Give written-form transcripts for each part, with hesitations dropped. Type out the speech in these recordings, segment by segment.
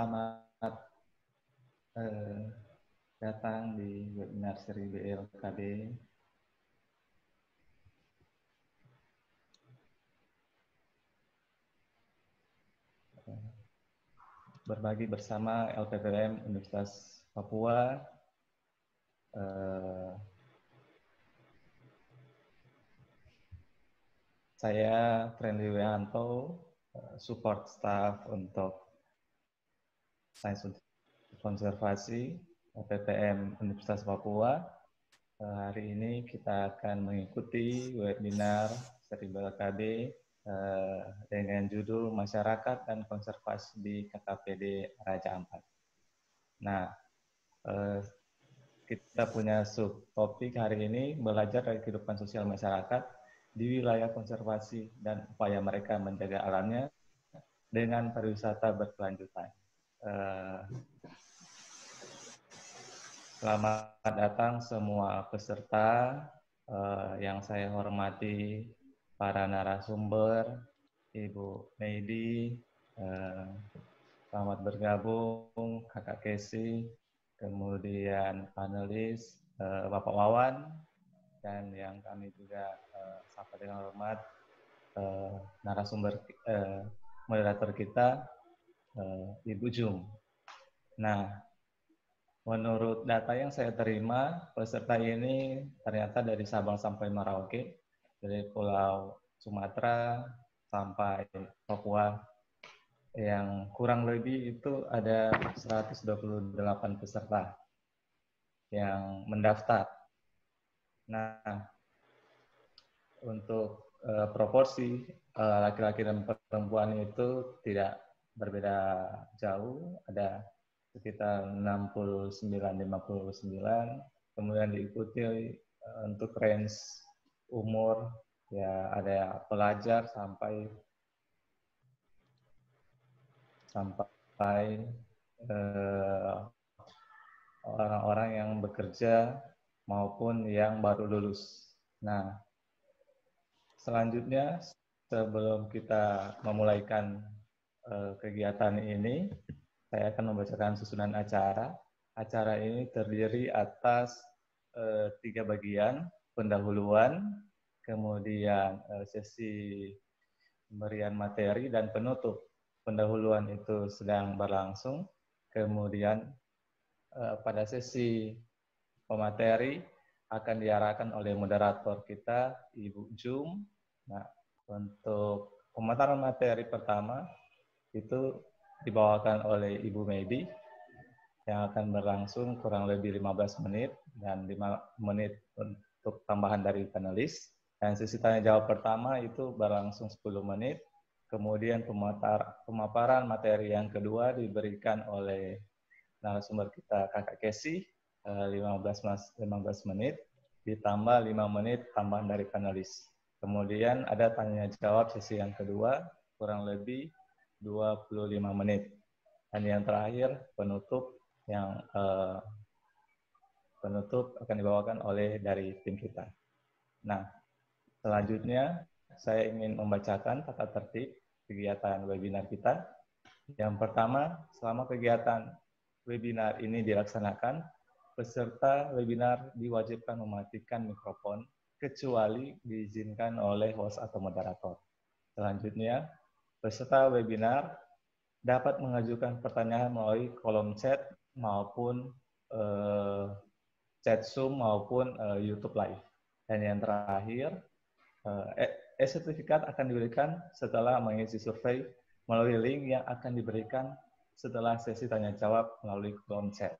Selamat datang di webinar seri BLKB. Berbagi bersama LPPM Universitas Papua. Saya Friendly Wianto, support staff untuk Sains Konservasi LPPM Universitas Papua. Hari ini kita akan mengikuti webinar seri BLKB dengan judul Masyarakat dan Konservasi di KKPD Raja Ampat. Nah, kita punya subtopik hari ini, belajar dari kehidupan sosial masyarakat di wilayah konservasi dan upaya mereka menjaga alamnya dengan pariwisata berkelanjutan. Selamat datang semua peserta yang saya hormati, para narasumber, Ibu Meidi, selamat bergabung, Kakak Kesi, kemudian panelis, Bapak Wawan, dan yang kami juga sapa dengan hormat, narasumber moderator kita, Ibu Jum. Nah, menurut data yang saya terima, peserta ini ternyata dari Sabang sampai Merauke, dari Pulau Sumatera sampai Papua, yang kurang lebih itu ada 128 peserta yang mendaftar. Nah, untuk proporsi laki-laki dan perempuan itu tidak berbeda jauh, ada sekitar 69-59, kemudian diikuti untuk range umur, ya ada pelajar sampai orang-orang yang bekerja maupun yang baru lulus. Nah, selanjutnya sebelum kita memulaikan kegiatan ini, saya akan membacakan susunan acara. Acara ini terdiri atas 3 bagian, pendahuluan, kemudian sesi pemberian materi, dan penutup. Pendahuluan itu sedang berlangsung, kemudian pada sesi pemateri akan diarahkan oleh moderator kita, Ibu Jum. Nah, untuk pemaparan materi pertama itu dibawakan oleh Ibu Meidi yang akan berlangsung kurang lebih 15 menit dan 5 menit untuk tambahan dari panelis. Dan sesi tanya jawab pertama itu berlangsung 10 menit. Kemudian pemaparan materi yang kedua diberikan oleh narasumber kita Kakak Kesi 15 menit ditambah 5 menit tambahan dari panelis. Kemudian ada tanya jawab sesi yang kedua kurang lebih 25 menit. Dan yang terakhir penutup akan dibawakan oleh dari tim kita. Nah, selanjutnya saya ingin membacakan tata tertib kegiatan webinar kita. Yang pertama, selama kegiatan webinar ini dilaksanakan, peserta webinar diwajibkan mematikan mikrofon kecuali diizinkan oleh host atau moderator. Selanjutnya, peserta webinar dapat mengajukan pertanyaan melalui kolom chat maupun chat Zoom maupun YouTube Live. Dan yang terakhir, sertifikat akan diberikan setelah mengisi survei melalui link yang akan diberikan setelah sesi tanya jawab melalui kolom chat.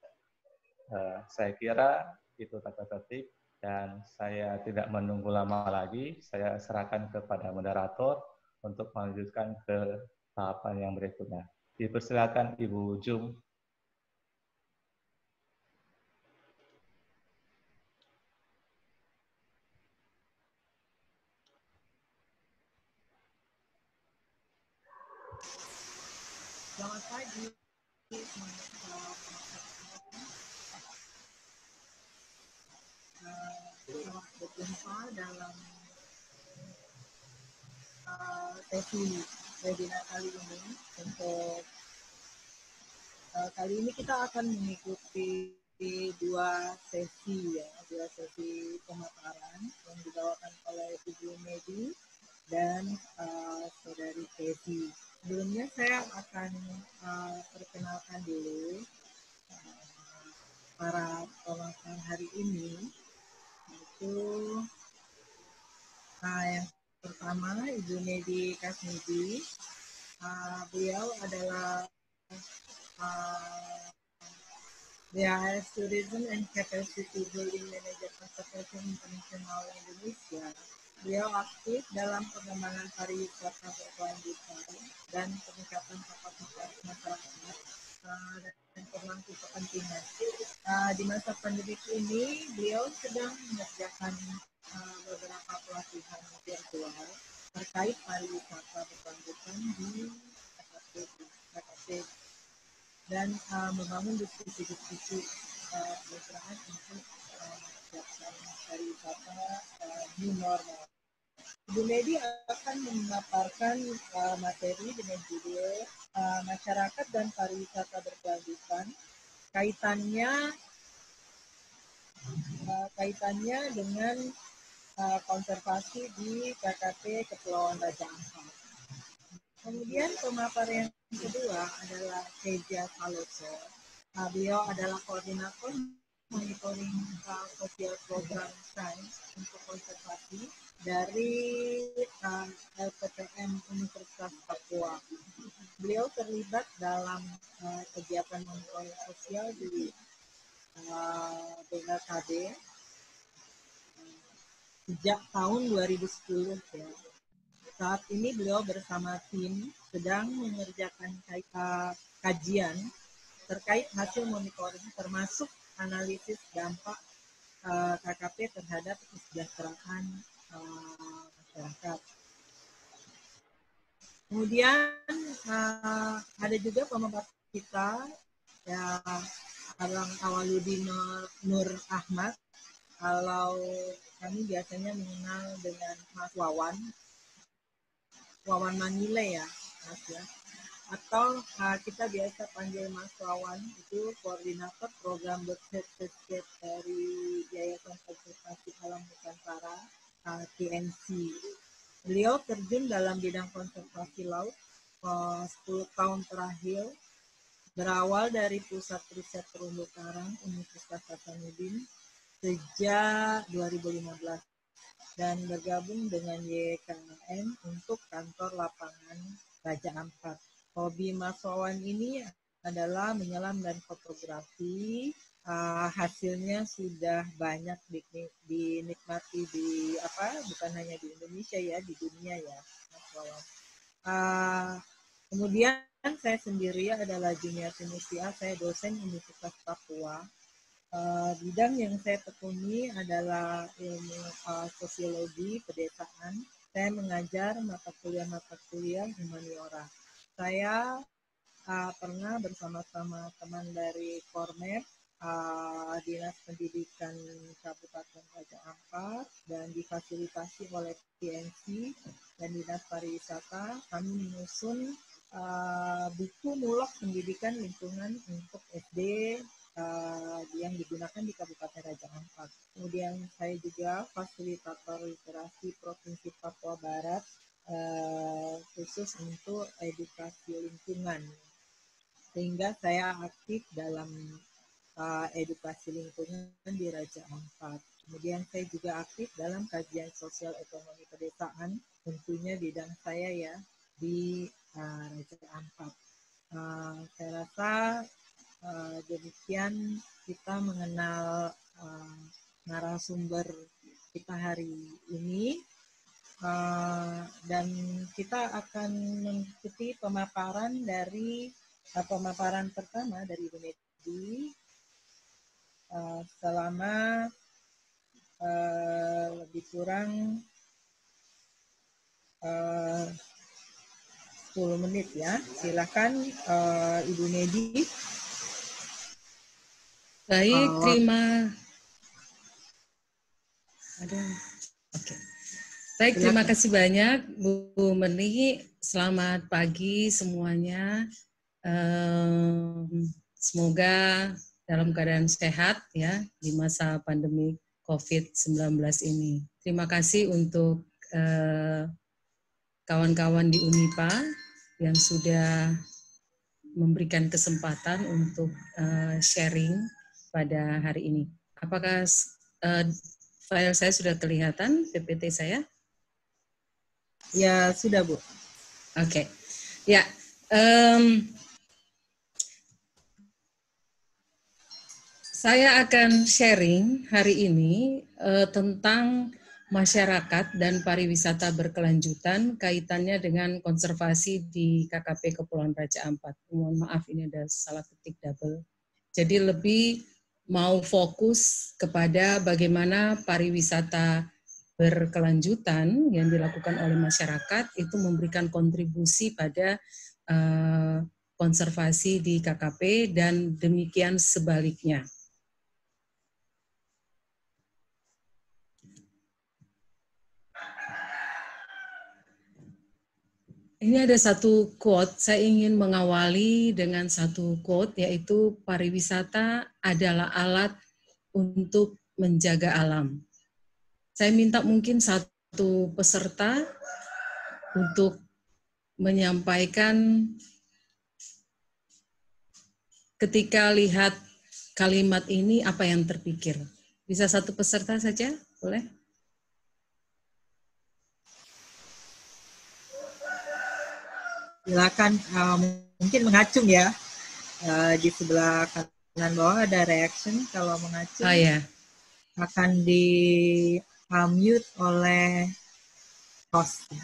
Saya kira itu tata tertib dan saya tidak menunggu lama lagi. Saya serahkan kepada moderator untuk melanjutkan ke tahapan yang berikutnya. Dipersilakan Ibu Jum. Selamat pagi. Selamat berjumpa dalam sesi webinar kali ini untuk kali ini kita akan mengikuti dua sesi ya, dua sesi pemaparan yang dibawakan oleh Ibu Medi dan Saudari Teti. Sebelumnya saya akan perkenalkan dulu para pemaparan hari ini. Itu yang pertama Ibu Medi Kasmidi. Beliau adalah BHS Tourism and Capacity Building Manager Conservation International Indonesia. Beliau aktif dalam pengembangan pariwisata berkelanjutan dan peningkatan kapasitas masyarakat dan pemangku kepentingan. Di masa pandemi ini, beliau sedang mengerjakan beberapa pelatihan virtual terkait pariwisata berkelanjutan di KKP dan membangun diskusi-diskusi kemitraan untuk menyiapkan pariwisata new normal. Ibu Medi akan memaparkan materi dengan judul masyarakat dan pariwisata berkelanjutan, kaitannya dengan konservasi di KKP Kepulauan Raja Ampat. Kemudian pemaparan yang kedua adalah Kezia Saloso. Beliau adalah koordinator monitoring sosial program sains untuk konservasi dari LPTM Universitas Papua. Beliau terlibat dalam kegiatan monitoring sosial di BLKB sejak tahun 2010 ya. Saat ini beliau bersama tim sedang mengerjakan kajian terkait hasil monitoring termasuk analisis dampak KKP terhadap kesejahteraan masyarakat. Kemudian ada juga pemaparan kita ya, Alang Awaludin Nur Ahmad. Kalau kami biasanya mengenal dengan Mas Wawan Manile ya, Mas ya. Atau kita biasa panggil Mas Wawan, itu koordinator program bersertifikat dari Yayasan Konservasi Alam Nusantara TNC. Beliau terjun dalam bidang konservasi laut 10 tahun terakhir, berawal dari Pusat Riset Terumbu Karang Universitas Hasanuddin sejak 2015. Dan bergabung dengan YKN untuk kantor lapangan Raja Ampat. Hobi Mas Wawan ini adalah menyelam dan fotografi. Hasilnya sudah banyak dinikmati bukan hanya di Indonesia ya, di dunia ya, Mas Wawan. Kemudian saya sendiri adalah Junior Tinusia, saya dosen Universitas Papua. Bidang yang saya tekuni adalah ilmu sosiologi pedesaan. Saya mengajar mata kuliah humaniora. Saya pernah bersama-sama teman dari Kormep, Dinas Pendidikan Kabupaten Raja Ampat, dan difasilitasi oleh TNC dan Dinas Pariwisata. Kami menyusun buku mulok pendidikan lingkungan untuk SD yang digunakan di Kabupaten Raja Ampat. Kemudian saya juga fasilitator literasi Provinsi Papua Barat khusus untuk edukasi lingkungan. Sehingga saya aktif dalam edukasi lingkungan di Raja Ampat. Kemudian saya juga aktif dalam kajian sosial ekonomi pedesaan, tentunya bidang saya ya di Raja Ampat. Saya rasa demikian kita mengenal narasumber kita hari ini, dan kita akan mengikuti pemaparan pemaparan pertama dari Ibu Medi selama lebih kurang 10 menit ya. Silakan Ibu Medi. Baik, terima kasih banyak Bu Meni. Selamat pagi semuanya. Semoga dalam keadaan sehat ya di masa pandemi COVID-19 ini. Terima kasih untuk kawan-kawan di Unipa yang sudah memberikan kesempatan untuk sharing pada hari ini. Apakah file saya sudah kelihatan, PPT saya? Ya, sudah, Bu. Oke. Ya, saya akan sharing hari ini tentang masyarakat dan pariwisata berkelanjutan kaitannya dengan konservasi di KKP Kepulauan Raja Ampat. Mohon maaf, ini ada salah ketik double. Jadi lebih mau fokus kepada bagaimana pariwisata berkelanjutan yang dilakukan oleh masyarakat itu memberikan kontribusi pada konservasi di KKP dan demikian sebaliknya. Ini ada satu quote, saya ingin mengawali dengan satu quote, yaitu pariwisata adalah alat untuk menjaga alam. Saya minta mungkin satu peserta untuk menyampaikan ketika lihat kalimat ini apa yang terpikir. Bisa satu peserta saja, boleh? Silakan, mungkin mengacung ya. Di sebelah kanan bawah ada reaction, kalau mengacung akan di-mute oleh hostnya.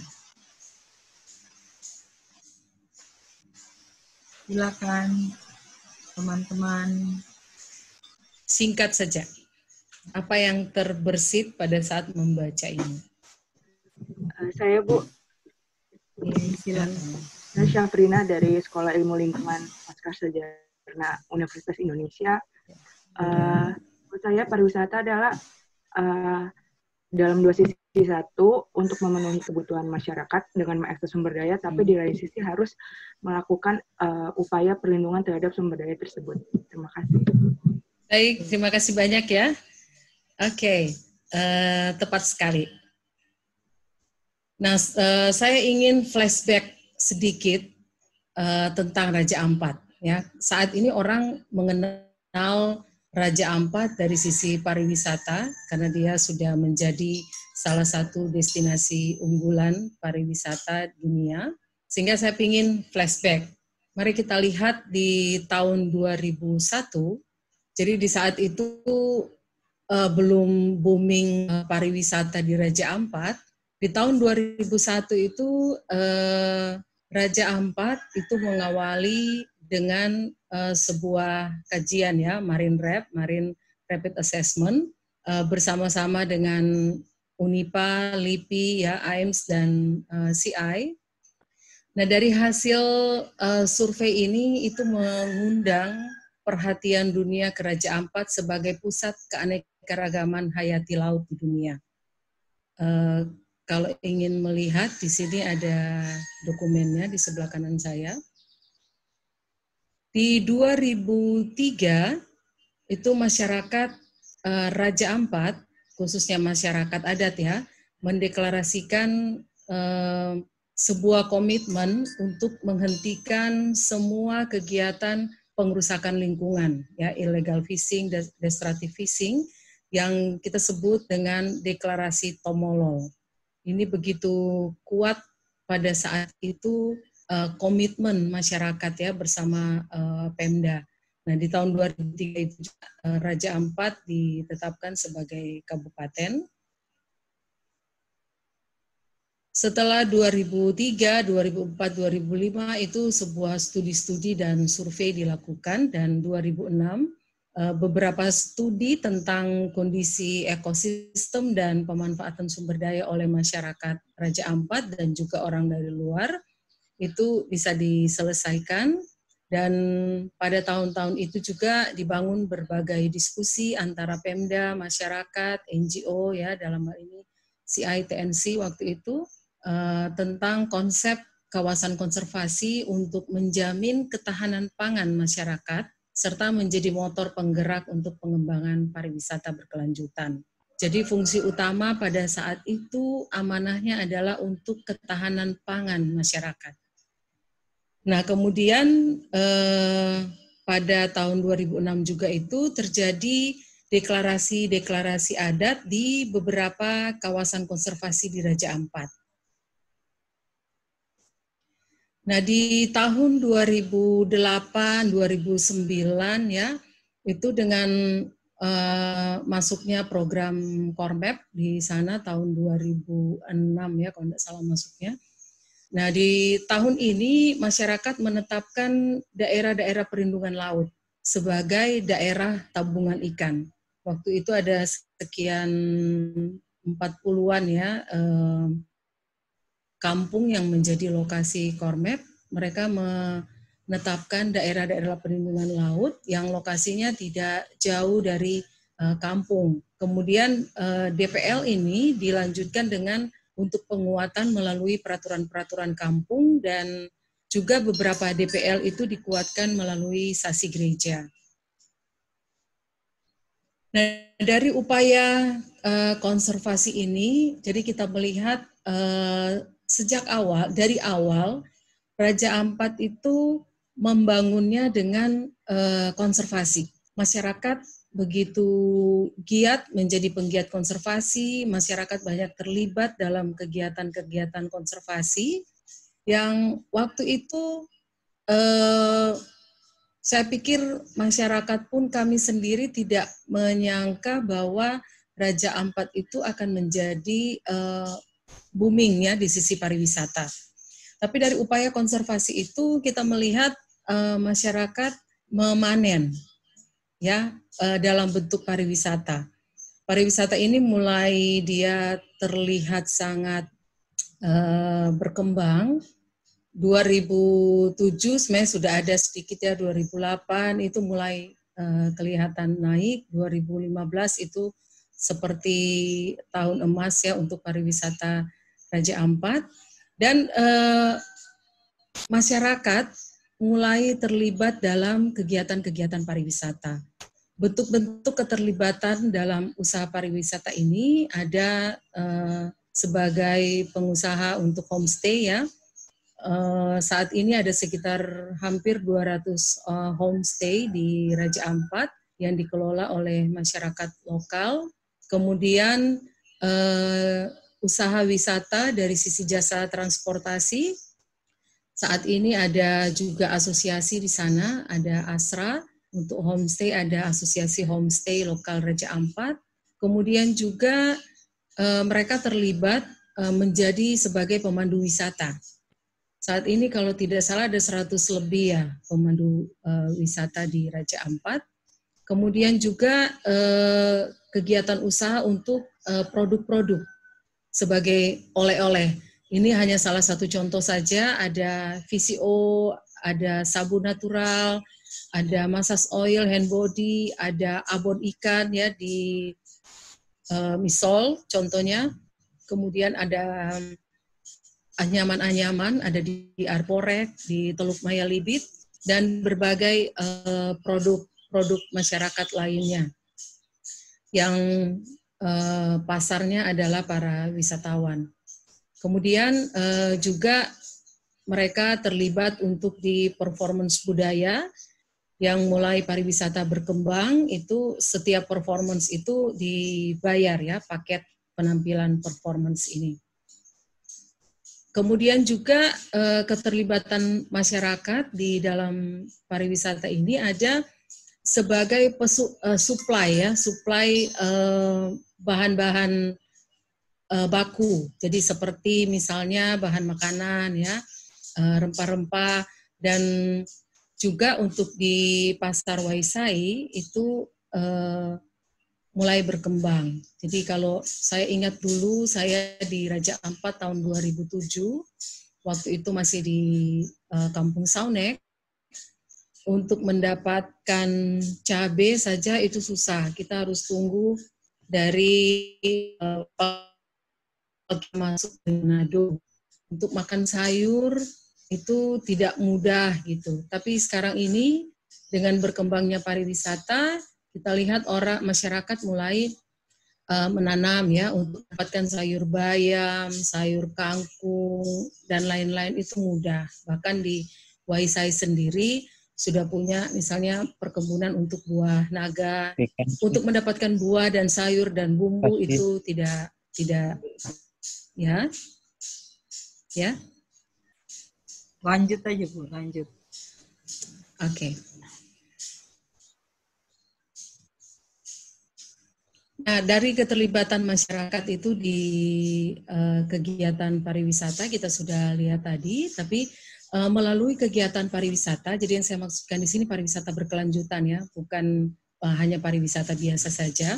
Silakan teman-teman. Singkat saja, apa yang terbersit pada saat membaca ini? Saya, Bu. Silakan. Saya Syafrina dari Sekolah Ilmu Lingkungan Pasca Sarjana Universitas Indonesia. Menurut saya pariwisata adalah dalam dua sisi. Satu, untuk memenuhi kebutuhan masyarakat dengan mengakses sumber daya, tapi di lain sisi harus melakukan upaya perlindungan terhadap sumber daya tersebut. Terima kasih. Baik, terima kasih banyak ya. Oke, tepat sekali. Nah, saya ingin flashback sedikit tentang Raja Ampat. Ya, saat ini orang mengenal Raja Ampat dari sisi pariwisata karena dia sudah menjadi salah satu destinasi unggulan pariwisata dunia. Sehingga saya ingin flashback. Mari kita lihat di tahun 2001. Jadi di saat itu belum booming pariwisata di Raja Ampat. Di tahun 2001 itu Raja Ampat itu mengawali dengan sebuah kajian ya, Marine Rapid Assessment bersama-sama dengan Unipa, LIPI, ya, AIMS dan CI. Nah, dari hasil survei ini itu mengundang perhatian dunia ke Raja Ampat sebagai pusat keanekaragaman hayati laut di dunia. Kalau ingin melihat, di sini ada dokumennya di sebelah kanan saya. Di 2003, itu masyarakat Raja Ampat, khususnya masyarakat adat ya, mendeklarasikan sebuah komitmen untuk menghentikan semua kegiatan pengerusakan lingkungan, ya, illegal fishing, destructive fishing, yang kita sebut dengan deklarasi Tomolol. Ini begitu kuat pada saat itu komitmen masyarakat ya bersama Pemda. Nah, di tahun 2003 itu Raja Ampat ditetapkan sebagai kabupaten. Setelah 2003, 2004, 2005 itu sebuah studi-studi dan survei dilakukan, dan 2006 beberapa studi tentang kondisi ekosistem dan pemanfaatan sumber daya oleh masyarakat Raja Ampat dan juga orang dari luar itu bisa diselesaikan. Dan pada tahun-tahun itu juga dibangun berbagai diskusi antara Pemda, masyarakat, NGO ya, dalam hal ini CI TNC waktu itu tentang konsep kawasan konservasi untuk menjamin ketahanan pangan masyarakat serta menjadi motor penggerak untuk pengembangan pariwisata berkelanjutan. Jadi fungsi utama pada saat itu amanahnya adalah untuk ketahanan pangan masyarakat. Nah, kemudian pada tahun 2006 juga itu terjadi deklarasi adat di beberapa kawasan konservasi di Raja Ampat. Nah, di tahun 2008, 2009 ya, itu dengan masuknya program Kormap di sana tahun 2006 ya, kalau tidak salah masuknya. Nah, di tahun ini masyarakat menetapkan daerah-daerah perlindungan laut sebagai daerah tabungan ikan. Waktu itu ada sekian 40-an ya kampung yang menjadi lokasi Kormap. Mereka menetapkan daerah-daerah perlindungan laut yang lokasinya tidak jauh dari kampung. Kemudian DPL ini dilanjutkan dengan untuk penguatan melalui peraturan-peraturan kampung dan juga beberapa DPL itu dikuatkan melalui sasi gereja. Nah, dari upaya konservasi ini, jadi kita melihat sejak awal, dari awal, Raja Ampat itu membangunnya dengan konservasi. Masyarakat begitu giat menjadi penggiat konservasi, masyarakat banyak terlibat dalam kegiatan-kegiatan konservasi, yang waktu itu saya pikir masyarakat pun kami sendiri tidak menyangka bahwa Raja Ampat itu akan menjadi booming ya di sisi pariwisata. Tapi dari upaya konservasi itu kita melihat masyarakat memanen ya dalam bentuk pariwisata. Pariwisata ini mulai dia terlihat sangat berkembang. 2007 sebenarnya sudah ada sedikit ya, 2008 itu mulai kelihatan naik, 2015 itu seperti tahun emas ya untuk pariwisata Raja Ampat, dan masyarakat mulai terlibat dalam kegiatan-kegiatan pariwisata. Bentuk-bentuk keterlibatan dalam usaha pariwisata ini ada sebagai pengusaha untuk homestay ya. Saat ini ada sekitar hampir 200 homestay di Raja Ampat yang dikelola oleh masyarakat lokal. Kemudian usaha wisata dari sisi jasa transportasi. Saat ini ada juga asosiasi di sana, ada ASRA. Untuk homestay ada asosiasi homestay lokal Raja Ampat. Kemudian juga mereka terlibat menjadi sebagai pemandu wisata. Saat ini kalau tidak salah ada 100 lebih ya pemandu wisata di Raja Ampat. Kemudian juga kegiatan usaha untuk produk-produk sebagai oleh-oleh. Ini hanya salah satu contoh saja, ada VCO, ada sabun natural, ada massage oil, hand body, ada abon ikan ya di Misol contohnya. Kemudian ada anyaman-anyaman, ada di Arborek, di Teluk Maya Libit, dan berbagai produk masyarakat lainnya yang pasarnya adalah para wisatawan. Kemudian juga mereka terlibat untuk di performance budaya yang mulai pariwisata berkembang, itu setiap performance itu dibayar ya, paket penampilan performance ini. Kemudian juga keterlibatan masyarakat di dalam pariwisata ini ada sebagai supply ya, supply bahan-bahan baku. Jadi seperti misalnya bahan makanan ya, rempah-rempah, dan juga untuk di pasar Waisai itu mulai berkembang. Jadi kalau saya ingat dulu saya di Raja Ampat tahun 2007, waktu itu masih di Kampung Saunek, untuk mendapatkan cabai saja itu susah. Kita harus tunggu dari masuk ke Manado. Untuk makan sayur itu tidak mudah gitu. Tapi sekarang ini dengan berkembangnya pariwisata, kita lihat orang masyarakat mulai menanam ya untuk mendapatkan sayur bayam, sayur kangkung dan lain-lain itu mudah. Bahkan di Waisai sendiri sudah punya misalnya perkebunan untuk buah naga. Untuk mendapatkan buah dan sayur dan bumbu itu tidak ya. Ya. Lanjut aja Bu, lanjut. Oke. Nah, dari keterlibatan masyarakat itu di kegiatan pariwisata kita sudah lihat tadi, tapi melalui kegiatan pariwisata, jadi yang saya maksudkan di sini pariwisata berkelanjutan ya, bukan hanya pariwisata biasa saja,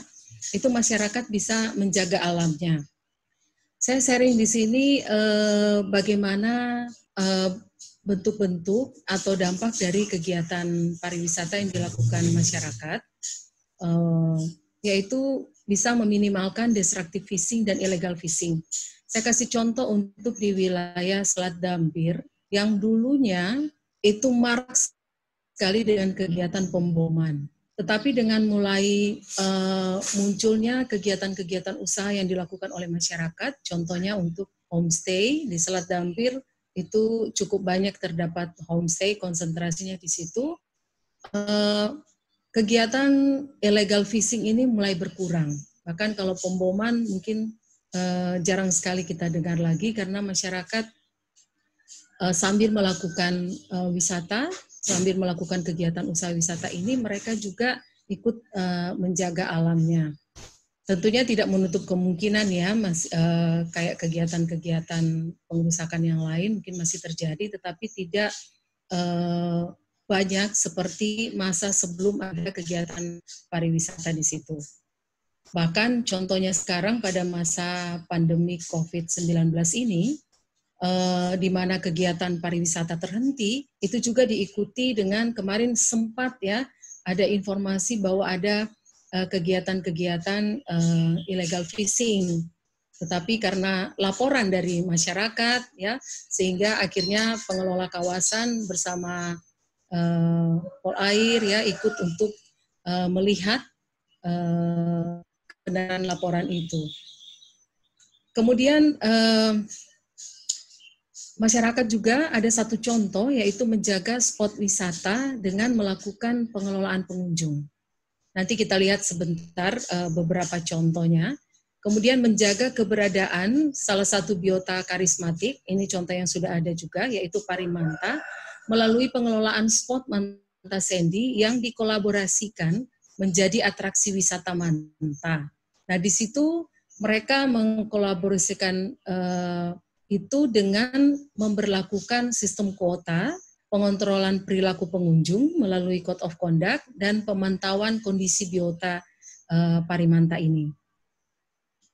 itu masyarakat bisa menjaga alamnya. Saya sharing di sini bagaimana bentuk-bentuk atau dampak dari kegiatan pariwisata yang dilakukan masyarakat, yaitu bisa meminimalkan destructive fishing dan illegal fishing. Saya kasih contoh untuk di wilayah Selat Dampir, yang dulunya itu marak sekali dengan kegiatan pemboman. Tetapi dengan mulai munculnya kegiatan-kegiatan usaha yang dilakukan oleh masyarakat, contohnya untuk homestay di Selat Dampir, itu cukup banyak terdapat homestay, konsentrasinya di situ. Kegiatan illegal fishing ini mulai berkurang. Bahkan kalau pemboman mungkin jarang sekali kita dengar lagi karena masyarakat sambil melakukan wisata, sambil melakukan kegiatan usaha wisata ini, mereka juga ikut menjaga alamnya. Tentunya tidak menutup kemungkinan ya, kayak kegiatan-kegiatan pengerusakan yang lain mungkin masih terjadi, tetapi tidak banyak seperti masa sebelum ada kegiatan pariwisata di situ. Bahkan contohnya sekarang pada masa pandemi COVID-19 ini, di mana kegiatan pariwisata terhenti, itu juga diikuti dengan kemarin sempat ya ada informasi bahwa ada kegiatan-kegiatan illegal fishing. Tetapi karena laporan dari masyarakat ya, sehingga akhirnya pengelola kawasan bersama Polair ya ikut untuk melihat kebenaran laporan itu. Kemudian masyarakat juga ada satu contoh yaitu menjaga spot wisata dengan melakukan pengelolaan pengunjung. Nanti kita lihat sebentar beberapa contohnya. Kemudian menjaga keberadaan salah satu biota karismatik, ini contoh yang sudah ada juga yaitu Parimanta, melalui pengelolaan spot Manta Sandy yang dikolaborasikan menjadi atraksi wisata Manta. Nah, di situ mereka mengkolaborasikan itu dengan memberlakukan sistem kuota, pengontrolan perilaku pengunjung melalui Code of Conduct, dan pemantauan kondisi biota Parimanta ini.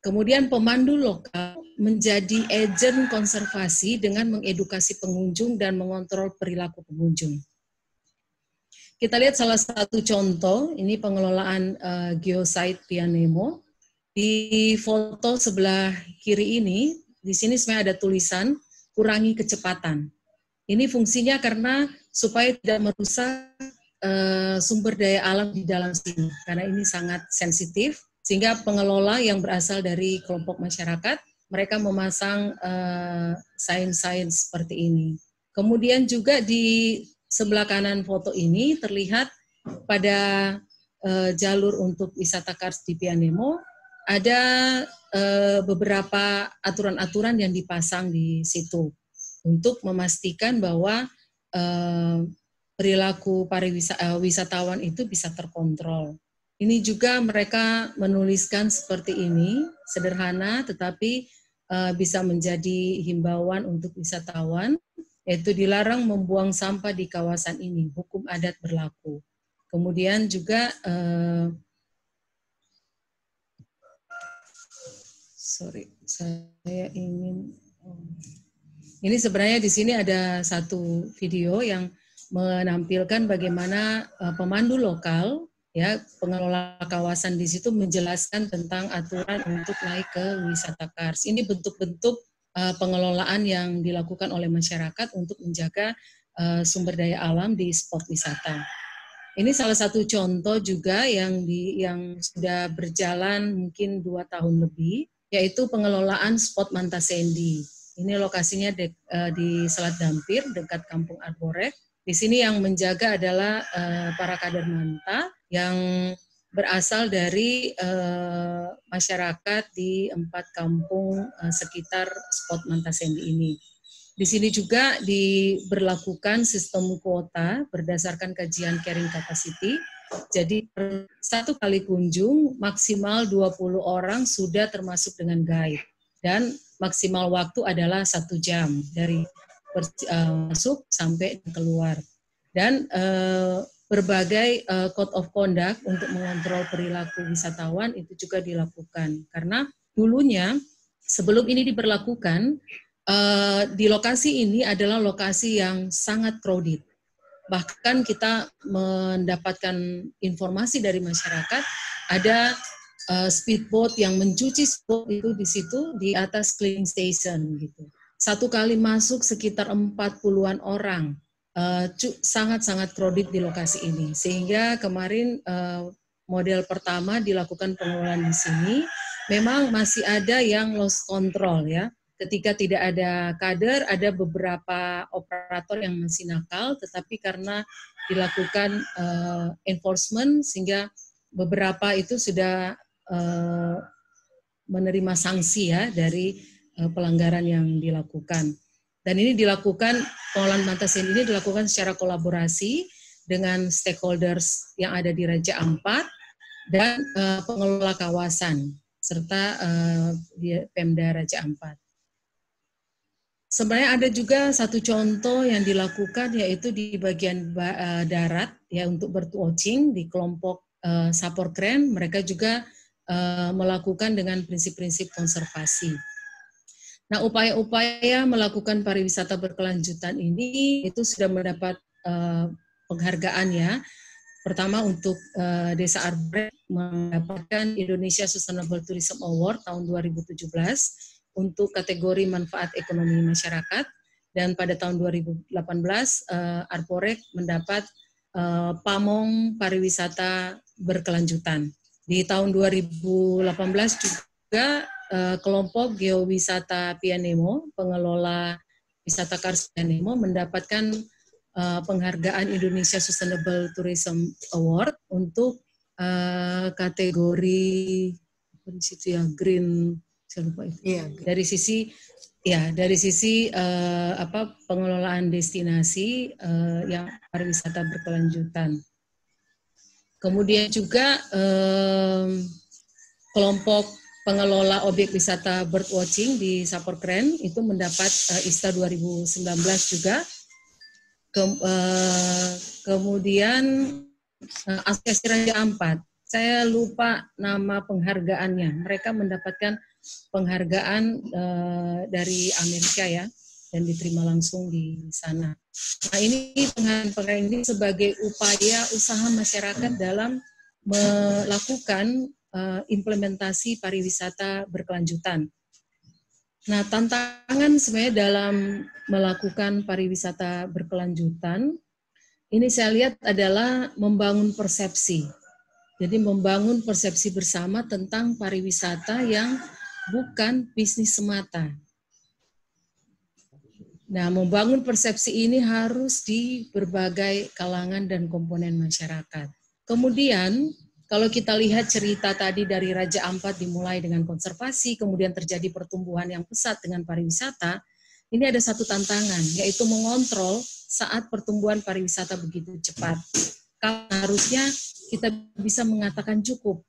Kemudian pemandu lokal menjadi agen konservasi dengan mengedukasi pengunjung dan mengontrol perilaku pengunjung. Kita lihat salah satu contoh, ini pengelolaan geosite Pianemo. Di foto sebelah kiri ini, di sini sebenarnya ada tulisan, kurangi kecepatan. Ini fungsinya karena supaya tidak merusak sumber daya alam di dalam sini, karena ini sangat sensitif, sehingga pengelola yang berasal dari kelompok masyarakat, mereka memasang sign-sign seperti ini. Kemudian juga di sebelah kanan foto ini terlihat pada jalur untuk wisata Kars di Pianemo, ada beberapa aturan-aturan yang dipasang di situ untuk memastikan bahwa perilaku wisatawan itu bisa terkontrol. Ini juga mereka menuliskan seperti ini, sederhana tetapi bisa menjadi himbauan untuk wisatawan, yaitu dilarang membuang sampah di kawasan ini, hukum adat berlaku. Kemudian juga ini sebenarnya di sini ada satu video yang menampilkan bagaimana pemandu lokal, ya, pengelola kawasan di situ menjelaskan tentang aturan untuk naik ke wisata Kars. Ini bentuk-bentuk pengelolaan yang dilakukan oleh masyarakat untuk menjaga sumber daya alam di spot wisata. Ini salah satu contoh juga yang sudah berjalan mungkin 2 tahun lebih, yaitu pengelolaan spot Manta Sandy. Ini lokasinya di Selat Dampir, dekat Kampung Arborek. Di sini yang menjaga adalah para kader Manta yang berasal dari masyarakat di 4 kampung sekitar spot Manta Sandy ini. Di sini juga diberlakukan sistem kuota berdasarkan kajian carrying capacity. Jadi per 1 kali kunjung maksimal 20 orang sudah termasuk dengan guide. Dan maksimal waktu adalah 1 jam dari masuk sampai keluar. Dan berbagai code of conduct untuk mengontrol perilaku wisatawan itu juga dilakukan. Karena dulunya sebelum ini diberlakukan, di lokasi ini adalah lokasi yang sangat crowded. Bahkan kita mendapatkan informasi dari masyarakat, ada speedboat yang mencuci spot itu di situ di atas cleaning station gitu. 1 kali masuk sekitar 40-an orang. Sangat-sangat crowded di lokasi ini. Sehingga kemarin model pertama dilakukan pengelolaan di sini, memang masih ada yang lost control ya. Ketika tidak ada kader, ada beberapa operator yang masih nakal, tetapi karena dilakukan enforcement, sehingga beberapa itu sudah menerima sanksi ya dari pelanggaran yang dilakukan. Dan ini dilakukan, pengelolaan Manta Sandy ini dilakukan secara kolaborasi dengan stakeholders yang ada di Raja Ampat dan pengelola kawasan, serta di Pemda Raja Ampat. Sebenarnya ada juga satu contoh yang dilakukan, yaitu di bagian darat ya, untuk bird watching di kelompok Sapor Kren. Mereka juga melakukan dengan prinsip-prinsip konservasi. Nah, upaya-upaya melakukan pariwisata berkelanjutan ini itu sudah mendapat penghargaan ya. Pertama untuk Desa Arborek mendapatkan Indonesia Sustainable Tourism Award tahun 2017 untuk kategori manfaat ekonomi masyarakat, dan pada tahun 2018 Arborek mendapat pamong pariwisata berkelanjutan. Di tahun 2018 juga kelompok geowisata Pianemo, pengelola wisata Kars Pianemo, mendapatkan penghargaan Indonesia Sustainable Tourism Award untuk kategori di situ ya, green, saya lupa itu. Yeah. Dari sisi pengelolaan destinasi yang pariwisata berkelanjutan. Kemudian juga kelompok pengelola objek wisata birdwatching di Sapor Kren itu mendapat ISTA 2019 juga. Kemudian Asosiasi Raja Ampat, saya lupa nama penghargaannya. Mereka mendapatkan penghargaan dari Amerika ya, dan diterima langsung di sana. Nah, ini penghargaan ini sebagai upaya usaha masyarakat dalam melakukan implementasi pariwisata berkelanjutan. Nah, tantangan sebenarnya dalam melakukan pariwisata berkelanjutan, ini saya lihat adalah membangun persepsi. Jadi membangun persepsi bersama tentang pariwisata yang bukan bisnis semata. Nah, membangun persepsi ini harus di berbagai kalangan dan komponen masyarakat. Kemudian, kalau kita lihat cerita tadi dari Raja Ampat dimulai dengan konservasi, kemudian terjadi pertumbuhan yang pesat dengan pariwisata, ini ada satu tantangan, yaitu mengontrol saat pertumbuhan pariwisata begitu cepat. Harusnya kita bisa mengatakan cukup.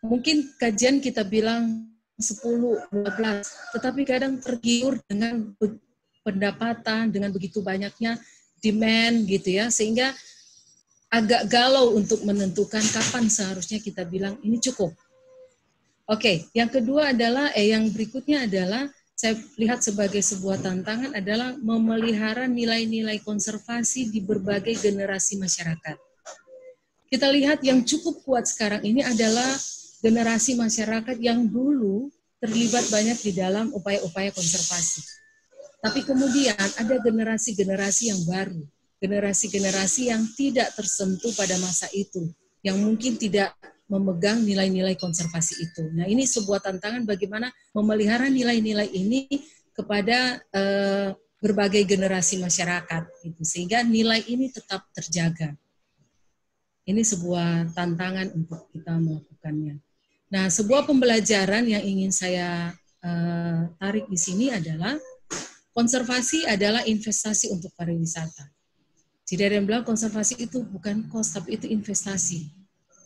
Mungkin kajian kita bilang 10, 12, tetapi kadang tergiur dengan pendapatan, dengan begitu banyaknya demand gitu ya, sehingga agak galau untuk menentukan kapan seharusnya kita bilang ini cukup. Oke, yang kedua adalah, yang berikutnya adalah, saya lihat sebagai sebuah tantangan adalah memelihara nilai-nilai konservasi di berbagai generasi masyarakat. Kita lihat yang cukup kuat sekarang ini adalah generasi masyarakat yang dulu terlibat banyak di dalam upaya-upaya konservasi. Tapi kemudian ada generasi-generasi yang baru, generasi-generasi yang tidak tersentuh pada masa itu, yang mungkin tidak memegang nilai-nilai konservasi itu. Nah, ini sebuah tantangan bagaimana memelihara nilai-nilai ini kepada berbagai generasi masyarakat, gitu, sehingga nilai ini tetap terjaga. Ini sebuah tantangan untuk kita melakukannya. Nah, sebuah pembelajaran yang ingin saya tarik di sini adalah konservasi adalah investasi untuk pariwisata. Jadi ada yang bilang konservasi itu bukan cost, tapi itu investasi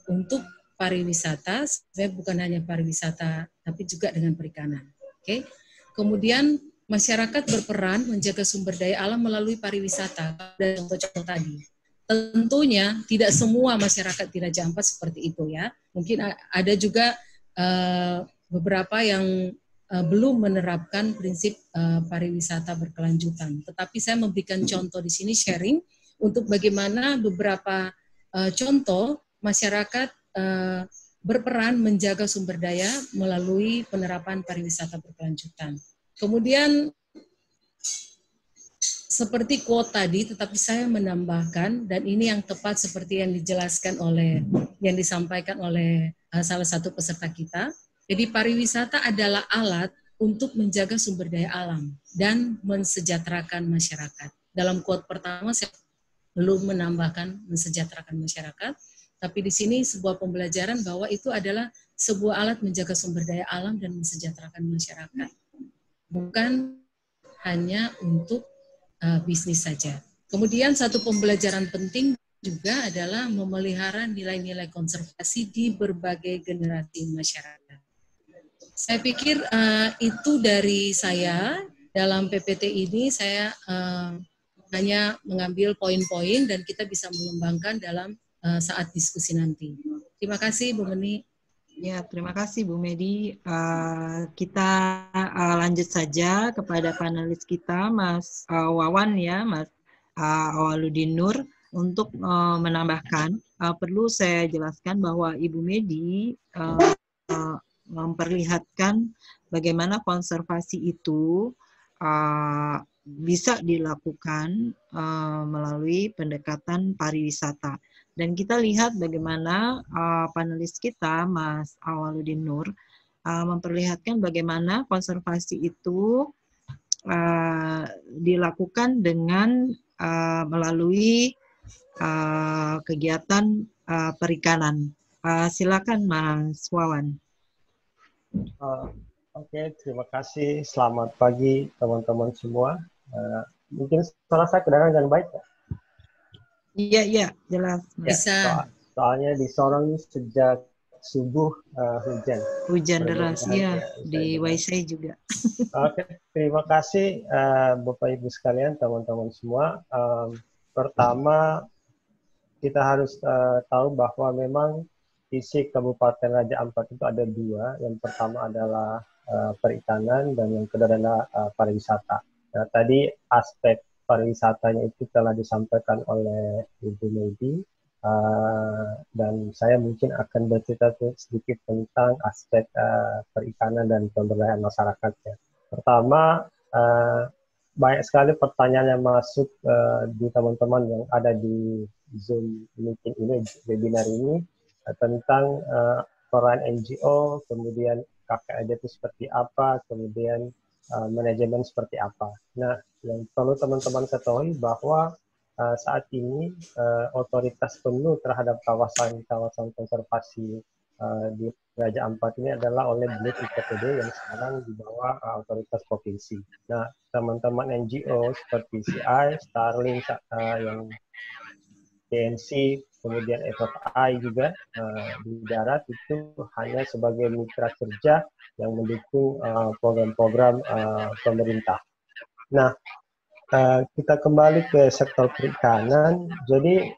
untuk pariwisata. Sebenarnya bukan hanya pariwisata, tapi juga dengan perikanan. Oke. Kemudian masyarakat berperan menjaga sumber daya alam melalui pariwisata. Dan contoh-contoh tadi. Tentunya tidak semua masyarakat di Raja Ampat seperti itu ya. Mungkin ada juga beberapa yang belum menerapkan prinsip pariwisata berkelanjutan. Tetapi saya memberikan contoh di sini sharing untuk bagaimana beberapa contoh masyarakat berperan menjaga sumber daya melalui penerapan pariwisata berkelanjutan. Kemudian seperti quote tadi, tetapi saya menambahkan, dan ini yang tepat seperti yang dijelaskan oleh, yang disampaikan oleh salah satu peserta kita. Jadi pariwisata adalah alat untuk menjaga sumber daya alam dan mensejahterakan masyarakat. Dalam quote pertama saya belum menambahkan mensejahterakan masyarakat, tapi di sini sebuah pembelajaran bahwa itu adalah sebuah alat menjaga sumber daya alam dan mensejahterakan masyarakat. Bukan hanya untuk bisnis saja. Kemudian satu pembelajaran penting juga adalah memelihara nilai-nilai konservasi di berbagai generasi masyarakat. Saya pikir itu dari saya. Dalam PPT ini saya hanya mengambil poin-poin dan kita bisa mengembangkan dalam saat diskusi nanti. Terima kasih Bu Meni. Ya, terima kasih Bu Medi. Kita lanjut saja kepada panelis kita, Mas Wawan ya, Mas Awaludin Nur, untuk menambahkan. Perlu saya jelaskan bahwa Ibu Medi memperlihatkan bagaimana konservasi itu bisa dilakukan melalui pendekatan pariwisata. Dan kita lihat bagaimana panelis kita, Mas Awaludin Nur, memperlihatkan bagaimana konservasi itu dilakukan dengan melalui kegiatan perikanan. Silakan Mas Wawan. Oke, terima kasih. Selamat pagi teman-teman semua. Mungkin suara saya kedengaran dengan baik ya? Iya, jelas. Bisa. Soalnya di Sorong sejak subuh hujan. Hujan deras, ya. Di Waisai juga. Oke, terima kasih Bapak Ibu sekalian, teman-teman semua. Pertama, kita harus tahu bahwa memang isi Kabupaten Raja Ampat itu ada dua. Yang pertama adalah perikanan dan yang kedua adalah pariwisata. Nah, tadi aspek pariwisatanya itu telah disampaikan oleh Ibu Medi, dan saya mungkin akan bercerita sedikit tentang aspek perikanan dan pemberdayaan masyarakatnya. Pertama, banyak sekali pertanyaan yang masuk di teman-teman yang ada di Zoom meeting ini, webinar ini, tentang peran NGO, kemudian KKID itu seperti apa, kemudian manajemen seperti apa. Nah, yang perlu teman-teman ketahui bahwa saat ini otoritas penuh terhadap kawasan konservasi di Raja Ampat ini adalah oleh Blue IPTD yang sekarang di bawah otoritas provinsi. Nah, teman-teman NGO seperti CI, Starling, yang TNC, kemudian FFI juga di darat itu hanya sebagai mitra kerja yang mendukung program-program pemerintah. Nah, kita kembali ke sektor perikanan. Jadi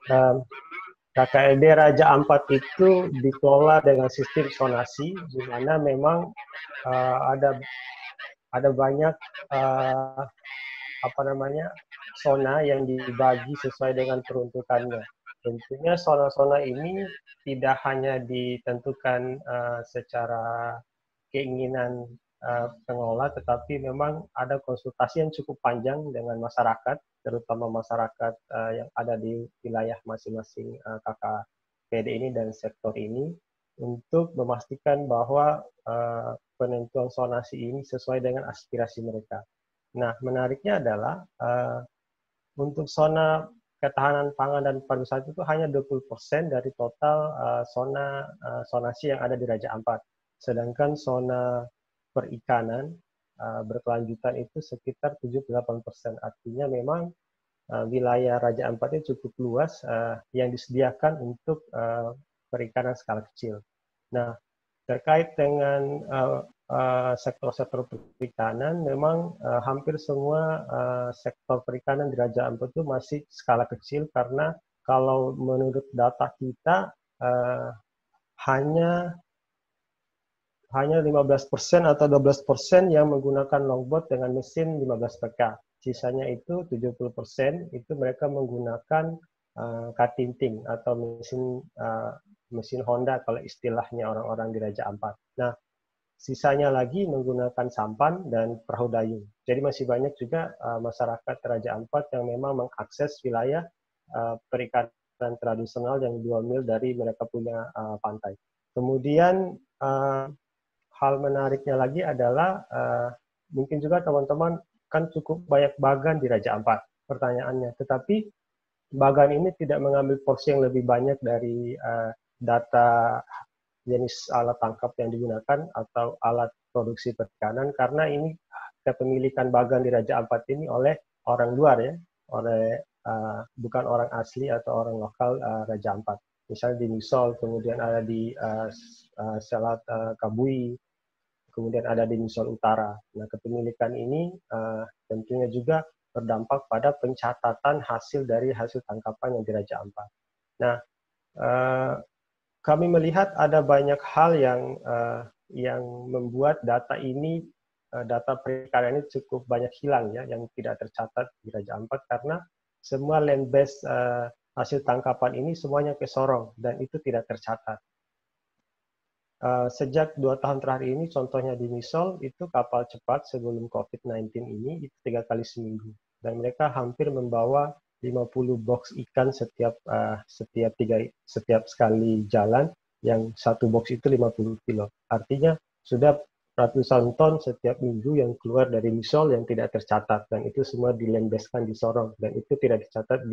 KKID Raja Ampat itu dikelola dengan sistem zonasi, di mana memang ada banyak zona yang dibagi sesuai dengan peruntukannya. Tentunya zona-zona ini tidak hanya ditentukan secara keinginan pengelola, tetapi memang ada konsultasi yang cukup panjang dengan masyarakat, terutama masyarakat yang ada di wilayah masing-masing KKPD ini dan sektor ini, untuk memastikan bahwa penentuan zonasi ini sesuai dengan aspirasi mereka. Nah, menariknya adalah untuk zona ketahanan pangan dan pariwisata itu hanya 20% dari total zona zonasi yang ada di Raja Ampat. Sedangkan zona perikanan berkelanjutan itu sekitar 78%. Artinya memang wilayah Raja Ampat itu cukup luas yang disediakan untuk perikanan skala kecil. Nah, terkait dengan sektor-sektor perikanan, memang hampir semua sektor perikanan di Raja Ampat itu masih skala kecil, karena kalau menurut data kita hanya 15% atau 12% yang menggunakan longboat dengan mesin 15 PK. Sisanya itu 70% itu mereka menggunakan katinting atau mesin Honda kalau istilahnya orang-orang di Raja Ampat. Nah, sisanya lagi menggunakan sampan dan perahu dayung. Jadi masih banyak juga masyarakat Raja Ampat yang memang mengakses wilayah perikanan tradisional yang 2 mil dari mereka punya pantai. Kemudian hal menariknya lagi adalah mungkin juga teman-teman kan cukup banyak bagan di Raja Ampat pertanyaannya, tetapi bagan ini tidak mengambil porsi yang lebih banyak dari data jenis alat tangkap yang digunakan atau alat produksi perikanan, karena ini kepemilikan bagan di Raja Ampat ini oleh orang luar ya, oleh bukan orang asli atau orang lokal Raja Ampat. Misalnya di Misol, kemudian ada di Selat Kabui, kemudian ada di Misol Utara. Nah, kepemilikan ini tentunya juga berdampak pada pencatatan hasil dari hasil tangkapan yang di Raja Ampat. Nah, kami melihat ada banyak hal yang membuat data ini, data perikanan ini cukup banyak hilang ya, yang tidak tercatat di Raja Ampat, karena semua land-based hasil tangkapan ini semuanya ke Sorong dan itu tidak tercatat. Sejak 2 tahun terakhir ini, contohnya di Misol, itu kapal cepat sebelum COVID-19 ini itu 3 kali seminggu. Dan mereka hampir membawa 50 box ikan setiap sekali jalan, yang satu box itu 50 kilo. Artinya sudah ratusan ton setiap minggu yang keluar dari Misol yang tidak tercatat. Dan itu semua dilandbaskan di Sorong. Dan itu tidak dicatat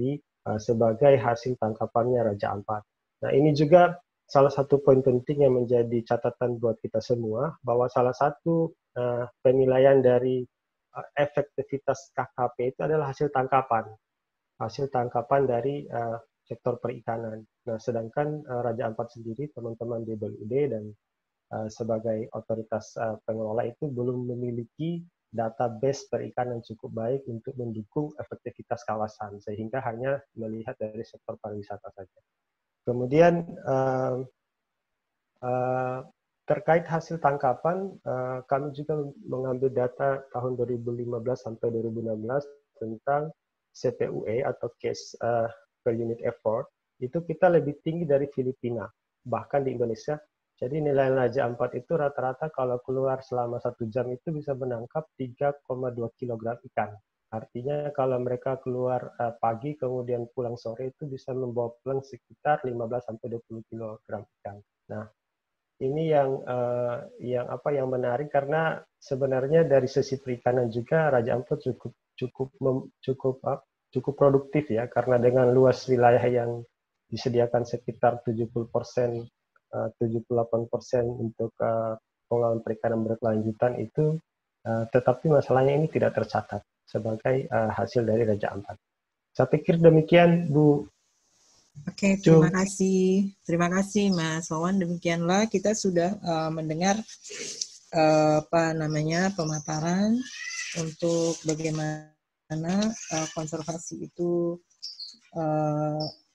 sebagai hasil tangkapannya Raja Ampat. Nah, ini juga salah satu poin penting yang menjadi catatan buat kita semua, bahwa salah satu penilaian dari efektivitas KKP itu adalah hasil tangkapan dari sektor perikanan. Nah, sedangkan Raja Ampat sendiri, teman-teman di BLUD dan sebagai otoritas pengelola itu belum memiliki database perikanan cukup baik untuk mendukung efektivitas kawasan, sehingga hanya melihat dari sektor pariwisata saja. Kemudian terkait hasil tangkapan, kami juga mengambil data tahun 2015 sampai 2016 tentang CPUE atau case per unit effort. Itu kita lebih tinggi dari Filipina, bahkan di Indonesia. Jadi nilai Raja Ampat itu rata-rata kalau keluar selama 1 jam itu bisa menangkap 3,2 kg ikan. Artinya kalau mereka keluar pagi kemudian pulang sore itu bisa membawa pulang sekitar 15-20 kg ikan. Nah, ini yang menarik, karena sebenarnya dari sisi perikanan juga Raja Ampat cukup produktif ya, karena dengan luas wilayah yang disediakan sekitar 70%, 78% untuk pengelolaan perikanan berkelanjutan itu, tetapi masalahnya ini tidak tercatat sebagai hasil dari Raja Ampat. Saya pikir demikian, Bu. Oke, terima kasih. Terima kasih, Mas Wawan. Demikianlah kita sudah mendengar pemaparan untuk bagaimana konservasi itu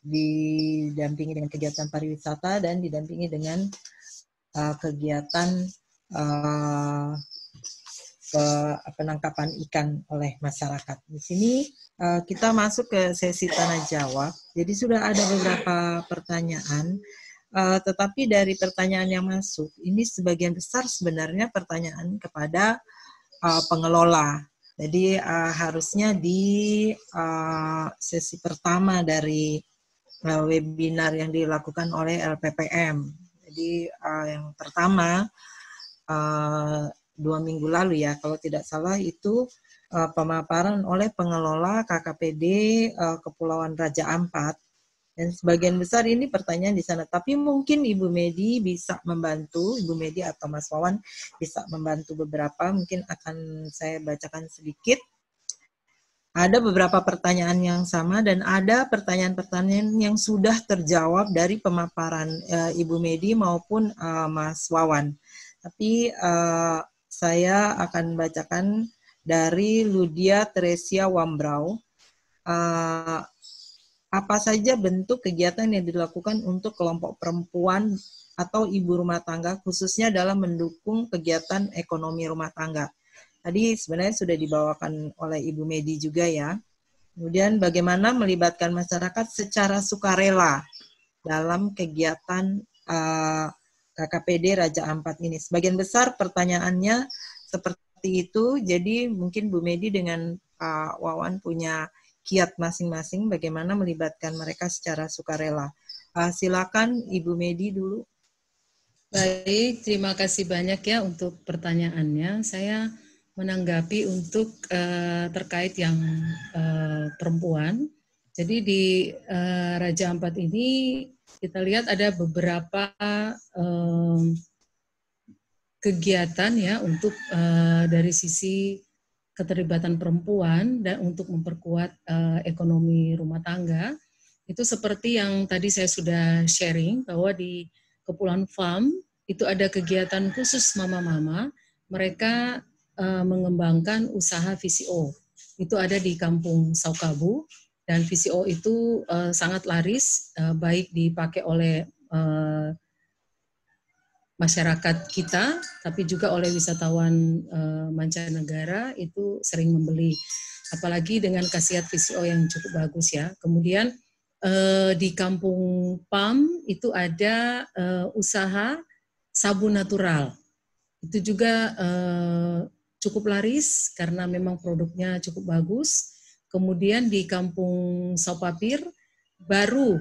didampingi dengan kegiatan pariwisata dan didampingi dengan kegiatan penangkapan ikan oleh masyarakat. Di sini kita masuk ke sesi tanya jawab. Jadi sudah ada beberapa pertanyaan tetapi dari pertanyaan yang masuk, ini sebagian besar sebenarnya pertanyaan kepada pengelola. Jadi harusnya di sesi pertama dari webinar yang dilakukan oleh LPPM. Jadi yang pertama 2 minggu lalu ya, kalau tidak salah itu pemaparan oleh pengelola KKPD Kepulauan Raja Ampat. Dan sebagian besar ini pertanyaan di sana. Tapi mungkin Ibu Medi bisa membantu, Ibu Medi atau Mas Wawan bisa membantu beberapa. Mungkin akan saya bacakan sedikit. Ada beberapa pertanyaan yang sama dan ada pertanyaan-pertanyaan yang sudah terjawab dari pemaparan Ibu Medi maupun Mas Wawan. Tapi saya akan bacakan dari Ludia Teresia Wambrau. Apa saja bentuk kegiatan yang dilakukan untuk kelompok perempuan atau ibu rumah tangga, khususnya dalam mendukung kegiatan ekonomi rumah tangga. Tadi sebenarnya sudah dibawakan oleh Ibu Medi juga ya. Kemudian bagaimana melibatkan masyarakat secara sukarela dalam kegiatan KKPD Raja Ampat ini. Sebagian besar pertanyaannya seperti itu, jadi mungkin Bu Medi dengan Pak Wawan punya kiat masing-masing bagaimana melibatkan mereka secara sukarela. Silakan Ibu Medi dulu. Baik, terima kasih banyak ya untuk pertanyaannya. Saya menanggapi untuk terkait yang perempuan. Jadi di Raja Ampat ini kita lihat ada beberapa kegiatan ya untuk dari sisi keterlibatan perempuan dan untuk memperkuat ekonomi rumah tangga. Itu seperti yang tadi saya sudah sharing bahwa di Kepulauan Farm itu ada kegiatan khusus mama-mama, mereka mengembangkan usaha VCO. Itu ada di Kampung Saukabu dan VCO itu sangat laris, baik dipakai oleh masyarakat kita, tapi juga oleh wisatawan mancanegara itu sering membeli. Apalagi dengan khasiat VCO yang cukup bagus ya. Kemudian di Kampung Pam itu ada usaha sabun natural. Itu juga cukup laris karena memang produknya cukup bagus. Kemudian di Kampung Saupapir baru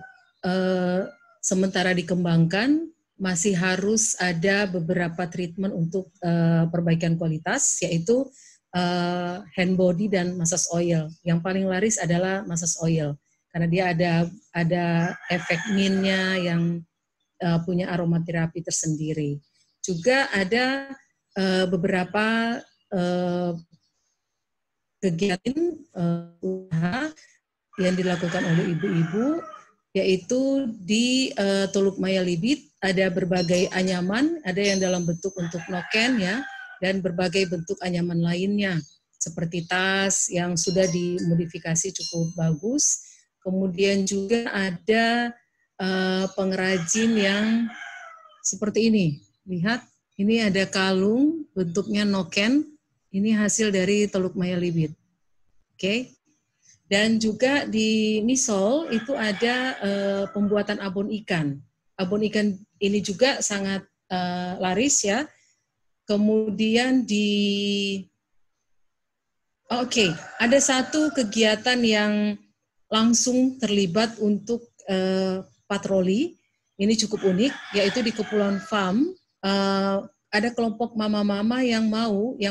sementara dikembangkan, masih harus ada beberapa treatment untuk perbaikan kualitas, yaitu hand body dan massage oil. Yang paling laris adalah massage oil, karena dia ada efek minnya yang punya aromaterapi tersendiri. Juga ada beberapa kegiatan usaha yang dilakukan oleh ibu-ibu, yaitu di Teluk Maya Libit ada berbagai anyaman, ada yang dalam bentuk untuk noken ya, dan berbagai bentuk anyaman lainnya, seperti tas yang sudah dimodifikasi cukup bagus. Kemudian juga ada pengrajin yang seperti ini. Lihat, ini ada kalung bentuknya noken, ini hasil dari Teluk Maya Libit. Oke. Dan juga di Misol itu ada pembuatan abon ikan. Abon ikan ini juga sangat laris ya. Kemudian ada satu kegiatan yang langsung terlibat untuk patroli. Ini cukup unik, yaitu di Kepulauan Farm. Ada kelompok mama-mama yang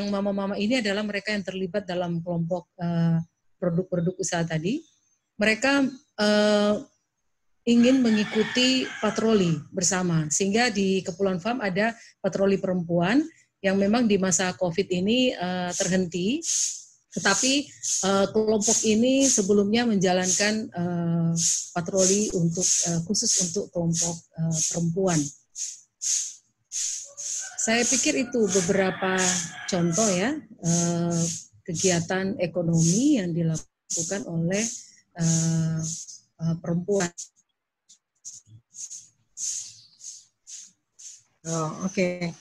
mama-mama ini adalah mereka yang terlibat dalam kelompok produk-produk usaha tadi. Mereka ingin mengikuti patroli bersama, sehingga di Kepulauan Farm ada patroli perempuan yang memang di masa COVID ini terhenti, tetapi kelompok ini sebelumnya menjalankan patroli untuk khusus untuk kelompok perempuan. Saya pikir itu beberapa contoh ya kegiatan ekonomi yang dilakukan oleh perempuan. Oke.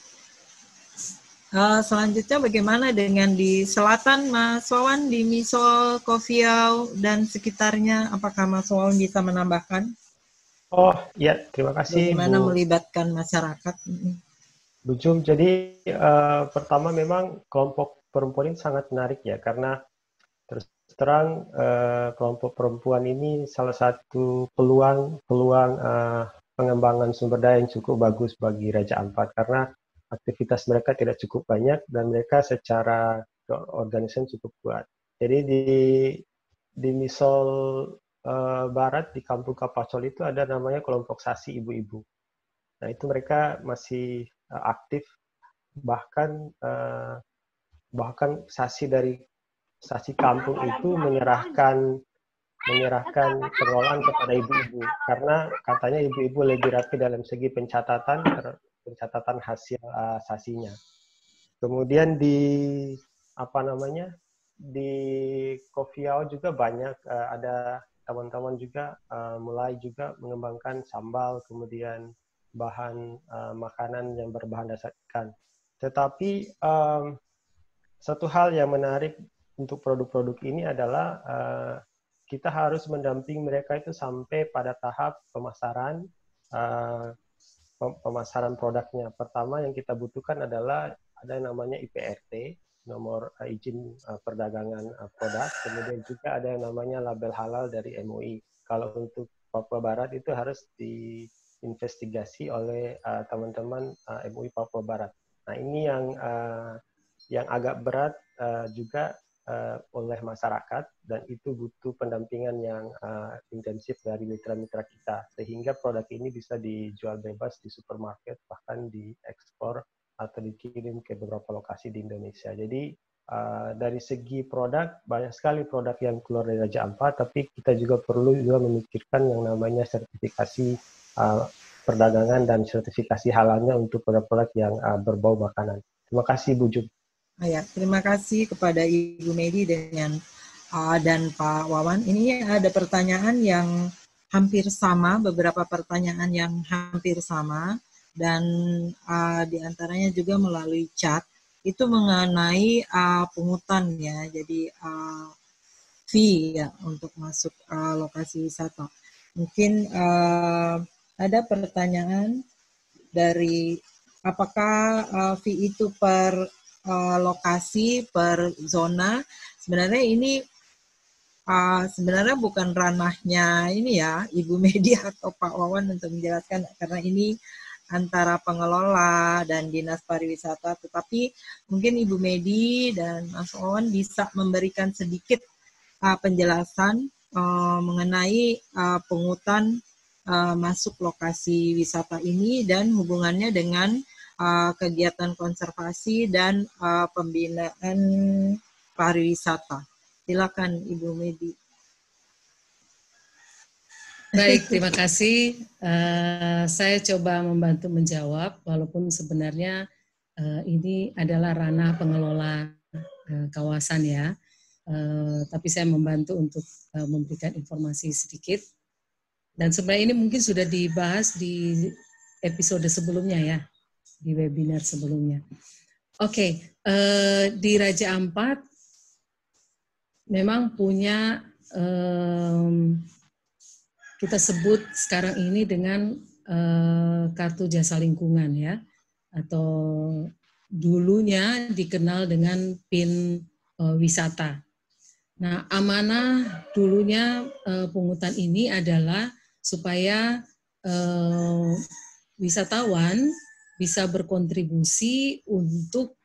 Selanjutnya bagaimana dengan di selatan, Mas Wawan, di Misol, Kofiau, dan sekitarnya? Apakah Mas Wawan bisa menambahkan? Oh ya, terima kasih Bagaimana Bu. melibatkan masyarakat? Bu Jum, jadi pertama memang kelompok perempuan ini sangat menarik ya, karena terus terang kelompok perempuan ini salah satu peluang pengembangan sumber daya yang cukup bagus bagi Raja Ampat, karena aktivitas mereka tidak cukup banyak dan mereka secara organisasi cukup kuat. Jadi di Misol Barat, di Kampung Kapacol itu ada namanya kelompok sasi ibu-ibu. Nah, itu mereka masih aktif, bahkan sasi kampung itu menyerahkan pengelolaan kepada ibu-ibu, karena katanya ibu-ibu lebih rapi dalam segi pencatatan hasil sasinya. Kemudian di Kofiau juga banyak ada teman-teman juga mulai juga mengembangkan sambal, kemudian bahan makanan yang berbahan dasar ikan. Tetapi satu hal yang menarik untuk produk-produk ini adalah kita harus mendampingi mereka itu sampai pada tahap pemasaran produknya. Pertama yang kita butuhkan adalah ada yang namanya IPRT, nomor izin perdagangan produk. Kemudian juga ada yang namanya label halal dari MUI. Kalau untuk Papua Barat itu harus diinvestigasi oleh teman-teman MUI Papua Barat. Nah, ini yang agak berat juga oleh masyarakat, dan itu butuh pendampingan yang intensif dari mitra-mitra kita, sehingga produk ini bisa dijual bebas di supermarket, bahkan diekspor atau dikirim ke beberapa lokasi di Indonesia. Jadi dari segi produk, banyak sekali produk yang keluar dari Raja Ampat, tapi kita juga perlu memikirkan yang namanya sertifikasi perdagangan dan sertifikasi halalnya untuk produk-produk yang berbau makanan. Terima kasih Bu Jum. Ya, terima kasih kepada Ibu Medi dan Pak Wawan. Ini ada pertanyaan yang hampir sama, beberapa pertanyaan yang hampir sama, dan di antaranya juga melalui chat. Itu mengenai pungutan ya, jadi fee ya untuk masuk lokasi wisata. Mungkin ada pertanyaan dari apakah fee itu per lokasi, per zona. Sebenarnya ini sebenarnya bukan ranahnya ini ya Ibu Medi atau Pak Wawan untuk menjelaskan, karena ini antara pengelola dan Dinas Pariwisata, tetapi mungkin Ibu Medi dan Mas Wawan bisa memberikan sedikit penjelasan mengenai pungutan masuk lokasi wisata ini dan hubungannya dengan kegiatan konservasi dan pembinaan pariwisata. Silakan Ibu Medi. Baik, terima kasih. Saya coba membantu menjawab, walaupun sebenarnya ini adalah ranah pengelola kawasan ya. Tapi saya membantu untuk memberikan informasi sedikit. Dan sebenarnya ini mungkin sudah dibahas di episode sebelumnya ya, di webinar sebelumnya. Oke, di Raja Ampat memang punya kita sebut sekarang ini dengan kartu jasa lingkungan ya, atau dulunya dikenal dengan PIN wisata. Nah, amanah dulunya pungutan ini adalah supaya wisatawan bisa berkontribusi untuk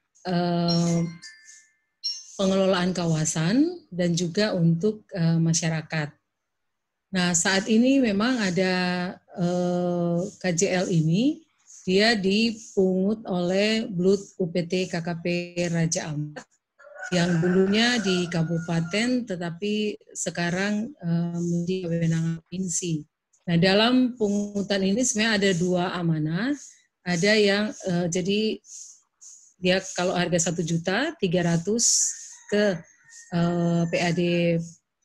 pengelolaan kawasan dan juga untuk masyarakat. Nah, saat ini memang ada KJL ini, dia dipungut oleh Blut UPT KKP Raja Ampat yang dulunya di kabupaten, tetapi sekarang menjadi kewenangan provinsi. Nah, dalam pungutan ini sebenarnya ada dua amanah. Ada yang jadi dia kalau harga 1.300.000 ke PAD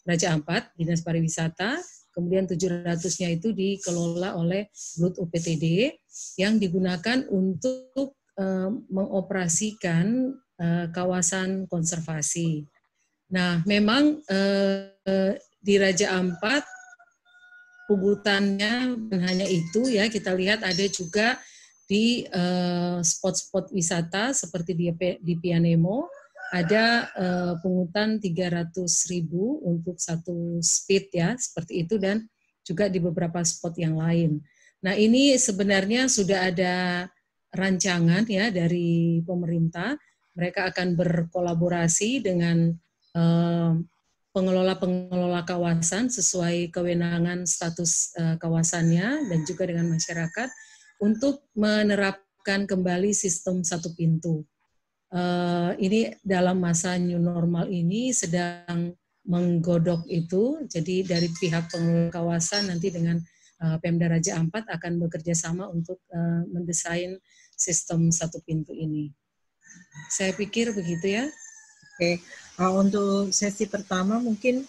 Raja Ampat, Dinas Pariwisata, kemudian 700-nya itu dikelola oleh Blut UPTD yang digunakan untuk mengoperasikan kawasan konservasi. Nah, memang di Raja Ampat pungutannya bukan hanya itu ya, kita lihat ada juga di spot-spot wisata seperti di Pianemo ada pungutan 300.000 untuk satu speed ya, seperti itu, dan juga di beberapa spot yang lain. Nah, ini sebenarnya sudah ada rancangan ya dari pemerintah. Mereka akan berkolaborasi dengan pengelola-pengelola kawasan sesuai kewenangan status kawasannya dan juga dengan masyarakat untuk menerapkan kembali sistem satu pintu. Ini dalam masa new normal ini sedang menggodok itu, jadi dari pihak pengelola kawasan nanti dengan Pemda Raja Ampat akan bekerja sama untuk mendesain sistem satu pintu ini. Saya pikir begitu ya. Oke, untuk sesi pertama mungkin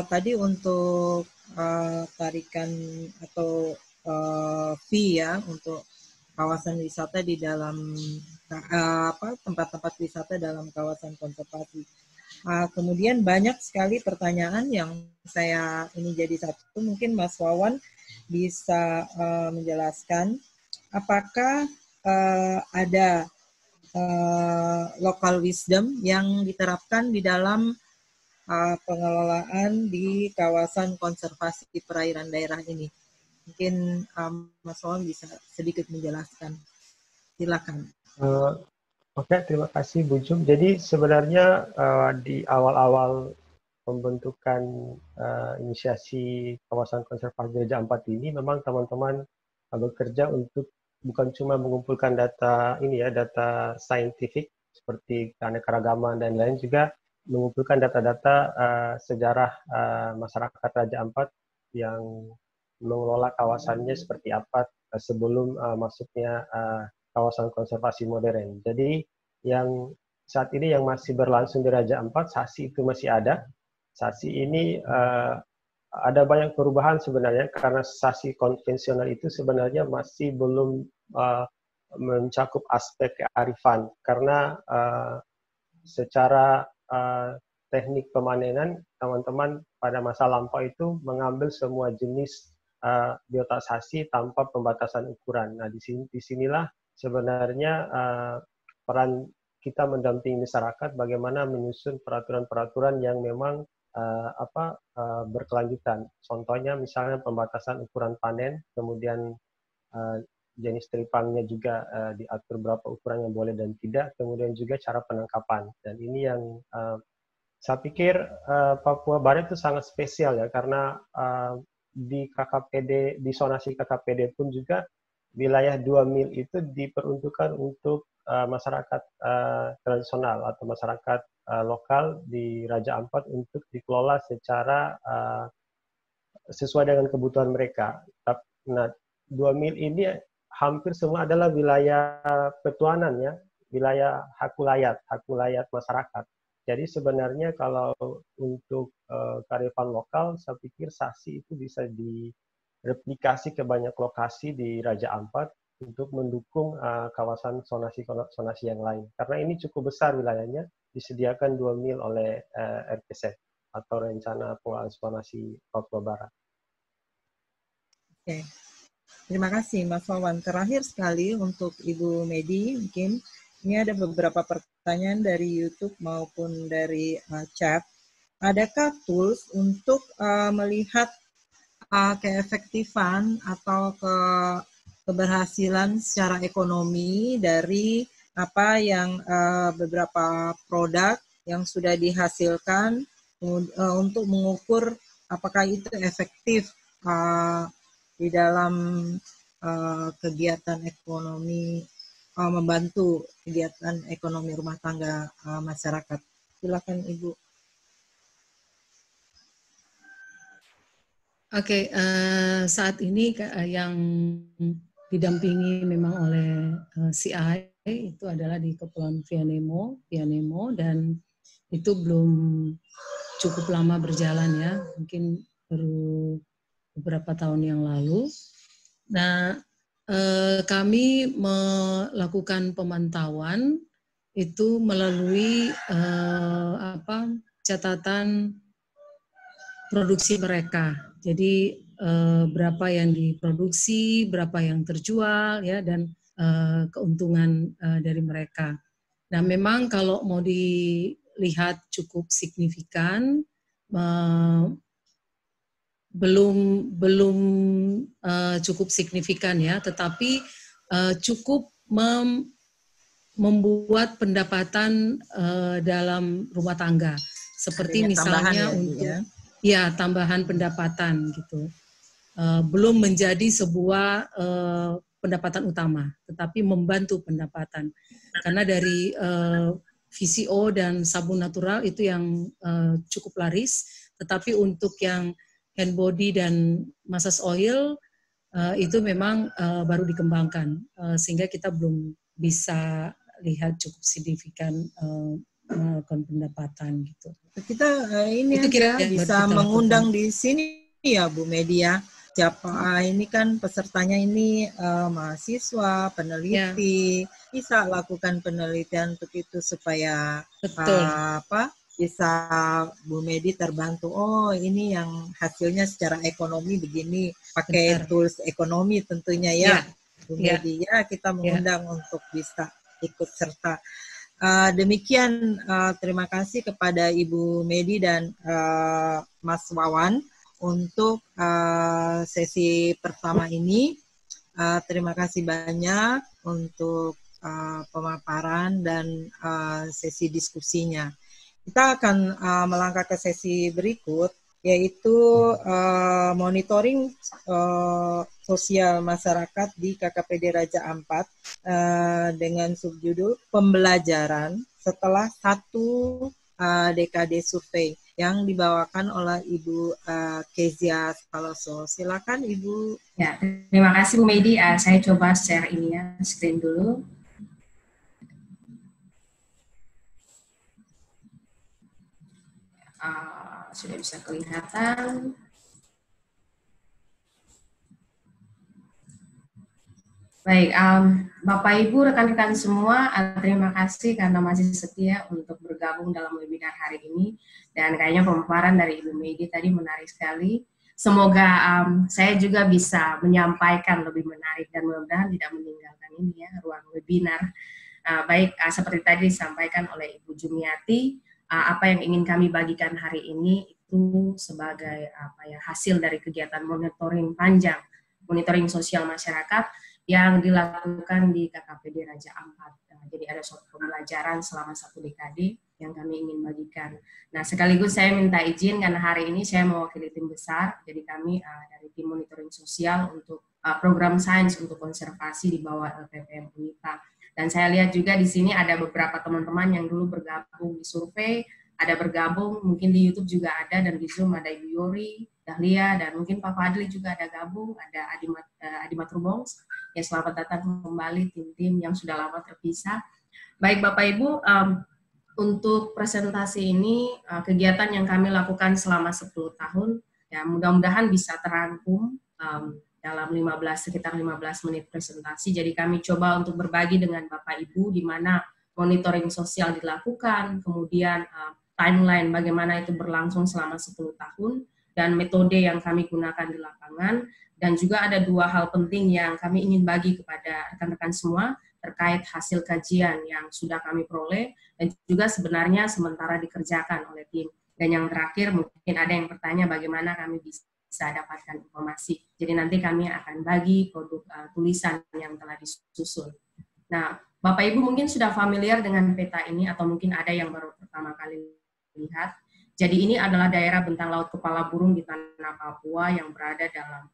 tadi untuk tarikan atau fee ya untuk kawasan wisata di dalam tempat-tempat wisata dalam kawasan konservasi. Kemudian banyak sekali pertanyaan yang saya ini jadi satu, mungkin Mas Wawan bisa menjelaskan apakah ada local wisdom yang diterapkan di dalam pengelolaan di kawasan konservasi perairan daerah ini. Mungkin Mas Wawan bisa sedikit menjelaskan. Silakan. Oke, terima kasih Bu Jum. Jadi sebenarnya di awal-awal pembentukan inisiasi kawasan konservasi Raja Ampat ini memang teman-teman bekerja untuk bukan cuma mengumpulkan data ini ya, data saintifik seperti keanekaragaman dan lain, juga mengumpulkan data-data sejarah masyarakat Raja Ampat yang mengelola kawasannya seperti apa sebelum masuknya kawasan konservasi modern. Jadi yang saat ini yang masih berlangsung di Raja Ampat, SASI itu masih ada. SASI ini ada banyak perubahan sebenarnya karena SASI konvensional itu sebenarnya masih belum mencakup aspek kearifan karena secara teknik pemanenan teman-teman pada masa lampau itu mengambil semua jenis biota SASI tanpa pembatasan ukuran. Nah, disinilah sebenarnya peran kita mendampingi masyarakat bagaimana menyusun peraturan-peraturan yang memang berkelanjutan. Contohnya misalnya pembatasan ukuran panen, kemudian jenis teripangnya juga diatur berapa ukuran yang boleh dan tidak, kemudian juga cara penangkapan. Dan ini yang saya pikir Papua Barat itu sangat spesial ya, karena di KKPD, di zonasi KKPD pun juga wilayah 2 mil itu diperuntukkan untuk masyarakat tradisional atau masyarakat lokal di Raja Ampat untuk dikelola secara sesuai dengan kebutuhan mereka. Nah, 2 mil ini hampir semua adalah wilayah petuanan ya, wilayah hakulayat masyarakat. Jadi sebenarnya kalau untuk kearifan lokal, saya pikir SASI itu bisa direplikasi ke banyak lokasi di Raja Ampat untuk mendukung kawasan zonasi yang lain. Karena ini cukup besar wilayahnya, disediakan 2 mil oleh RPZ atau Rencana Pengelolaan Zonasi Papua Barat. Oke. Terima kasih Mas Wawan. Terakhir sekali untuk Ibu Medi, mungkin ini ada beberapa pertanyaan dari YouTube maupun dari chat. Adakah tools untuk melihat keefektifan atau keberhasilan secara ekonomi dari apa yang beberapa produk yang sudah dihasilkan untuk mengukur apakah itu efektif di dalam kegiatan ekonomi, membantu kegiatan ekonomi rumah tangga masyarakat. Silakan Ibu. Oke, saat ini yang didampingi memang oleh CI itu adalah di Kepulauan Pianemo, dan itu belum cukup lama berjalan ya, mungkin baru beberapa tahun yang lalu. Nah, kami melakukan pemantauan itu melalui catatan produksi mereka. Jadi berapa yang diproduksi, berapa yang terjual, ya, dan keuntungan dari mereka. Nah, memang kalau mau dilihat cukup signifikan, belum cukup signifikan ya, tetapi cukup membuat pendapatan dalam rumah tangga, seperti misalnya untuk tambahan pendapatan gitu. Belum menjadi sebuah pendapatan utama, tetapi membantu pendapatan. Karena dari VCO dan sabun natural itu yang cukup laris, tetapi untuk yang hand body dan massage oil itu memang baru dikembangkan, sehingga kita belum bisa lihat cukup signifikan pendapatan gitu. Kita ini itu bisa mengundang di sini ya Bu Media. Siapa ini kan pesertanya ini mahasiswa, peneliti, bisa lakukan penelitian untuk itu supaya bisa Bu Medi terbantu. Oh, ini yang hasilnya secara ekonomi begini, pakai tools ekonomi tentunya ya. Bu Medi ya, kita mengundang untuk bisa ikut serta. Demikian terima kasih kepada Ibu Medi dan Mas Wawan untuk sesi pertama ini. Terima kasih banyak untuk pemaparan dan sesi diskusinya. Kita akan melangkah ke sesi berikut, yaitu monitoring sosial masyarakat di KKPD Raja Ampat dengan subjudul pembelajaran setelah 1 dekade survei yang dibawakan oleh Ibu Kezia Spaloso. Silakan Ibu. Ya, terima kasih Bu Medi. Saya coba share ini ya, screen dulu. Sudah bisa kelihatan. Baik, Bapak Ibu, rekan-rekan semua, terima kasih karena masih setia untuk bergabung dalam webinar hari ini. Dan kayaknya pemaparan dari Ibu Medi tadi menarik sekali. Semoga saya juga bisa menyampaikan lebih menarik dan mudah-mudahan tidak meninggalkan ini ya, ruang webinar. Baik, seperti tadi disampaikan oleh Ibu Jumiati, apa yang ingin kami bagikan hari ini itu sebagai hasil dari kegiatan monitoring panjang, monitoring sosial masyarakat yang dilakukan di KKPD Raja Ampat. Jadi ada suatu pembelajaran selama 1 dekade yang kami ingin bagikan. Nah, sekaligus saya minta izin karena hari ini saya mewakili tim besar, jadi kami dari tim monitoring sosial untuk program sains untuk konservasi di bawah LPPM Unita. Dan saya lihat juga di sini ada beberapa teman-teman yang dulu bergabung di survei, ada bergabung, mungkin di YouTube juga ada, dan di Zoom ada Ibu Yori, Dahlia, dan mungkin Pak Fadli juga ada gabung, ada Adimat Rubongs. Ya, selamat datang kembali tim-tim yang sudah lama terpisah. Baik Bapak Ibu, untuk presentasi ini, kegiatan yang kami lakukan selama 10 tahun, ya mudah-mudahan bisa terangkum dalam sekitar 15 menit presentasi. Jadi kami coba untuk berbagi dengan Bapak Ibu di mana monitoring sosial dilakukan, kemudian timeline bagaimana itu berlangsung selama 10 tahun, dan metode yang kami gunakan di lapangan, dan juga ada 2 hal penting yang kami ingin bagi kepada rekan-rekan semua terkait hasil kajian yang sudah kami peroleh, dan juga sebenarnya sementara dikerjakan oleh tim. Dan yang terakhir mungkin ada yang bertanya bagaimana kami bisa dapatkan informasi. Jadi nanti kami akan bagi produk tulisan yang telah disusun. Nah, Bapak Ibu mungkin sudah familiar dengan peta ini atau mungkin ada yang baru pertama kali lihat. Jadi ini adalah daerah bentang laut kepala burung di tanah Papua yang berada dalam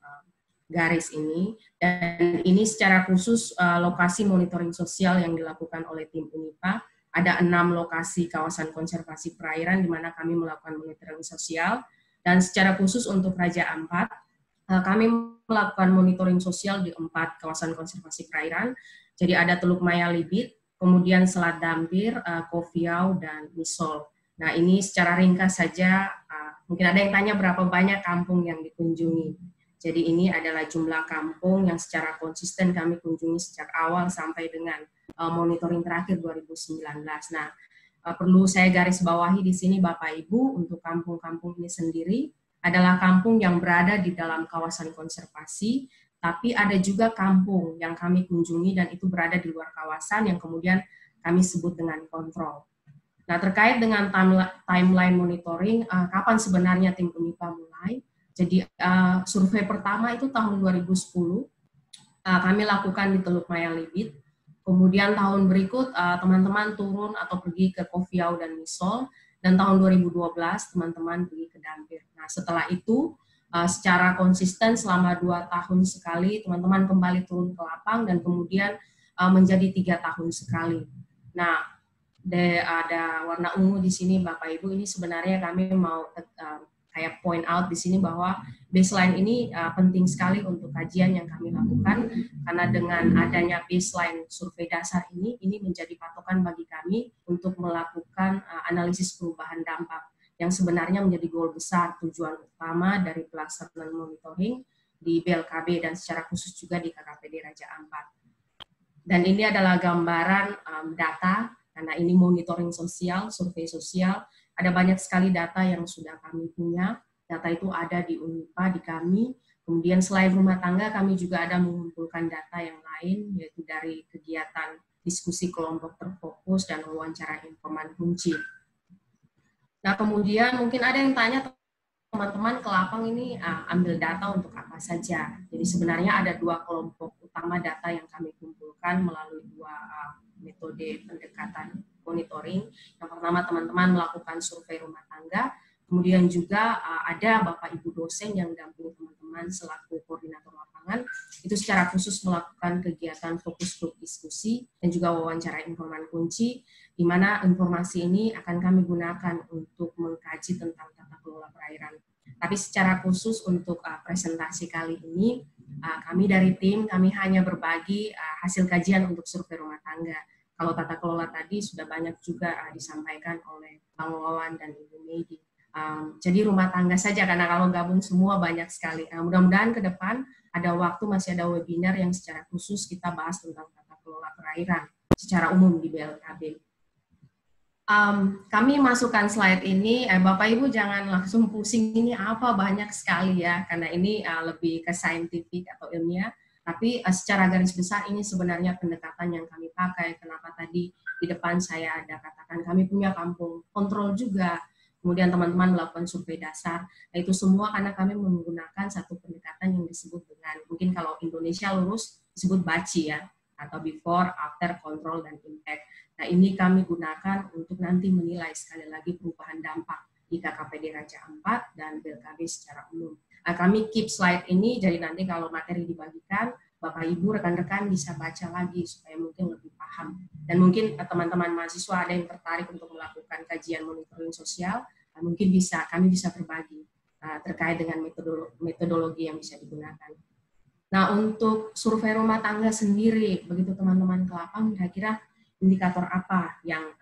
garis ini. Dan ini secara khusus lokasi monitoring sosial yang dilakukan oleh tim UNIPA. Ada 6 lokasi kawasan konservasi perairan di mana kami melakukan monitoring sosial. Dan secara khusus untuk Raja Ampat, kami melakukan monitoring sosial di 4 kawasan konservasi perairan. Jadi ada Teluk Maya Libit, kemudian Selat Dampir, Koviau, dan Misol. Nah ini secara ringkas saja, mungkin ada yang tanya berapa banyak kampung yang dikunjungi. Jadi ini adalah jumlah kampung yang secara konsisten kami kunjungi sejak awal sampai dengan monitoring terakhir 2019. Nah, perlu saya garis bawahi di sini Bapak Ibu untuk kampung-kampung ini sendiri. adalah kampung yang berada di dalam kawasan konservasi, tapi ada juga kampung yang kami kunjungi dan itu berada di luar kawasan yang kemudian kami sebut dengan kontrol. Nah, terkait dengan timeline monitoring, kapan sebenarnya tim UNIPA mulai? Jadi survei pertama itu tahun 2010, kami lakukan di Teluk Mayalibit. Kemudian tahun berikut teman-teman turun atau pergi ke Kofiau dan Misol, dan tahun 2012 teman-teman pergi ke Dampir. Nah, setelah itu secara konsisten selama 2 tahun sekali teman-teman kembali turun ke lapang dan kemudian menjadi 3 tahun sekali. Nah, ada warna ungu di sini Bapak Ibu, ini sebenarnya kami mau kayak point out di sini bahwa baseline ini penting sekali untuk kajian yang kami lakukan, karena dengan adanya baseline survei dasar ini menjadi patokan bagi kami untuk melakukan analisis perubahan dampak yang sebenarnya menjadi goal besar, tujuan utama dari pelaksanaan monitoring di BLKB dan secara khusus juga di KKPD Raja Ampat. Dan ini adalah gambaran data, karena ini monitoring sosial, survei sosial. Ada banyak sekali data yang sudah kami punya. Data itu ada di UNIPA, di kami. Kemudian selain rumah tangga, kami juga ada mengumpulkan data yang lain, yaitu dari kegiatan diskusi kelompok terfokus dan wawancara informan kunci. Nah, kemudian mungkin ada yang tanya, teman-teman ke lapang ini ambil data untuk apa saja. Jadi sebenarnya ada 2 kelompok utama data yang kami kumpulkan melalui 2 metode pendekatan monitoring. Yang pertama, teman-teman melakukan survei rumah tangga, kemudian juga ada Bapak Ibu dosen yang mendampingi teman-teman selaku koordinator lapangan, itu secara khusus melakukan kegiatan fokus grup diskusi dan juga wawancara informan kunci, di mana informasi ini akan kami gunakan untuk mengkaji tentang tata kelola perairan. Tapi secara khusus untuk presentasi kali ini, kami dari tim, kami hanya berbagi hasil kajian untuk survei rumah tangga. Kalau tata kelola tadi sudah banyak juga disampaikan oleh Bang Wawan dan Ibu Medi. Jadi rumah tangga saja, karena kalau gabung semua banyak sekali. Mudah-mudahan ke depan ada waktu, masih ada webinar yang secara khusus kita bahas tentang tata kelola perairan secara umum di BLKB. Kami masukkan slide ini, Bapak Ibu jangan langsung pusing, ini apa banyak sekali ya, karena ini lebih ke saintifik atau ilmiah. Tapi secara garis besar ini sebenarnya pendekatan yang kami pakai. Kenapa tadi di depan saya ada katakan kami punya kampung kontrol juga. Kemudian teman-teman melakukan survei dasar. Nah, itu semua karena kami menggunakan satu pendekatan yang disebut dengan, mungkin kalau Indonesia lurus disebut BACI ya, atau before, after, control, dan impact. Nah, ini kami gunakan untuk nanti menilai sekali lagi perubahan dampak di KKPD Raja Ampat dan BLKB secara umum. Nah, kami keep slide ini, jadi nanti kalau materi dibagikan, Bapak Ibu, rekan-rekan bisa baca lagi supaya mungkin lebih paham. Dan mungkin teman-teman mahasiswa ada yang tertarik untuk melakukan kajian monitoring sosial, mungkin kami bisa berbagi terkait dengan metodologi yang bisa digunakan. Nah, untuk survei rumah tangga sendiri, begitu teman-teman ke lapang, kira-kira indikator apa yang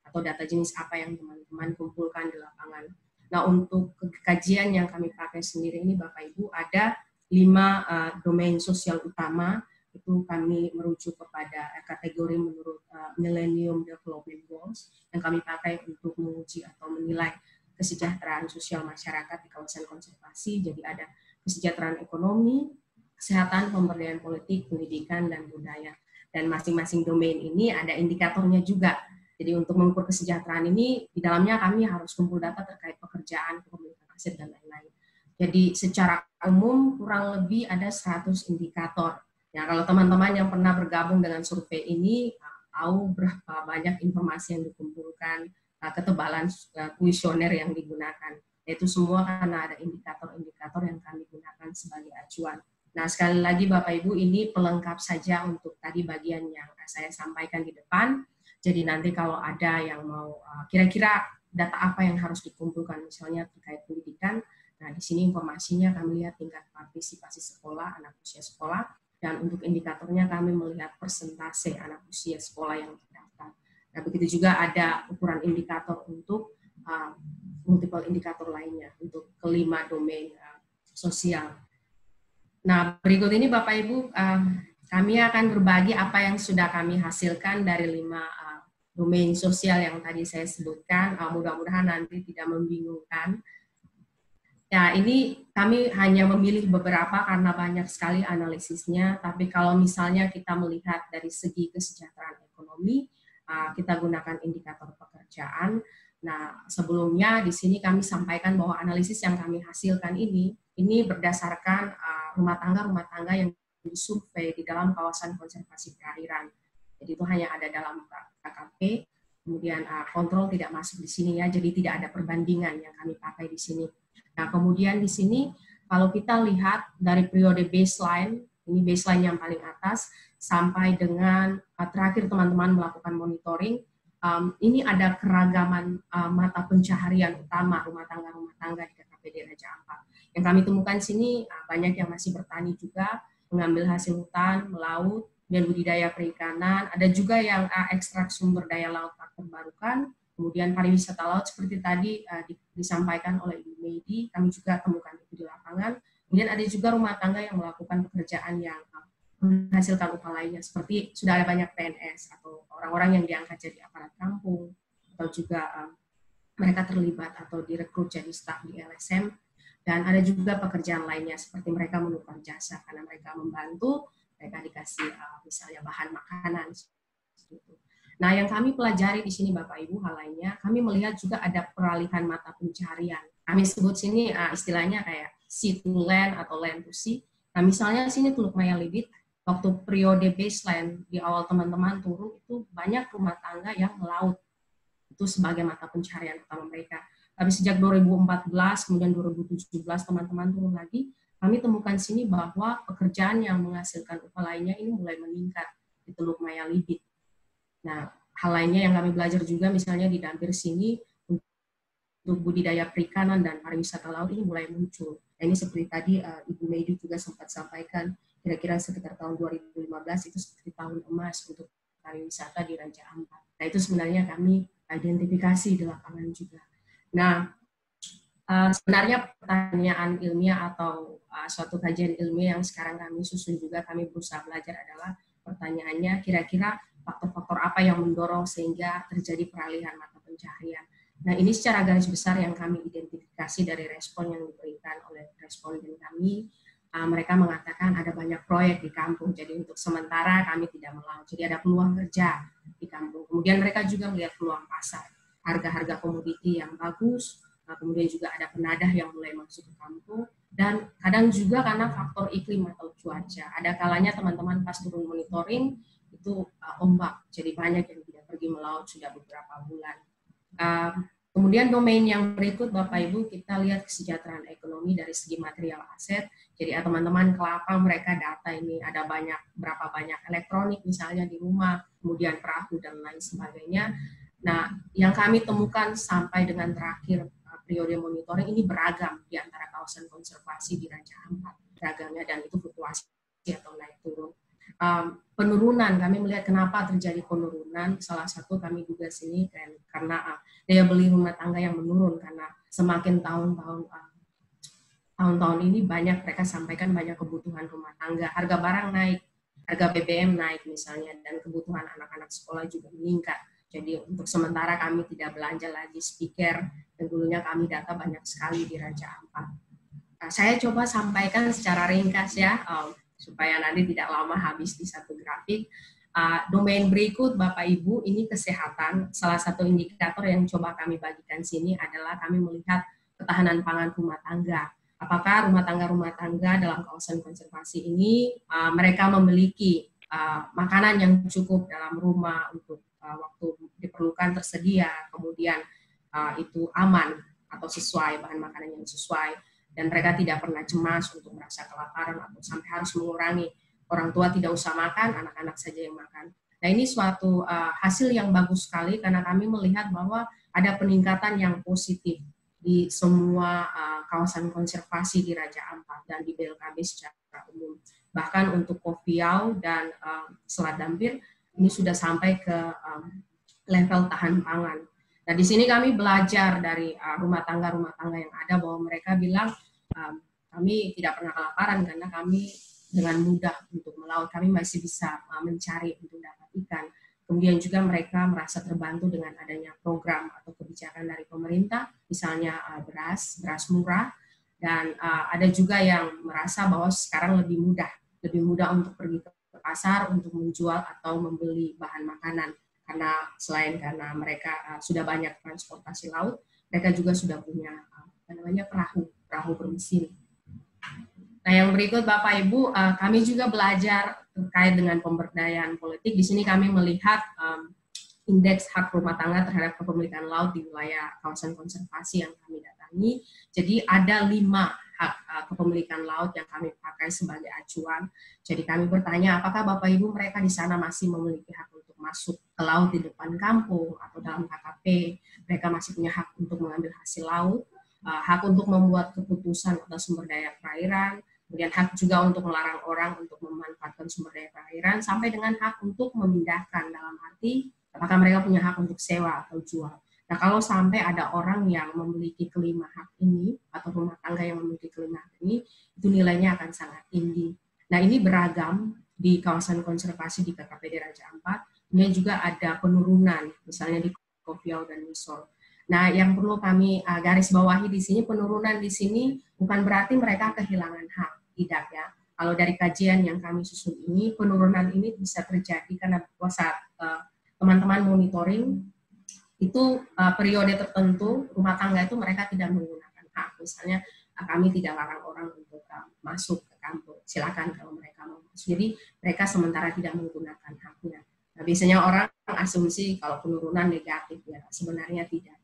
atau data jenis apa yang teman-teman kumpulkan di lapangan. Nah, untuk kajian yang kami pakai sendiri ini Bapak Ibu ada 5 domain sosial utama, itu kami merujuk kepada kategori menurut Millennium Development Goals yang kami pakai untuk menguji atau menilai kesejahteraan sosial masyarakat di kawasan konservasi. Jadi ada kesejahteraan ekonomi, kesehatan, pemberdayaan politik, pendidikan, dan budaya. Dan masing-masing domain ini ada indikatornya juga. Jadi untuk mengukur kesejahteraan ini, di dalamnya kami harus kumpul data terkait pekerjaan, kepemilikan aset, dan lain-lain. Jadi secara umum kurang lebih ada 100 indikator. Ya, kalau teman-teman yang pernah bergabung dengan survei ini, tahu berapa banyak informasi yang dikumpulkan, ketebalan kuesioner yang digunakan. Itu semua karena ada indikator-indikator yang kami gunakan sebagai acuan. Nah, sekali lagi Bapak Ibu, ini pelengkap saja untuk tadi bagian yang saya sampaikan di depan. Jadi nanti kalau ada yang mau kira-kira data apa yang harus dikumpulkan, misalnya terkait pendidikan, nah di sini informasinya kami lihat tingkat partisipasi sekolah, anak usia sekolah, dan untuk indikatornya kami melihat persentase anak usia sekolah yang terdaftar. Nah, begitu juga ada ukuran indikator untuk multiple indikator lainnya untuk kelima domain sosial. Nah, berikut ini Bapak Ibu, kami akan berbagi apa yang sudah kami hasilkan dari 5 domain sosial yang tadi saya sebutkan. Mudah-mudahan nanti tidak membingungkan. Ya, ini kami hanya memilih beberapa karena banyak sekali analisisnya, tapi kalau misalnya kita melihat dari segi kesejahteraan ekonomi, kita gunakan indikator pekerjaan. Nah, sebelumnya di sini kami sampaikan bahwa analisis yang kami hasilkan ini berdasarkan rumah tangga yang disurvei di dalam kawasan konservasi perairan. Jadi itu hanya ada dalam KKP, kemudian kontrol tidak masuk di sini ya, jadi tidak ada perbandingan yang kami pakai di sini. Nah, kemudian di sini kalau kita lihat dari periode baseline, ini baseline yang paling atas, sampai dengan terakhir teman-teman melakukan monitoring, ini ada keragaman mata pencaharian utama rumah tangga di KKPD Raja Ampat. Yang kami temukan di sini banyak yang masih bertani juga, mengambil hasil hutan, melaut, dan budidaya perikanan. Ada juga yang ekstrak sumber daya laut tak terbarukan, kemudian pariwisata laut seperti tadi disampaikan oleh Ibu Meidi, kami juga temukan itu di lapangan. Kemudian ada juga rumah tangga yang melakukan pekerjaan yang menghasilkan upah lainnya, seperti sudah ada banyak PNS atau orang-orang yang diangkat jadi aparat kampung, atau juga mereka terlibat atau direkrut jadi staf di LSM, dan ada juga pekerjaan lainnya seperti mereka menukar jasa karena mereka membantu, mereka dikasih misalnya bahan makanan. Gitu. Nah, yang kami pelajari di sini Bapak Ibu hal lainnya, kami melihat juga ada peralihan mata pencaharian. Kami sebut sini istilahnya kayak sea to land atau land to sea. Nah, misalnya di sini Teluk Maya Libit, waktu periode baseline di awal teman-teman turun itu banyak rumah tangga yang melaut. Itu sebagai mata pencaharian utama mereka. Tapi sejak 2014 kemudian 2017 teman-teman turun lagi, kami temukan di sini bahwa pekerjaan yang menghasilkan upah lainnya ini mulai meningkat di Teluk Maya Libit. Nah, hal lainnya yang kami belajar juga misalnya di Dampir sini untuk budidaya perikanan dan pariwisata laut ini mulai muncul. Nah, ini seperti tadi Ibu Meidi juga sempat sampaikan, kira-kira sekitar tahun 2015 itu seperti tahun emas untuk pariwisata di Raja Ampat. Nah, itu sebenarnya kami identifikasi di lapangan juga. Nah, sebenarnya pertanyaan ilmiah atau suatu kajian ilmiah yang sekarang kami susun juga, kami berusaha belajar adalah pertanyaannya kira-kira faktor-faktor apa yang mendorong sehingga terjadi peralihan mata pencaharian. Nah, ini secara garis besar yang kami identifikasi dari respon yang diberikan oleh responden kami. Mereka mengatakan ada banyak proyek di kampung, jadi untuk sementara kami tidak melaut. Jadi ada peluang kerja di kampung. Kemudian mereka juga melihat peluang pasar, harga-harga komoditi yang bagus, kemudian juga ada penadah yang mulai masuk ke kampung, dan kadang juga karena faktor iklim atau cuaca. Ada kalanya teman-teman pas turun monitoring, itu ombak, jadi banyak yang tidak pergi melaut sudah beberapa bulan. Kemudian domain yang berikut Bapak Ibu, kita lihat kesejahteraan ekonomi dari segi material aset. Jadi teman-teman ke lapang mereka data ini ada berapa banyak elektronik misalnya di rumah, kemudian perahu dan lain sebagainya. Nah, yang kami temukan sampai dengan terakhir periode monitoring ini beragam di antara kawasan konservasi di Raja Ampat, beragamnya, dan itu fluktuasi atau naik turun. Penurunan, kami melihat kenapa terjadi penurunan, salah satu kami juga sini karena daya beli rumah tangga yang menurun, karena semakin tahun-tahun ini banyak mereka sampaikan banyak kebutuhan rumah tangga, harga barang naik, harga BBM naik misalnya, dan kebutuhan anak-anak sekolah juga meningkat. Jadi untuk sementara kami tidak belanja lagi speaker, dan dulunya kami data banyak sekali di Raja Ampat. Saya coba sampaikan secara ringkas ya, supaya nanti tidak lama habis di satu grafik. Domain berikut Bapak Ibu, ini kesehatan. Salah satu indikator yang coba kami bagikan sini adalah kami melihat ketahanan pangan rumah tangga. Apakah rumah tangga dalam kawasan konservasi ini mereka memiliki makanan yang cukup dalam rumah untuk waktu diperlukan tersedia, kemudian itu aman atau sesuai, bahan makanan yang sesuai, dan mereka tidak pernah cemas untuk merasa kelaparan atau sampai harus mengurangi, orang tua tidak usah makan, anak-anak saja yang makan. Nah, ini suatu hasil yang bagus sekali karena kami melihat bahwa ada peningkatan yang positif di semua kawasan konservasi di Raja Ampat dan di BLKB secara umum. Bahkan untuk Kopiau dan Selat Dampir ini sudah sampai ke level tahan pangan. Nah, di sini kami belajar dari rumah tangga yang ada bahwa mereka bilang kami tidak pernah kelaparan karena kami dengan mudah untuk melaut, kami masih bisa mencari untuk dapat ikan. Kemudian juga mereka merasa terbantu dengan adanya program atau kebijakan dari pemerintah, misalnya beras murah, Dan ada juga yang merasa bahwa sekarang lebih mudah untuk pergi ke pasar untuk menjual atau membeli bahan makanan, karena selain karena mereka sudah banyak transportasi laut, mereka juga sudah punya perahu bermesin. Nah, yang berikut Bapak Ibu, kami juga belajar terkait dengan pemberdayaan politik. Di sini kami melihat indeks hak rumah tangga terhadap kepemilikan laut di wilayah kawasan konservasi yang kami datangi. Jadi ada 5 hak kepemilikan laut yang kami pakai sebagai acuan. Jadi kami bertanya, apakah Bapak Ibu mereka di sana masih memiliki hak untuk masuk ke laut di depan kampung atau dalam KKP, mereka masih punya hak untuk mengambil hasil laut, hak untuk membuat keputusan atas sumber daya perairan, kemudian hak juga untuk melarang orang untuk memanfaatkan sumber daya perairan, sampai dengan hak untuk memindahkan, dalam arti apakah mereka punya hak untuk sewa atau jual. Nah, kalau sampai ada orang yang memiliki kelima hak ini, atau rumah tangga yang memiliki kelima hak ini, itu nilainya akan sangat tinggi. Nah, ini beragam di kawasan konservasi di KKPD Raja Ampat. Kemudian juga ada penurunan, misalnya di Kofiau dan Misol. Nah, yang perlu kami garis bawahi di sini, penurunan di sini bukan berarti mereka kehilangan hak, tidak ya. Kalau dari kajian yang kami susun ini, penurunan ini bisa terjadi karena saat teman-teman monitoring itu periode tertentu rumah tangga itu mereka tidak menggunakan hak. Misalnya kami tidak larang orang untuk masuk ke kampung, silakan kalau mereka mau masuk. Jadi mereka sementara tidak menggunakan haknya. Nah, biasanya orang asumsi kalau penurunan negatif, ya sebenarnya tidak.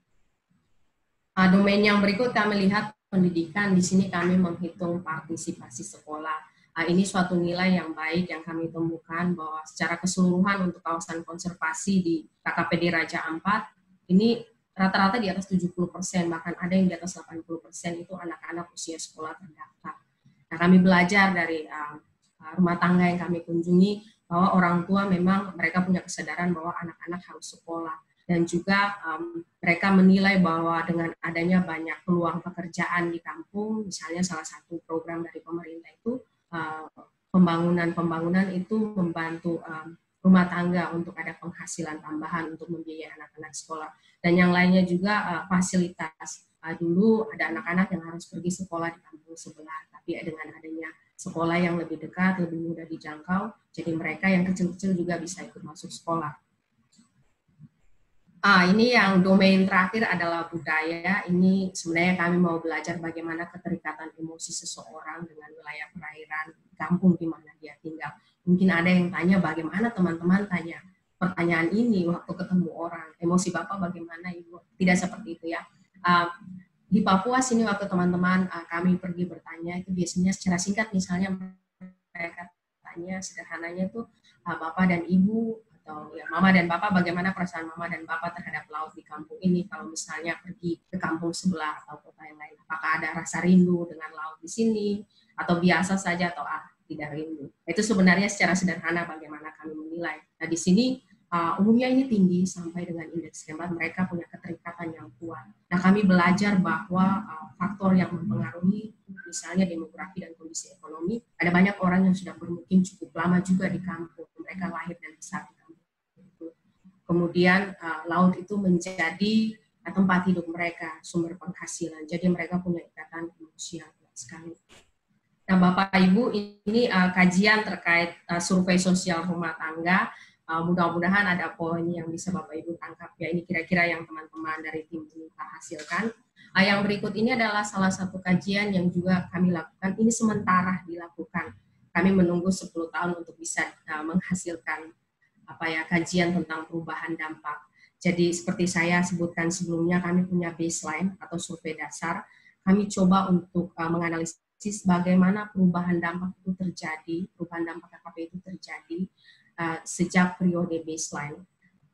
Domain yang berikut kami lihat pendidikan. Di sini kami menghitung partisipasi sekolah. Ini suatu nilai yang baik yang kami temukan bahwa secara keseluruhan untuk kawasan konservasi di KKPD Raja Ampat ini rata-rata di atas 70%, bahkan ada yang di atas 80% itu anak-anak usia sekolah terdaftar. Nah, kami belajar dari rumah tangga yang kami kunjungi bahwa orang tua memang mereka punya kesadaran bahwa anak-anak harus sekolah, dan juga mereka menilai bahwa dengan adanya banyak peluang pekerjaan di kampung, misalnya salah satu program dari pemerintah itu pembangunan itu membantu rumah tangga untuk ada penghasilan tambahan untuk membiayai anak-anak sekolah. Dan yang lainnya juga fasilitas. Dulu ada anak-anak yang harus pergi sekolah di kampung sebelah, tapi dengan adanya sekolah yang lebih dekat, lebih mudah dijangkau, jadi mereka yang kecil-kecil juga bisa ikut masuk sekolah. Ini yang domain terakhir adalah budaya. Ini sebenarnya kami mau belajar bagaimana keterikatan emosi seseorang dengan wilayah perairan, kampung di mana dia tinggal. Mungkin ada yang tanya bagaimana teman-teman tanya pertanyaan ini waktu ketemu orang. Emosi Bapak bagaimana, Ibu? Tidak seperti itu ya. Di Papua sini waktu teman-teman kami pergi bertanya, itu biasanya secara singkat, misalnya mereka tanya sederhananya itu Bapak dan Ibu, atau ya Mama dan Bapak, bagaimana perasaan Mama dan Bapak terhadap laut di kampung ini kalau misalnya pergi ke kampung sebelah atau kota yang lain. Apakah ada rasa rindu dengan laut di sini, atau biasa saja, atau tidak rindu. Itu sebenarnya secara sederhana bagaimana kami menilai. Nah, di sini umumnya ini tinggi sampai dengan indeks hemat, mereka punya keterikatan yang kuat. Nah, kami belajar bahwa faktor yang mempengaruhi misalnya demografi dan kondisi ekonomi, ada banyak orang yang sudah bermukim cukup lama juga di kampung, mereka lahir dan besar di kampung. Kemudian laut itu menjadi tempat hidup mereka, sumber penghasilan, jadi mereka punya ikatan emosi yang kuat sekali. Nah, Bapak Ibu, ini kajian terkait survei sosial rumah tangga. Mudah-mudahan ada poin yang bisa Bapak Ibu tangkap ya. Ini kira-kira yang teman-teman dari tim ini hasilkan. Yang berikut ini adalah salah satu kajian yang juga kami lakukan. Ini sementara dilakukan. Kami menunggu 10 tahun untuk bisa menghasilkan kajian tentang perubahan dampak. Jadi seperti saya sebutkan sebelumnya, kami punya baseline atau survei dasar. Kami coba untuk menganalisis bagaimana perubahan dampak itu terjadi, perubahan dampak KKP itu terjadi sejak periode baseline.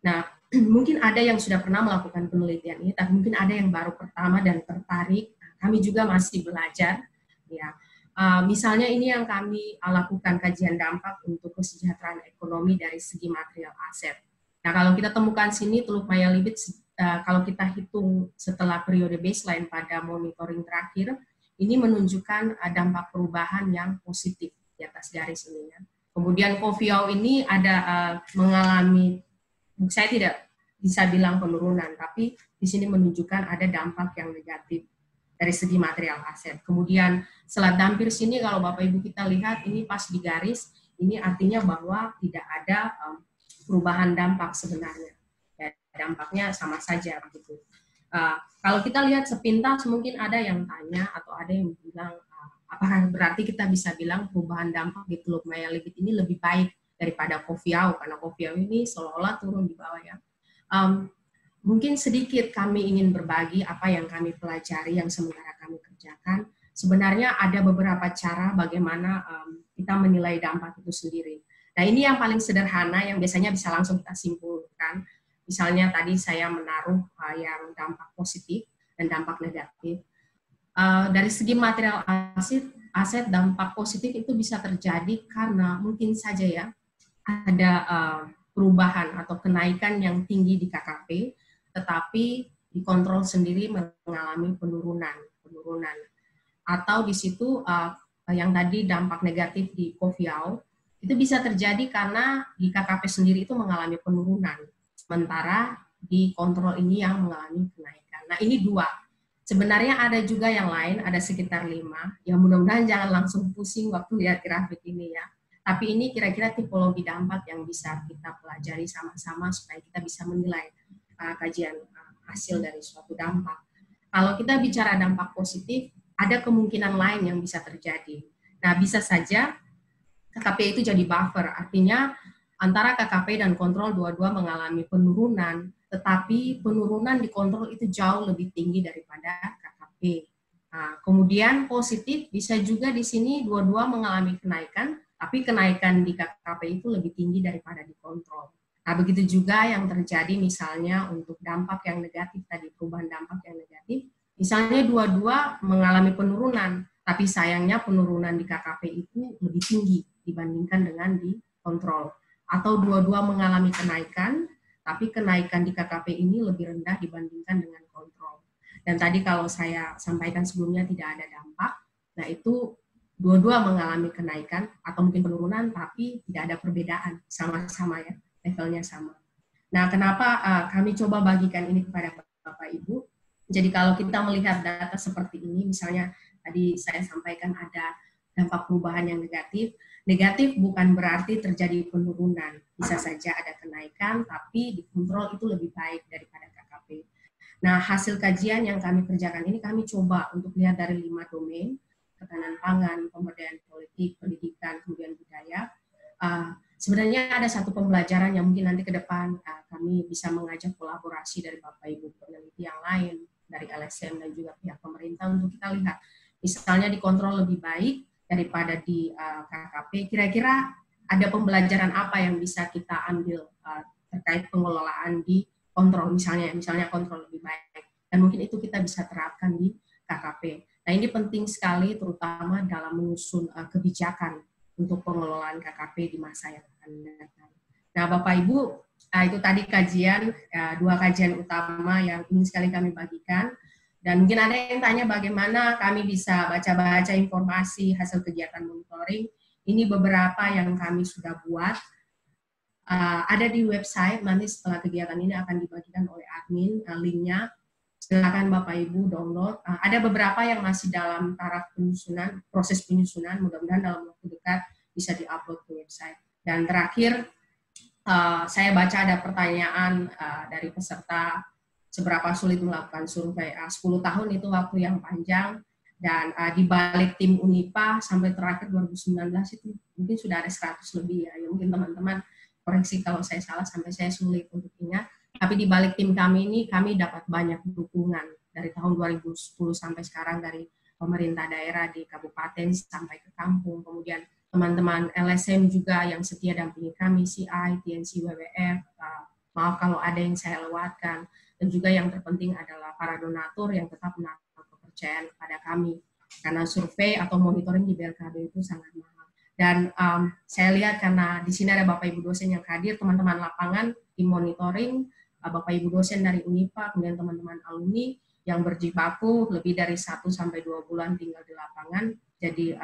Nah, mungkin ada yang sudah pernah melakukan penelitian ini, tapi mungkin ada yang baru pertama dan tertarik. Kami juga masih belajar. Ya, misalnya ini yang kami lakukan kajian dampak untuk kesejahteraan ekonomi dari segi material aset. Nah, kalau kita temukan sini Teluk Maya Libit, kalau kita hitung setelah periode baseline pada monitoring terakhir, ini menunjukkan dampak perubahan yang positif di atas garis ini. Ya. Kemudian Kofiau ini ada mengalami, saya tidak bisa bilang penurunan, tapi di sini menunjukkan ada dampak yang negatif. dari segi material aset. Kemudian selat dampir sini kalau Bapak Ibu kita lihat ini pas di garis, ini artinya bahwa tidak ada perubahan dampak sebenarnya. Ya, dampaknya sama saja begitu. Kalau kita lihat sepintas mungkin ada yang tanya atau ada yang bilang apakah berarti kita bisa bilang perubahan dampak di Teluk Mayalibit ini lebih baik daripada Kofiau, karena Kofiau ini seolah-olah turun di bawah ya. Mungkin sedikit kami ingin berbagi apa yang kami pelajari yang sementara kami kerjakan. Sebenarnya ada beberapa cara bagaimana kita menilai dampak itu sendiri. Nah ini yang paling sederhana yang biasanya bisa langsung kita simpulkan. Misalnya tadi saya menaruh yang dampak positif dan dampak negatif. Dari segi material aset dampak positif itu bisa terjadi karena mungkin saja ya ada perubahan atau kenaikan yang tinggi di KKP, tetapi dikontrol sendiri mengalami penurunan. Atau di situ yang tadi dampak negatif di Kofiau itu bisa terjadi karena di KKP sendiri itu mengalami penurunan, sementara di kontrol ini yang mengalami kenaikan. Nah ini 2. Sebenarnya ada juga yang lain, ada sekitar 5. Ya mudah-mudahan jangan langsung pusing waktu lihat grafik ini ya. Tapi ini kira-kira tipologi dampak yang bisa kita pelajari sama-sama supaya kita bisa menilai kajian hasil dari suatu dampak. Kalau kita bicara dampak positif, ada kemungkinan lain yang bisa terjadi. Nah bisa saja KKP itu jadi buffer, artinya antara KKP dan kontrol dua-dua mengalami penurunan, tetapi penurunan di kontrol itu jauh lebih tinggi daripada KKP. Nah, kemudian positif bisa juga di sini dua-dua mengalami kenaikan, tapi kenaikan di KKP itu lebih tinggi daripada di kontrol. Nah, begitu juga yang terjadi misalnya untuk dampak yang negatif tadi, perubahan dampak yang negatif, misalnya dua-dua mengalami penurunan, tapi sayangnya penurunan di KKP itu lebih tinggi dibandingkan dengan di kontrol. Atau dua-dua mengalami kenaikan, tapi kenaikan di KKP ini lebih rendah dibandingkan dengan kontrol. Dan tadi kalau saya sampaikan sebelumnya tidak ada dampak, nah itu dua-dua mengalami kenaikan atau mungkin penurunan, tapi tidak ada perbedaan, sama-sama ya, levelnya sama. Nah, kenapa kami coba bagikan ini kepada Bapak Ibu? Jadi kalau kita melihat data seperti ini, misalnya tadi saya sampaikan ada dampak perubahan yang negatif. Negatif bukan berarti terjadi penurunan. Bisa saja ada kenaikan, tapi dikontrol itu lebih baik daripada KKP. Nah, hasil kajian yang kami kerjakan ini kami coba untuk lihat dari 5 domain, ketahanan pangan, pemberdayaan politik, pendidikan, kemudian budaya. Sebenarnya ada satu pembelajaran yang mungkin nanti ke depan kami bisa mengajak kolaborasi dari Bapak Ibu peneliti yang lain, dari LSM dan juga pihak pemerintah untuk kita lihat. Misalnya dikontrol lebih baik daripada di KKP, kira-kira ada pembelajaran apa yang bisa kita ambil terkait pengelolaan di kontrol, misalnya kontrol lebih baik, dan mungkin itu kita bisa terapkan di KKP. Nah ini penting sekali terutama dalam menyusun kebijakan untuk pengelolaan KKP di masa yang akan datang. Nah Bapak Ibu, itu tadi kajian, 2 kajian utama yang ingin sekali kami bagikan. Dan mungkin ada yang tanya bagaimana kami bisa baca-baca informasi hasil kegiatan monitoring. Ini beberapa yang kami sudah buat. Ada di website, nanti setelah kegiatan ini akan dibagikan oleh admin, linknya. Silakan Bapak Ibu download. Ada beberapa yang masih dalam taraf penyusunan, proses penyusunan, mudah-mudahan dalam waktu dekat bisa di-upload ke website. Dan terakhir, saya baca ada pertanyaan dari peserta, seberapa sulit melakukan survei. 10 tahun itu waktu yang panjang, dan di balik tim UNIPA sampai terakhir 2019 itu mungkin sudah ada 100 lebih ya. Mungkin teman-teman koreksi kalau saya salah, sampai saya sulit untuk ingat. Tapi di balik tim kami ini, kami dapat banyak dukungan dari tahun 2010 sampai sekarang dari pemerintah daerah di kabupaten sampai ke kampung. Kemudian teman-teman LSM juga yang setia dampingi kami, CI, TNC, WWF, maaf kalau ada yang saya lewatkan. Dan juga yang terpenting adalah para donatur yang tetap menaruh kepercayaan kepada kami. Karena survei atau monitoring di BLKB itu sangat mahal. Dan saya lihat karena di sini ada Bapak Ibu dosen yang hadir, teman-teman lapangan di monitoring, Bapak Ibu dosen dari UNIPA, kemudian teman-teman alumni yang berjibaku lebih dari 1-2 bulan tinggal di lapangan. Jadi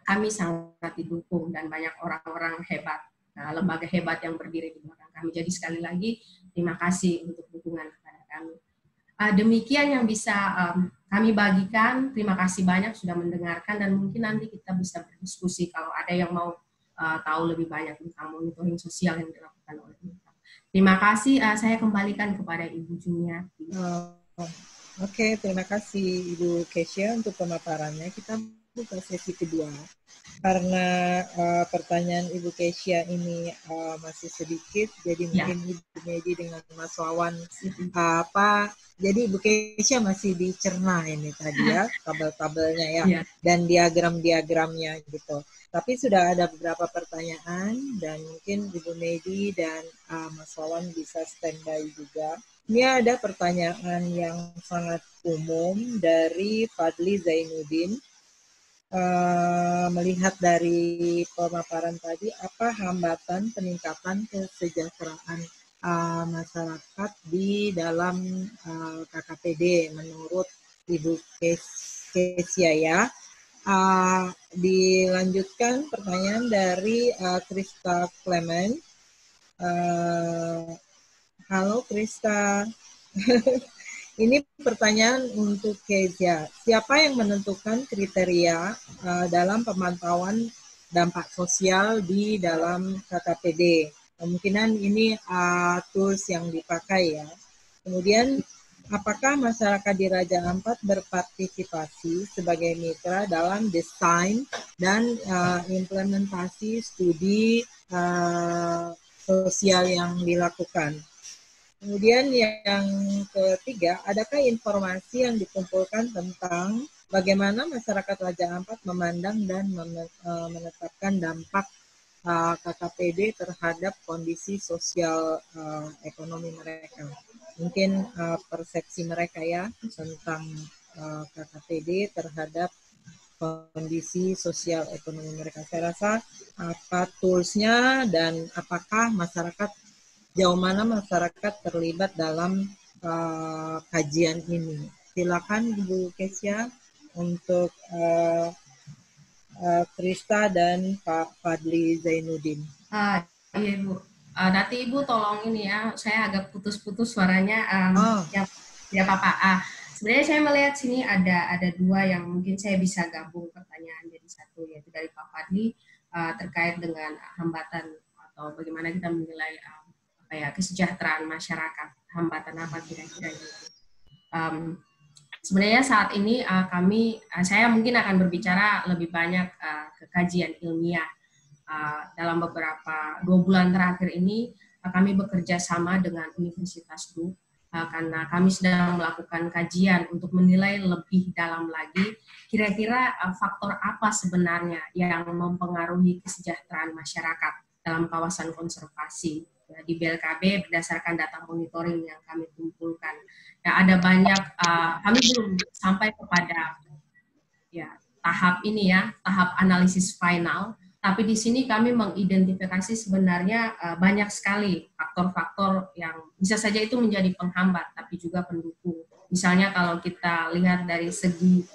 kami sangat didukung dan banyak orang-orang hebat, lembaga hebat yang berdiri di belakang kami. Jadi sekali lagi terima kasih untuk dukungan kepada kami. Demikian yang bisa kami bagikan. Terima kasih banyak sudah mendengarkan, dan mungkin nanti kita bisa berdiskusi kalau ada yang mau tahu lebih banyak tentang monitoring sosial yang dilakukan oleh Mitra. Terima kasih, saya kembalikan kepada Ibu Jumiati. Oke, terima kasih Ibu Kesha untuk pemaparannya. Kita buka sesi kedua. Karena pertanyaan Ibu Kesha ini masih sedikit, jadi mungkin Ibu Medi dengan Mas Wawan jadi Ibu Kesha masih dicerna ini tadi ya, tabel-tabelnya ya, dan diagram-diagramnya gitu. Tapi sudah ada beberapa pertanyaan dan mungkin Ibu Medi dan Mas Wawan bisa standby juga. Ini ada pertanyaan yang sangat umum dari Fadli Zainuddin. Melihat dari pemaparan tadi, apa hambatan peningkatan kesejahteraan masyarakat di dalam KKPD menurut Ibu Kesha ya? Dilanjutkan pertanyaan dari Krista Clement. Halo Krista. Ini pertanyaan untuk Kezia. Siapa yang menentukan kriteria dalam pemantauan dampak sosial di dalam KKPD? Kemungkinan ini tools yang dipakai ya. Kemudian, apakah masyarakat di Raja Ampat berpartisipasi sebagai mitra dalam desain dan implementasi studi sosial yang dilakukan? Kemudian yang ketiga, adakah informasi yang dikumpulkan tentang bagaimana masyarakat Raja Ampat memandang dan menetapkan dampak KKPD terhadap kondisi sosial ekonomi mereka? Mungkin persepsi mereka ya tentang KKPD terhadap kondisi sosial ekonomi mereka. Saya rasa apa toolsnya dan apakah masyarakat, jauh mana masyarakat terlibat dalam kajian ini. Silakan Ibu Kesha untuk Krista dan Pak Fadli Zainuddin. Iya Ibu. Nanti Ibu tolong ini ya, saya agak putus-putus suaranya. Ya Bapak. Sebenarnya saya melihat sini ada dua yang mungkin saya bisa gabung pertanyaan jadi satu, yaitu dari Pak Fadli terkait dengan hambatan atau bagaimana kita menilai kesejahteraan masyarakat, hambatan apa kira-kira itu. Sebenarnya saat ini saya mungkin akan berbicara lebih banyak ke kajian ilmiah. Dalam beberapa 2 bulan terakhir ini kami bekerja sama dengan Universitas DU karena kami sedang melakukan kajian untuk menilai lebih dalam lagi kira-kira faktor apa sebenarnya yang mempengaruhi kesejahteraan masyarakat dalam kawasan konservasi di BLKB berdasarkan data monitoring yang kami kumpulkan. Ya, ada banyak, kami belum sampai kepada tahap ini ya, tahap analisis final, tapi di sini kami mengidentifikasi sebenarnya banyak sekali faktor-faktor yang bisa saja itu menjadi penghambat, tapi juga pendukung. Misalnya kalau kita lihat dari segi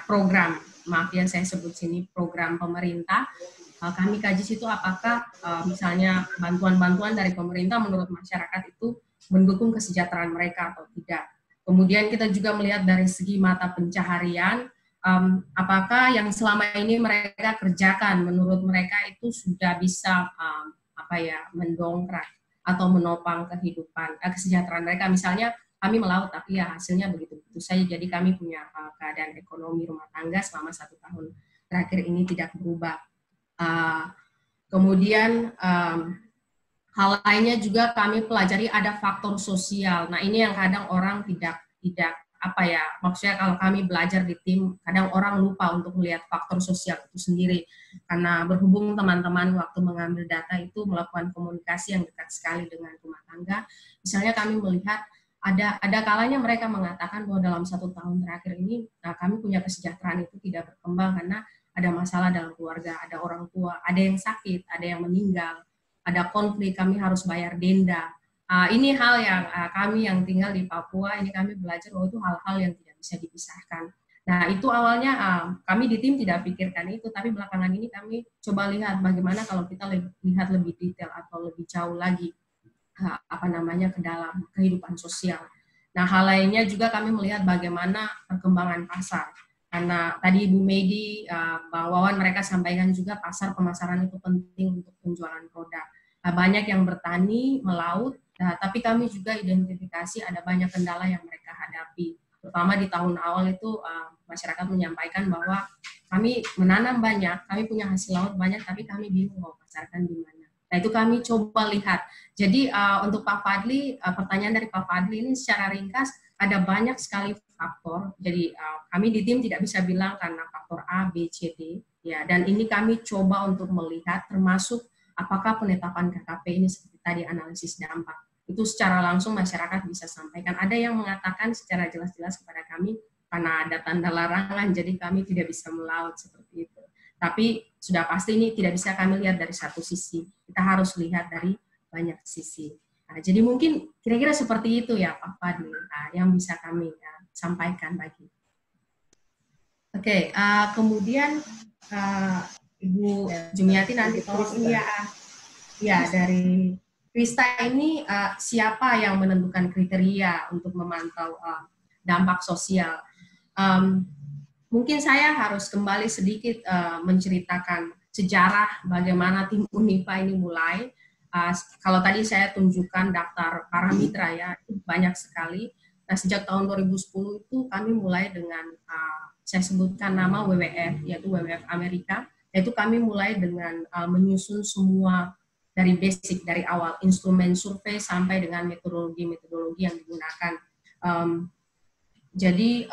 program, maaf ya saya sebut sini program pemerintah, kami kaji situ apakah misalnya bantuan-bantuan dari pemerintah menurut masyarakat itu mendukung kesejahteraan mereka atau tidak. Kemudian kita juga melihat dari segi mata pencaharian, apakah yang selama ini mereka kerjakan menurut mereka itu sudah bisa mendongkrak atau menopang kehidupan kesejahteraan mereka. Misalnya kami melaut tapi ya hasilnya begitu-begitu saja. Jadi kami punya keadaan ekonomi rumah tangga selama 1 tahun terakhir ini tidak berubah. Kemudian hal lainnya juga kami pelajari ada faktor sosial. Nah ini yang kadang orang tidak maksudnya kalau kami belajar di tim kadang orang lupa untuk melihat faktor sosial itu sendiri karena berhubung teman-teman waktu mengambil data itu melakukan komunikasi yang dekat sekali dengan rumah tangga. Misalnya kami melihat ada kalanya mereka mengatakan bahwa dalam 1 tahun terakhir ini kami punya kesejahteraan itu tidak berkembang karena ada masalah dalam keluarga, ada orang tua, ada yang sakit, ada yang meninggal, ada konflik, kami harus bayar denda. Ini hal yang kami yang tinggal di Papua, ini kami belajar bahwa itu hal-hal yang tidak bisa dipisahkan. Nah itu awalnya kami di tim tidak pikirkan itu, tapi belakangan ini kami coba lihat bagaimana kalau kita lihat lebih detail atau lebih jauh lagi ke dalam kehidupan sosial. Nah, hal lainnya juga kami melihat bagaimana perkembangan pasar. Karena tadi Ibu Medi, Pak Wawan mereka sampaikan juga pasar pemasaran itu penting untuk penjualan produk. Banyak yang bertani, melaut, tapi kami juga identifikasi ada banyak kendala yang mereka hadapi. Terutama di tahun awal itu masyarakat menyampaikan bahwa kami menanam banyak, kami punya hasil laut banyak, tapi kami bingung mau pasarkan di mana. Nah, itu kami coba lihat. Jadi untuk Pak Fadli, pertanyaan dari Pak Fadli ini secara ringkas, ada banyak sekali faktor. Jadi kami di tim tidak bisa bilang karena faktor A, B, C, D. Ya, dan ini kami coba untuk melihat termasuk apakah penetapan KKP ini seperti tadi analisis dampak. Itu secara langsung masyarakat bisa sampaikan. Ada yang mengatakan secara jelas-jelas kepada kami, karena ada tanda larangan, jadi kami tidak bisa melaut seperti itu. Tapi sudah pasti ini tidak bisa kami lihat dari satu sisi. Kita harus lihat dari banyak sisi. Nah, jadi mungkin kira-kira seperti itu ya Pak Fadli, yang bisa kami sampaikan bagi. Oke, kemudian Ibu Jumiati nanti tolong ya dari Krista ini siapa yang menentukan kriteria untuk memantau dampak sosial. Mungkin saya harus kembali sedikit menceritakan sejarah bagaimana tim Unifa ini mulai. Kalau tadi saya tunjukkan daftar para mitra ya, banyak sekali. Nah, sejak tahun 2010 itu kami mulai dengan, saya sebutkan nama WWF, yaitu WWF Amerika. Yaitu kami mulai dengan menyusun semua dari basic, dari awal, instrumen survei sampai dengan metodologi-metodologi yang digunakan. Jadi,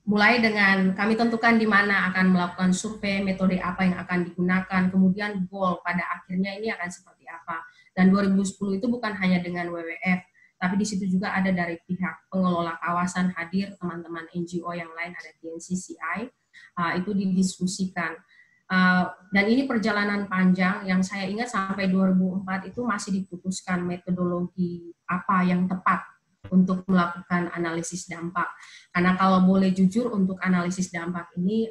mulai dengan kami tentukan di mana akan melakukan survei, metode apa yang akan digunakan, kemudian goal pada akhirnya ini akan seperti apa. Dan 2010 itu bukan hanya dengan WWF, tapi di situ juga ada dari pihak pengelola kawasan hadir, teman-teman NGO yang lain, ada TNCCI, itu didiskusikan. Dan ini perjalanan panjang yang saya ingat sampai 2004 itu masih diputuskan metodologi apa yang tepat untuk melakukan analisis dampak. Karena kalau boleh jujur untuk analisis dampak ini,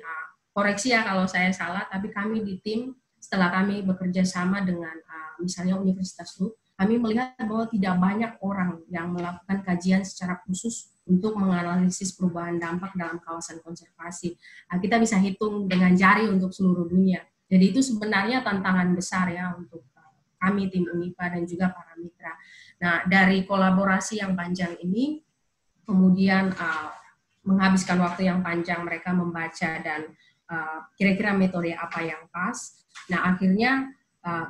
koreksi ya kalau saya salah, tapi kami di tim setelah kami bekerja sama dengan misalnya Universitas LUT, kami melihat bahwa tidak banyak orang yang melakukan kajian secara khusus untuk menganalisis perubahan dampak dalam kawasan konservasi. Kita bisa hitung dengan jari untuk seluruh dunia. Jadi itu sebenarnya tantangan besar ya untuk kami tim Unifa dan juga para mitra. Nah, dari kolaborasi yang panjang ini, kemudian menghabiskan waktu yang panjang mereka membaca dan kira-kira metode apa yang pas. Nah, akhirnya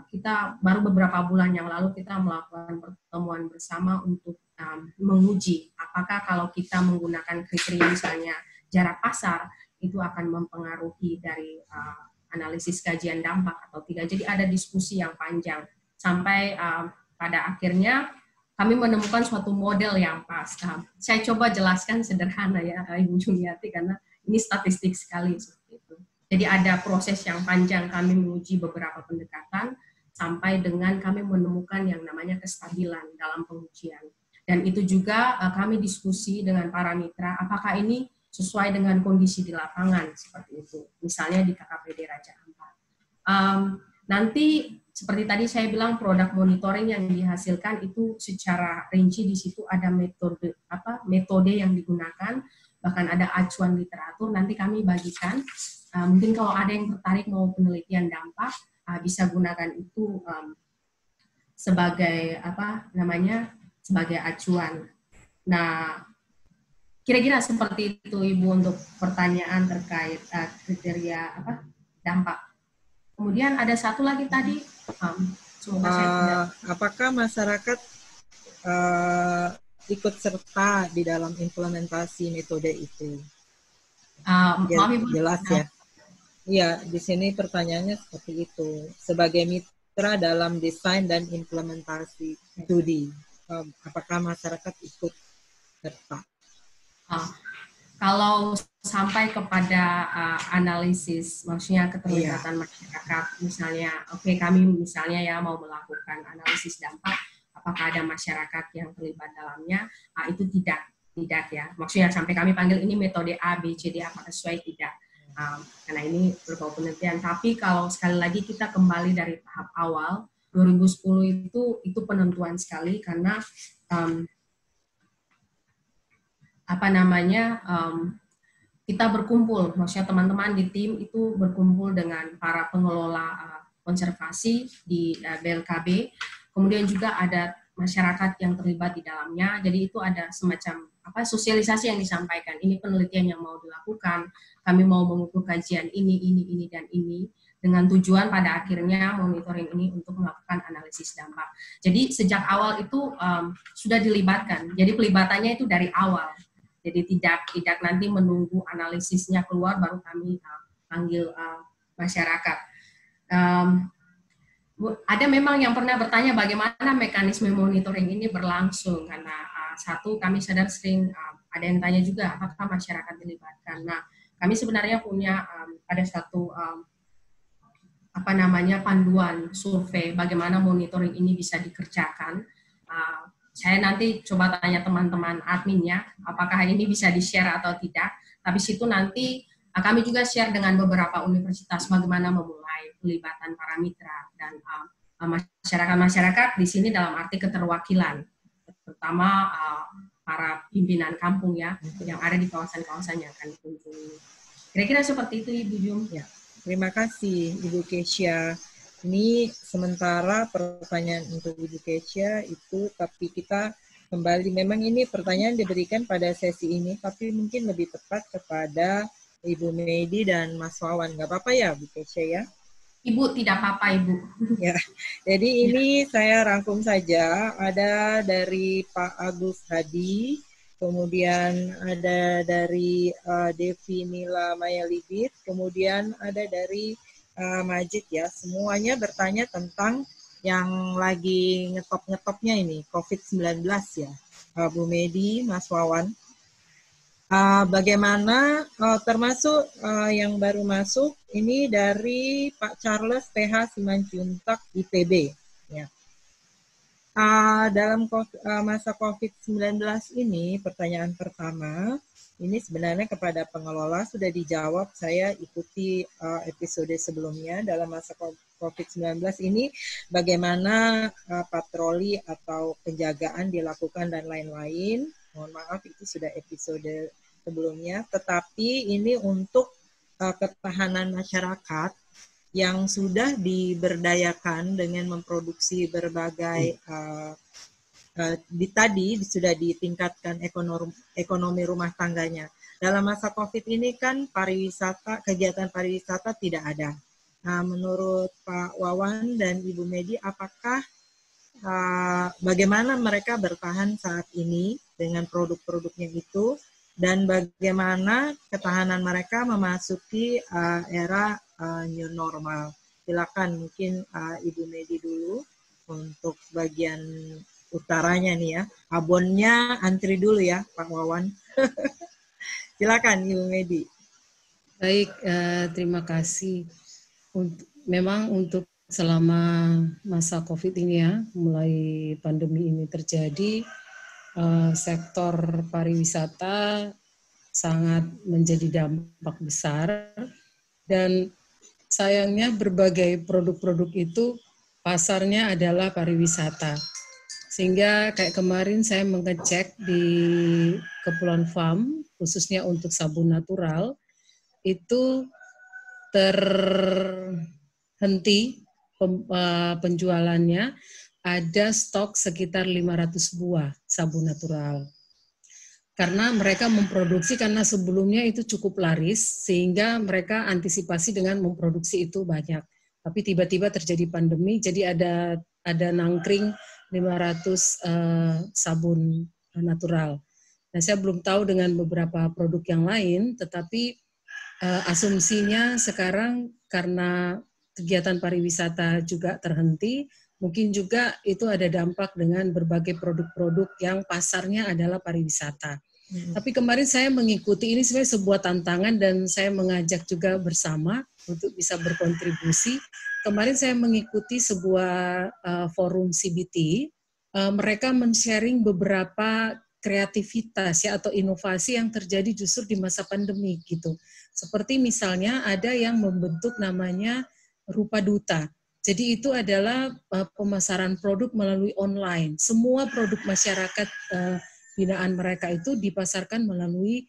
kita baru beberapa bulan yang lalu kita melakukan pertemuan bersama untuk menguji apakah kalau kita menggunakan kriteria misalnya jarak pasar itu akan mempengaruhi dari analisis kajian dampak atau tidak. Jadi ada diskusi yang panjang sampai pada akhirnya kami menemukan suatu model yang pas. Saya coba jelaskan sederhana ya Ibu Jumiati karena ini statistik sekali seperti itu. Jadi ada proses yang panjang kami menguji beberapa pendekatan sampai dengan kami menemukan yang namanya kestabilan dalam pengujian. Dan itu juga kami diskusi dengan para mitra apakah ini sesuai dengan kondisi di lapangan seperti itu. Misalnya di KKPD Raja Ampat. Nanti seperti tadi saya bilang produk monitoring yang dihasilkan itu secara rinci di situ ada metode yang digunakan, bahkan ada acuan literatur. Nanti kami bagikan. Mungkin kalau ada yang tertarik mau penelitian dampak bisa gunakan itu sebagai sebagai acuan. Nah, kira-kira seperti itu Ibu untuk pertanyaan terkait kriteria dampak. Kemudian ada satu lagi tadi, semoga saya tidak. Apakah masyarakat ikut serta di dalam implementasi metode itu? Maaf Ibu. Jelas ya. Iya, di sini pertanyaannya seperti itu. Sebagai mitra dalam desain dan implementasi studi, apakah masyarakat ikut serta? Kalau sampai kepada analisis, maksudnya keterlibatan masyarakat, misalnya, kami misalnya ya mau melakukan analisis dampak, apakah ada masyarakat yang terlibat dalamnya? Itu tidak ya. Maksudnya sampai kami panggil ini metode A, B, C, D, apakah sesuai tidak? Karena ini berbau penelitian. Tapi kalau sekali lagi kita kembali dari tahap awal, 2010 itu penentuan sekali karena kita berkumpul, maksudnya teman-teman di tim itu berkumpul dengan para pengelola konservasi di BLKB, kemudian juga ada masyarakat yang terlibat di dalamnya, jadi itu ada semacam sosialisasi yang disampaikan, ini penelitian yang mau dilakukan, kami mau mengukur kajian ini, dan ini, dengan tujuan pada akhirnya monitoring ini untuk melakukan analisis dampak. Jadi sejak awal itu sudah dilibatkan, jadi pelibatannya itu dari awal. Jadi tidak nanti menunggu analisisnya keluar baru kami panggil masyarakat. Ada memang yang pernah bertanya bagaimana mekanisme monitoring ini berlangsung, karena satu kami sadar sering ada yang tanya juga apakah masyarakat dilibatkan. Nah, kami sebenarnya punya ada satu panduan survei bagaimana monitoring ini bisa dikerjakan. Saya nanti coba tanya teman-teman adminnya, apakah ini bisa di-share atau tidak. Habis itu nanti kami juga share dengan beberapa universitas bagaimana memulai pelibatan para mitra dan masyarakat-masyarakat di sini dalam arti keterwakilan, terutama para pimpinan kampung ya, yang ada di kawasan-kawasan yang akan dikunjungi. Kira-kira seperti itu, Ibu Jum. Ya, terima kasih, Ibu Kesya. Ini sementara pertanyaan untuk Ibu Kesya itu, tapi kita kembali, memang ini pertanyaan diberikan pada sesi ini, tapi mungkin lebih tepat kepada Ibu Medi dan Mas Wawan. Nggak apa-apa ya, Bu Kesya ya? Ibu, tidak apa-apa, Ibu. Ya, jadi ini saya rangkum saja. Ada dari Pak Agus Hadi, kemudian ada dari Devi Nila Mayalibit, kemudian ada dari Majid ya. Semuanya bertanya tentang yang lagi ngetop-ngetopnya ini, COVID-19 ya. Bu Medi, Mas Wawan. Bagaimana termasuk yang baru masuk ini dari Pak Charles PH Simanjuntak IPB ya. Dalam masa COVID-19 ini pertanyaan pertama ini sebenarnya kepada pengelola sudah dijawab, saya ikuti episode sebelumnya. Dalam masa COVID-19 ini bagaimana patroli atau penjagaan dilakukan dan lain-lain. Mohon maaf itu sudah episode sebelumnya, tetapi ini untuk ketahanan masyarakat yang sudah diberdayakan dengan memproduksi berbagai tadi sudah ditingkatkan ekonomi rumah tangganya. Dalam masa COVID ini kan kegiatan pariwisata tidak ada. Nah, menurut Pak Wawan dan Ibu Medi, apakah bagaimana mereka bertahan saat ini dengan produk-produknya itu, dan bagaimana ketahanan mereka memasuki era new normal? Silakan mungkin Ibu Medi dulu untuk bagian utaranya nih ya. Abonnya antri dulu ya Pak Wawan. Silakan Ibu Medi. Baik, terima kasih. Memang untuk selama masa COVID ini ya, mulai pandemi ini terjadi, sektor pariwisata sangat menjadi dampak besar, dan sayangnya berbagai produk-produk itu pasarnya adalah pariwisata. Sehingga kayak kemarin saya mengecek di Kepulauan Farm, khususnya untuk sabun natural, itu terhenti penjualannya, ada stok sekitar 500 buah sabun natural. Karena mereka memproduksi, karena sebelumnya itu cukup laris, sehingga mereka antisipasi dengan memproduksi itu banyak. Tapi tiba-tiba terjadi pandemi, jadi ada nangkring 500 sabun natural. Nah, saya belum tahu dengan beberapa produk yang lain, tetapi asumsinya sekarang karena kegiatan pariwisata juga terhenti, mungkin juga itu ada dampak dengan berbagai produk-produk yang pasarnya adalah pariwisata. Tapi kemarin saya mengikuti, ini sebenarnya sebuah tantangan dan saya mengajak juga bersama untuk bisa berkontribusi. Kemarin saya mengikuti sebuah forum CBT, mereka men-sharing beberapa kreativitas ya atau inovasi yang terjadi justru di masa pandemi gitu. Seperti misalnya ada yang membentuk namanya rupa duta. Jadi itu adalah pemasaran produk melalui online. Semua produk masyarakat binaan mereka itu dipasarkan melalui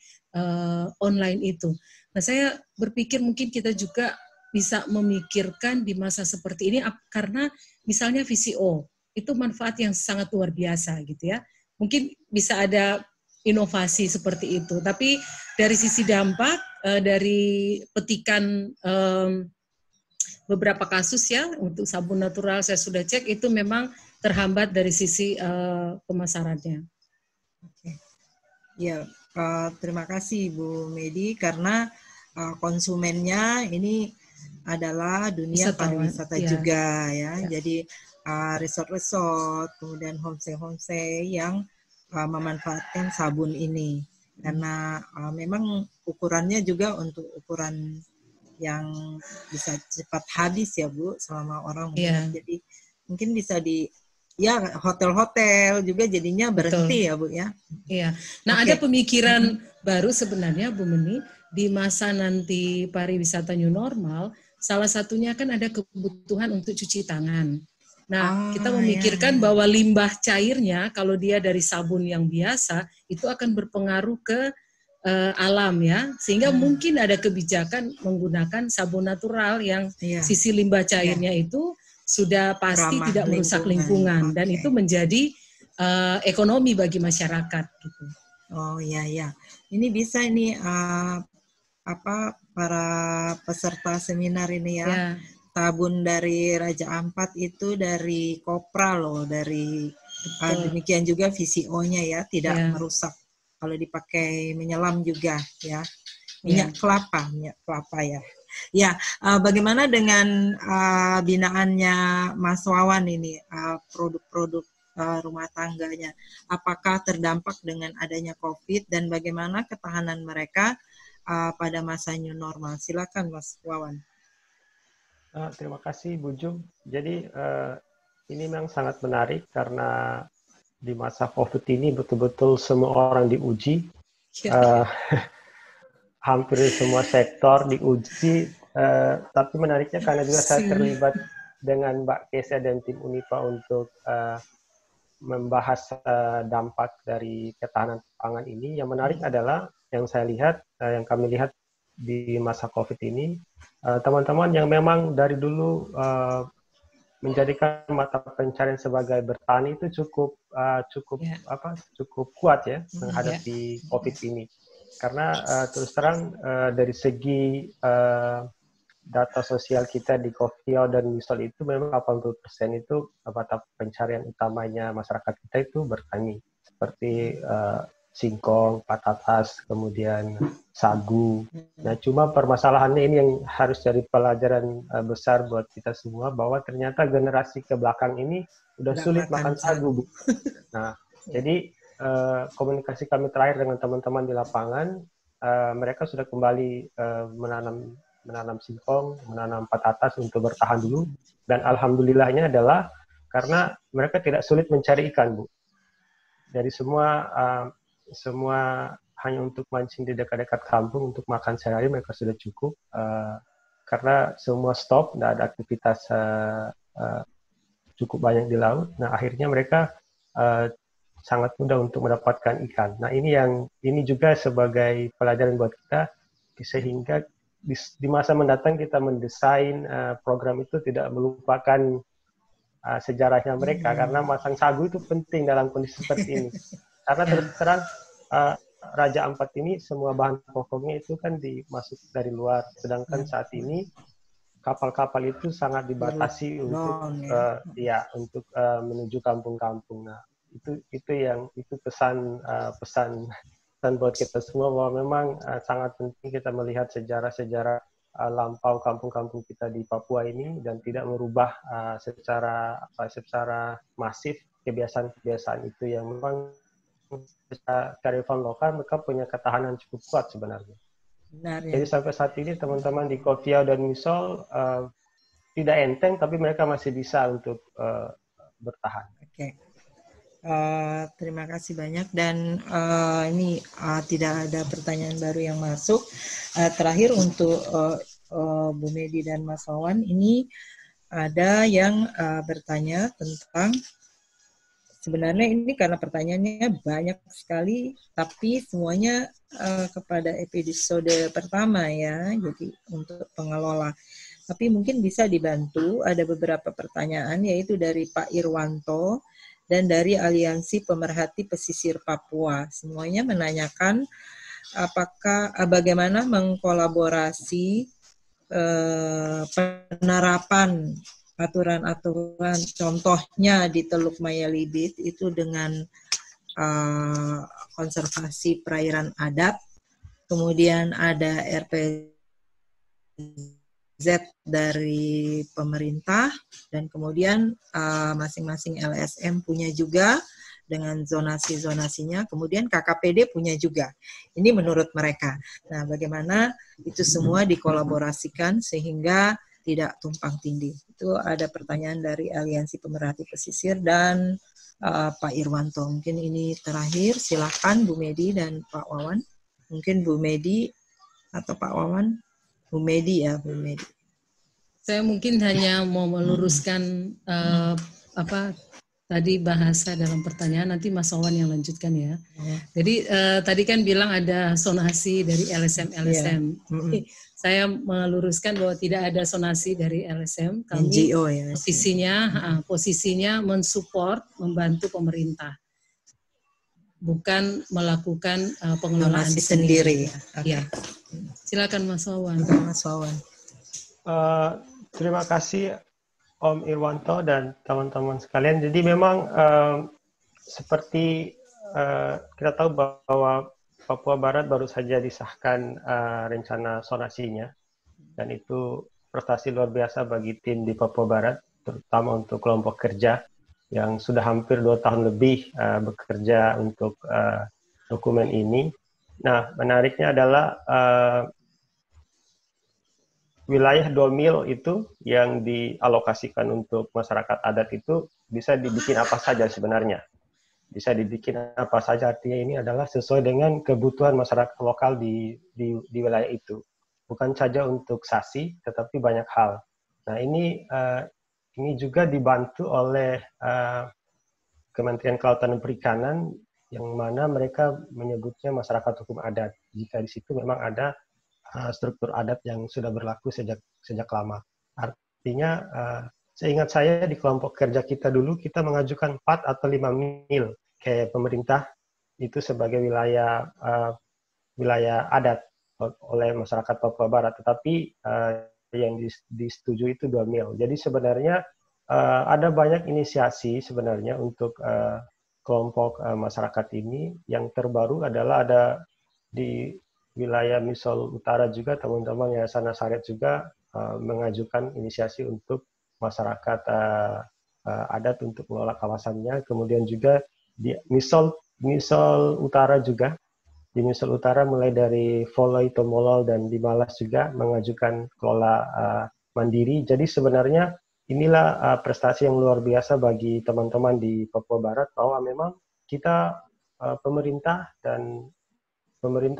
online itu. Nah, saya berpikir mungkin kita juga bisa memikirkan di masa seperti ini, karena misalnya VCO itu manfaat yang sangat luar biasa gitu ya. Mungkin bisa ada inovasi seperti itu. Tapi dari sisi dampak, dari petikan beberapa kasus ya, untuk sabun natural saya sudah cek itu memang terhambat dari sisi pemasarannya. Oke. Ya, terima kasih Bu Medi, karena konsumennya ini adalah dunia pariwisata juga ya. Jadi resort-resort, kemudian homestay yang memanfaatkan sabun ini, karena memang ukurannya juga untuk ukuran yang bisa cepat habis ya Bu, selama orang jadi mungkin bisa hotel-hotel juga jadinya berhenti. Betul. Ya Bu ya. Iya. Nah, ada pemikiran baru sebenarnya Bu Meni, di masa nanti pariwisata new normal, salah satunya kan ada kebutuhan untuk cuci tangan. Nah, kita memikirkan bahwa limbah cairnya kalau dia dari sabun yang biasa itu akan berpengaruh ke alam ya, sehingga mungkin ada kebijakan menggunakan sabun natural yang sisi limbah cairnya itu sudah pasti tidak merusak lingkungan dan itu menjadi ekonomi bagi masyarakat gitu. Oh iya ya, ini bisa ini para peserta seminar ini ya. Sabun dari Raja Ampat itu dari kopra loh, dari demikian juga VCO-nya ya, tidak merusak. Kalau dipakai menyelam juga ya, minyak kelapa ya. Ya, bagaimana dengan binaannya Mas Wawan ini, produk-produk rumah tangganya? Apakah terdampak dengan adanya COVID dan bagaimana ketahanan mereka pada masa new normal? Silakan Mas Wawan. Terima kasih Bu Jum. Jadi ini memang sangat menarik karena di masa COVID ini betul-betul semua orang diuji, hampir semua sektor diuji, tapi menariknya karena juga saya terlibat dengan Mbak Kesia dan tim UNIPA untuk membahas dampak dari ketahanan pangan ini. Yang menarik adalah yang saya lihat, yang kami lihat di masa COVID ini, teman-teman yang memang dari dulu menjadikan mata pencarian sebagai bertani itu cukup kuat ya menghadapi COVID ini, karena terus terang dari segi data sosial kita di Kofiau dan Misol itu memang 80% itu mata pencarian utamanya masyarakat kita itu bertani, seperti singkong, patatas, kemudian sagu. Nah, cuma permasalahannya ini yang harus jadi pelajaran besar buat kita semua, bahwa ternyata generasi ke belakang ini udah sulit makan sagu, Bu. Nah, jadi komunikasi kami terakhir dengan teman-teman di lapangan, mereka sudah kembali menanam singkong, menanam patatas untuk bertahan dulu, dan alhamdulillahnya adalah karena mereka tidak sulit mencari ikan, Bu. Dari semua hanya untuk mancing di dekat-dekat kampung untuk makan sehari mereka sudah cukup, karena semua stop, tidak ada aktivitas cukup banyak di laut. Nah, akhirnya mereka sangat mudah untuk mendapatkan ikan. Nah, ini juga sebagai pelajaran buat kita, sehingga di masa mendatang kita mendesain program itu tidak melupakan sejarahnya mereka, karena masang sagu itu penting dalam kondisi seperti ini. Karena terus terang Raja Ampat ini semua bahan pokoknya itu kan dimasuk dari luar, sedangkan saat ini kapal-kapal itu sangat dibatasi untuk menuju kampung-kampung. Nah, itu pesan buat kita semua, bahwa memang sangat penting kita melihat sejarah lampau kampung-kampung kita di Papua ini dan tidak merubah secara masif kebiasaan-kebiasaan itu yang memang kearifan lokal mereka punya ketahanan cukup kuat sebenarnya. Benar, ya. Jadi sampai saat ini teman-teman di Kofiau dan Misol tidak enteng, tapi mereka masih bisa untuk bertahan. Oke. Terima kasih banyak, dan ini tidak ada pertanyaan baru yang masuk. Terakhir untuk Bu Medi dan Mas Wawan, ini ada yang bertanya tentang, sebenarnya ini karena pertanyaannya banyak sekali, tapi semuanya kepada episode pertama ya, jadi untuk pengelola. Tapi mungkin bisa dibantu, ada beberapa pertanyaan yaitu dari Pak Irwanto dan dari Aliansi Pemerhati Pesisir Papua. Semuanya menanyakan apakah bagaimana mengkolaborasi penerapan aturan-aturan contohnya di Teluk Mayalibit itu dengan konservasi perairan adat, kemudian ada RPZ dari pemerintah, dan kemudian masing-masing LSM punya juga dengan zonasi-zonasinya, kemudian KKPD punya juga. Ini menurut mereka. Nah, bagaimana itu semua dikolaborasikan sehingga tidak tumpang tindih. Itu ada pertanyaan dari Aliansi Pemerhati Pesisir dan Pak Irwanto. Mungkin ini terakhir, silakan Bu Medi dan Pak Wawan. Mungkin Bu Medi atau Pak Wawan. Bu Medi ya, Bu Medi. Saya mungkin hanya mau meluruskan tadi bahasa dalam pertanyaan, nanti Mas Wawan yang lanjutkan ya. Jadi tadi kan bilang ada sonasi dari LSM-LSM. Saya meluruskan bahwa tidak ada sonasi dari LSM. Kami NGO ya. Posisinya mensupport, membantu pemerintah. Bukan melakukan pengelolaan sendiri. Ya. Silakan Mas Wawan. Mas Wawan. Terima kasih Om Irwanto dan teman-teman sekalian. Jadi memang seperti kita tahu bahwa Papua Barat baru saja disahkan rencana sonasinya, dan itu prestasi luar biasa bagi tim di Papua Barat, terutama untuk kelompok kerja yang sudah hampir 2 tahun lebih bekerja untuk dokumen ini. Nah, menariknya adalah wilayah 2 mil itu yang dialokasikan untuk masyarakat adat itu bisa dibikin apa saja sebenarnya. Bisa dibikin apa saja, artinya ini adalah sesuai dengan kebutuhan masyarakat lokal di wilayah itu. Bukan saja untuk sasi, tetapi banyak hal. Nah, ini juga dibantu oleh Kementerian Kelautan dan Perikanan, yang mana mereka menyebutnya masyarakat hukum adat. Jika di situ memang ada struktur adat yang sudah berlaku sejak lama. Artinya, seingat saya di kelompok kerja kita dulu, kita mengajukan 4 atau 5 mil ke pemerintah itu sebagai wilayah adat oleh masyarakat Papua Barat. Tetapi yang disetujui itu 2 mil. Jadi sebenarnya ada banyak inisiasi sebenarnya untuk kelompok masyarakat ini. Yang terbaru adalah ada di wilayah Misol Utara juga, teman-teman Yayasan Nasaret juga mengajukan inisiasi untuk masyarakat adat untuk mengelola kawasannya. Kemudian juga di Misol Utara juga, di Misol Utara mulai dari Foloi, Tomolol, dan di Malas juga mengajukan kelola mandiri. Jadi sebenarnya inilah prestasi yang luar biasa bagi teman-teman di Papua Barat, bahwa memang kita pemerintah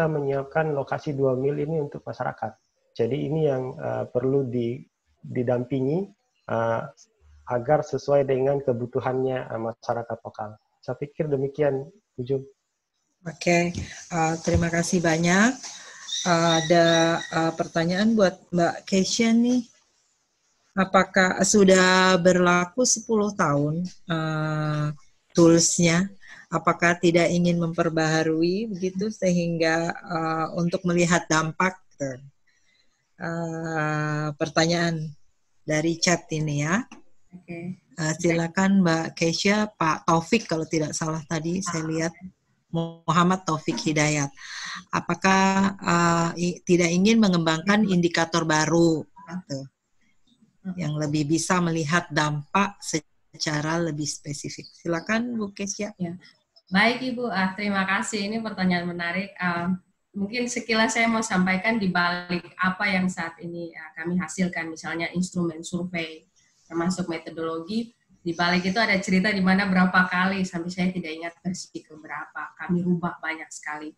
menyiapkan lokasi 2 mil ini untuk masyarakat. Jadi ini yang perlu didampingi agar sesuai dengan kebutuhannya masyarakat lokal. Saya pikir demikian, Ujung. Oke, terima kasih banyak. Ada pertanyaan buat Mbak Keisha nih. Apakah sudah berlaku 10 tahun toolsnya? Apakah tidak ingin memperbaharui begitu sehingga untuk melihat dampak? Pertanyaan dari chat ini ya. Oke. Silakan Mbak Keisha, Pak Taufik kalau tidak salah tadi saya lihat, Muhammad Taufik Hidayat. Apakah tidak ingin mengembangkan indikator baru yang lebih bisa melihat dampak secara lebih spesifik? Silakan Bu Keisha. Ya. Baik Ibu, terima kasih. Ini pertanyaan menarik. Mungkin sekilas saya mau sampaikan di balik apa yang saat ini kami hasilkan, misalnya instrumen survei, termasuk metodologi. Di balik itu ada cerita di mana berapa kali, sampai saya tidak ingat versi keberapa, kami rubah banyak sekali.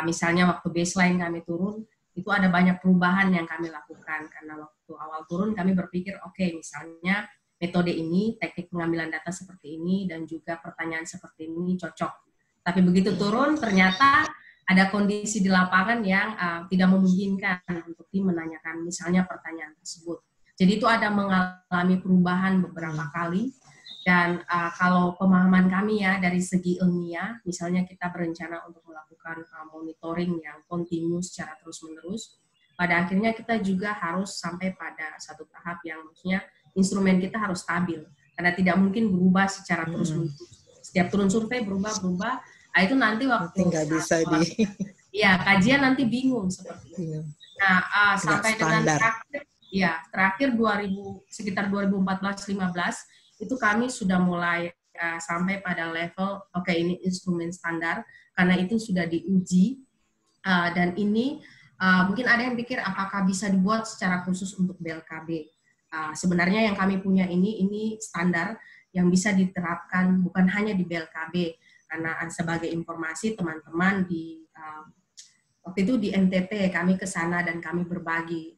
Misalnya waktu baseline kami turun, itu ada banyak perubahan yang kami lakukan, karena waktu waktu awal turun kami berpikir oke, misalnya metode ini, teknik pengambilan data seperti ini, dan juga pertanyaan seperti ini cocok. Tapi begitu turun, ternyata ada kondisi di lapangan yang tidak memungkinkan untuk tim menanyakan misalnya pertanyaan tersebut. Jadi itu ada mengalami perubahan beberapa kali. Dan kalau pemahaman kami ya dari segi ilmiah, misalnya kita berencana untuk melakukan monitoring yang kontinu secara terus-menerus, pada akhirnya kita juga harus sampai pada satu tahap yang maksudnya instrumen kita harus stabil, karena tidak mungkin berubah secara terus-menerus. Setiap turun survei berubah-berubah, itu nanti waktu nggak bisa ya kajian nanti bingung seperti itu. Nah, sampai dengan terakhir sekitar 2014-15 itu kami sudah mulai sampai pada level ini instrumen standar, karena itu sudah diuji dan ini mungkin ada yang pikir apakah bisa dibuat secara khusus untuk BLKB. Sebenarnya yang kami punya ini standar yang bisa diterapkan bukan hanya di BLKB, karena sebagai informasi teman-teman di waktu itu di NTT kami ke sana dan kami berbagi.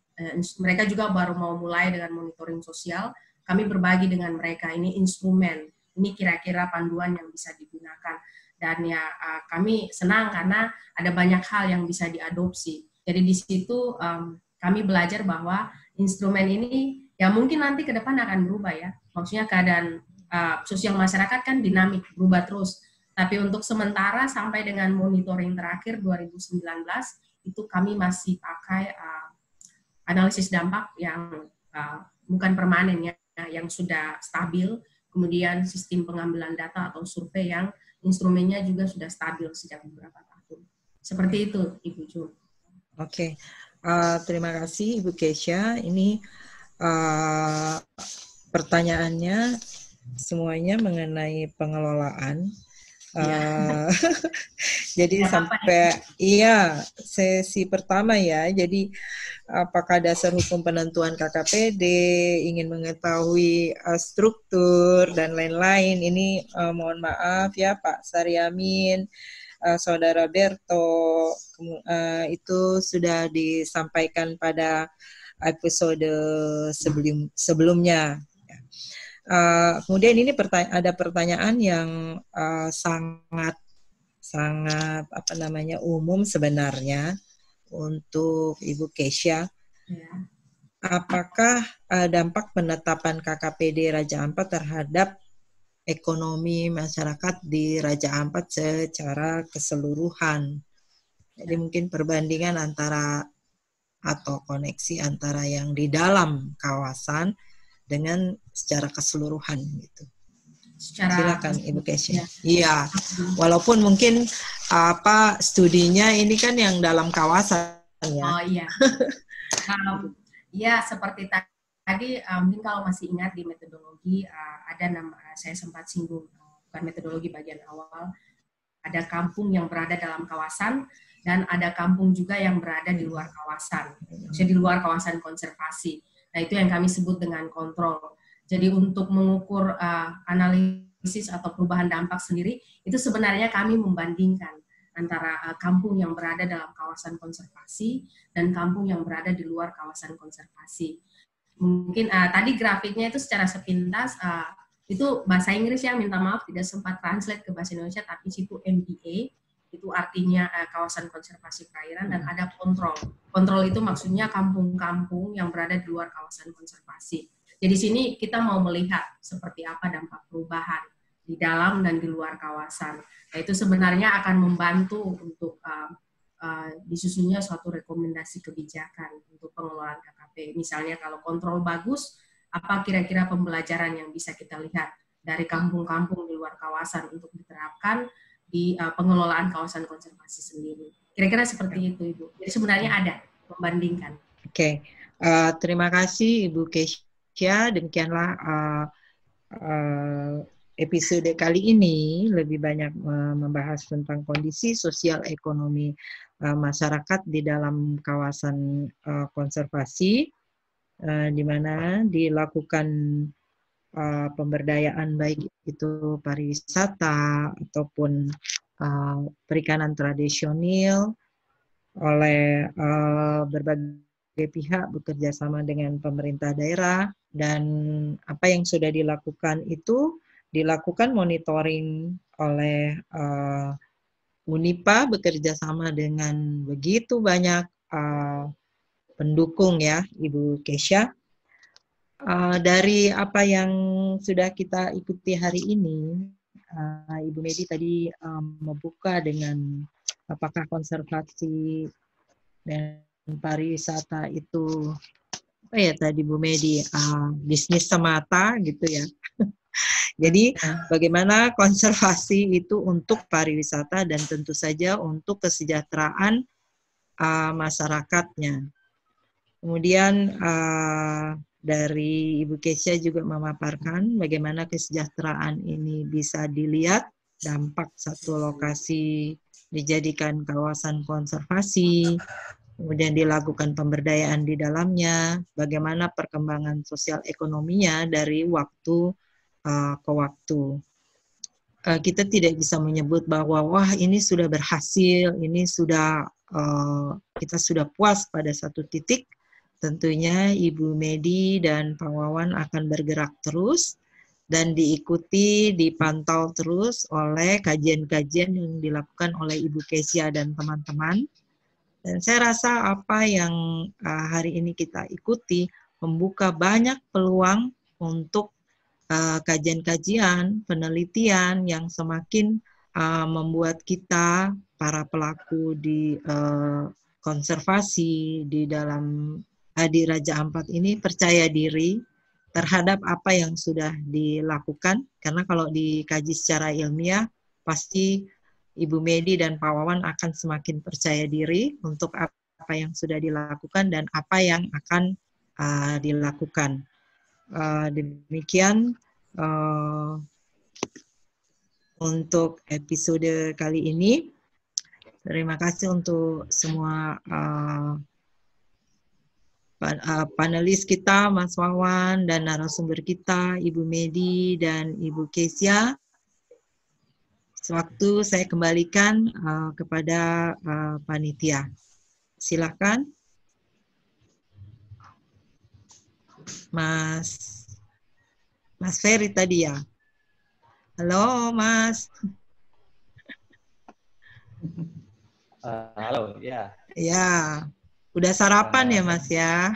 Mereka juga baru mau mulai dengan monitoring sosial. Kami berbagi dengan mereka ini instrumen, ini kira-kira panduan yang bisa digunakan. Dan ya kami senang karena ada banyak hal yang bisa diadopsi. Jadi di situ kami belajar bahwa instrumen ini ya mungkin nanti ke depan akan berubah ya. Maksudnya keadaan sosial masyarakat kan dinamik, berubah terus. Tapi untuk sementara sampai dengan monitoring terakhir 2019 itu kami masih pakai analisis dampak yang bukan permanen ya, yang sudah stabil. Kemudian sistem pengambilan data atau survei yang instrumennya juga sudah stabil sejak beberapa tahun. Seperti itu, Ibu Jun. Oke, terima kasih Ibu Keisha. Ini pertanyaannya semuanya mengenai pengelolaan. Jadi sampai sesi pertama ya. Jadi apakah dasar hukum penentuan KKPD, ingin mengetahui struktur dan lain-lain. Ini mohon maaf ya Pak Saryamin, Saudara Berto, itu sudah disampaikan pada episode sebelumnya. Kemudian ini ada pertanyaan yang sangat umum sebenarnya untuk Ibu Keisha. Ya. Apakah dampak penetapan KKPD Raja Ampat terhadap ekonomi masyarakat di Raja Ampat secara keseluruhan? Jadi mungkin perbandingan antara atau koneksi antara yang di dalam kawasan dengan secara keseluruhan gitu. Silakan Ibu Keisha. Iya, walaupun mungkin studinya ini kan yang dalam kawasan ya. Oh iya. Ya seperti tadi mungkin kalau masih ingat di metodologi ada saya sempat singgung bukan metodologi bagian awal, ada kampung yang berada dalam kawasan dan ada kampung juga yang berada di luar kawasan, maksudnya di luar kawasan konservasi. Nah, itu yang kami sebut dengan kontrol. Jadi untuk mengukur analisis atau perubahan dampak sendiri, itu sebenarnya kami membandingkan antara kampung yang berada dalam kawasan konservasi dan kampung yang berada di luar kawasan konservasi. Mungkin tadi grafiknya itu secara sepintas, itu bahasa Inggris ya, minta maaf tidak sempat translate ke bahasa Indonesia, tapi situ MPA, itu artinya kawasan konservasi perairan, dan ada kontrol. Kontrol itu maksudnya kampung-kampung yang berada di luar kawasan konservasi. Jadi sini kita mau melihat seperti apa dampak perubahan di dalam dan di luar kawasan. Nah, itu sebenarnya akan membantu untuk disusunnya suatu rekomendasi kebijakan untuk pengelolaan KKP. Misalnya kalau kontrol bagus, apa kira-kira pembelajaran yang bisa kita lihat dari kampung-kampung di luar kawasan untuk diterapkan di pengelolaan kawasan konservasi sendiri. Kira-kira seperti itu, Ibu. Jadi sebenarnya ada membandingkan. Oke. Terima kasih Ibu Keisha. Demikianlah episode kali ini lebih banyak membahas tentang kondisi sosial ekonomi masyarakat di dalam kawasan konservasi, di mana dilakukan pemberdayaan baik itu pariwisata ataupun perikanan tradisional oleh berbagai pihak bekerja sama dengan pemerintah daerah, dan apa yang sudah dilakukan itu dilakukan monitoring oleh UNIPA bekerja sama dengan begitu banyak pendukung ya, Ibu Kesha. Dari apa yang sudah kita ikuti hari ini, Ibu Medi tadi membuka dengan apakah konservasi dan pariwisata itu apa ya tadi Bu Medi, bisnis semata gitu ya. Jadi bagaimana konservasi itu untuk pariwisata dan tentu saja untuk kesejahteraan masyarakatnya. Kemudian dari Ibu Kesha juga memaparkan bagaimana kesejahteraan ini bisa dilihat dampak satu lokasi dijadikan kawasan konservasi, kemudian dilakukan pemberdayaan di dalamnya, bagaimana perkembangan sosial ekonominya dari waktu ke waktu. Kita tidak bisa menyebut bahwa wah ini sudah berhasil, ini sudah kita sudah puas pada satu titik. Tentunya Ibu Medi dan Pak Wawan akan bergerak terus dan diikuti, dipantau terus oleh kajian-kajian yang dilakukan oleh Ibu Kesha dan teman-teman. Dan saya rasa apa yang hari ini kita ikuti membuka banyak peluang untuk kajian-kajian, penelitian yang semakin membuat kita, para pelaku di konservasi di dalam di Raja Ampat ini percaya diri terhadap apa yang sudah dilakukan. Karena kalau dikaji secara ilmiah, pasti Ibu Medi dan Pak Wawan akan semakin percaya diri untuk apa yang sudah dilakukan dan apa yang akan dilakukan. Demikian untuk episode kali ini. Terima kasih untuk semua panelis kita, Mas Wawan, dan narasumber kita, Ibu Medi dan Ibu Kesha. Sewaktu saya kembalikan kepada panitia. Silakan, Mas Ferry tadi ya. Halo, Mas. Halo, ya. Ya, udah sarapan ya, Mas ya.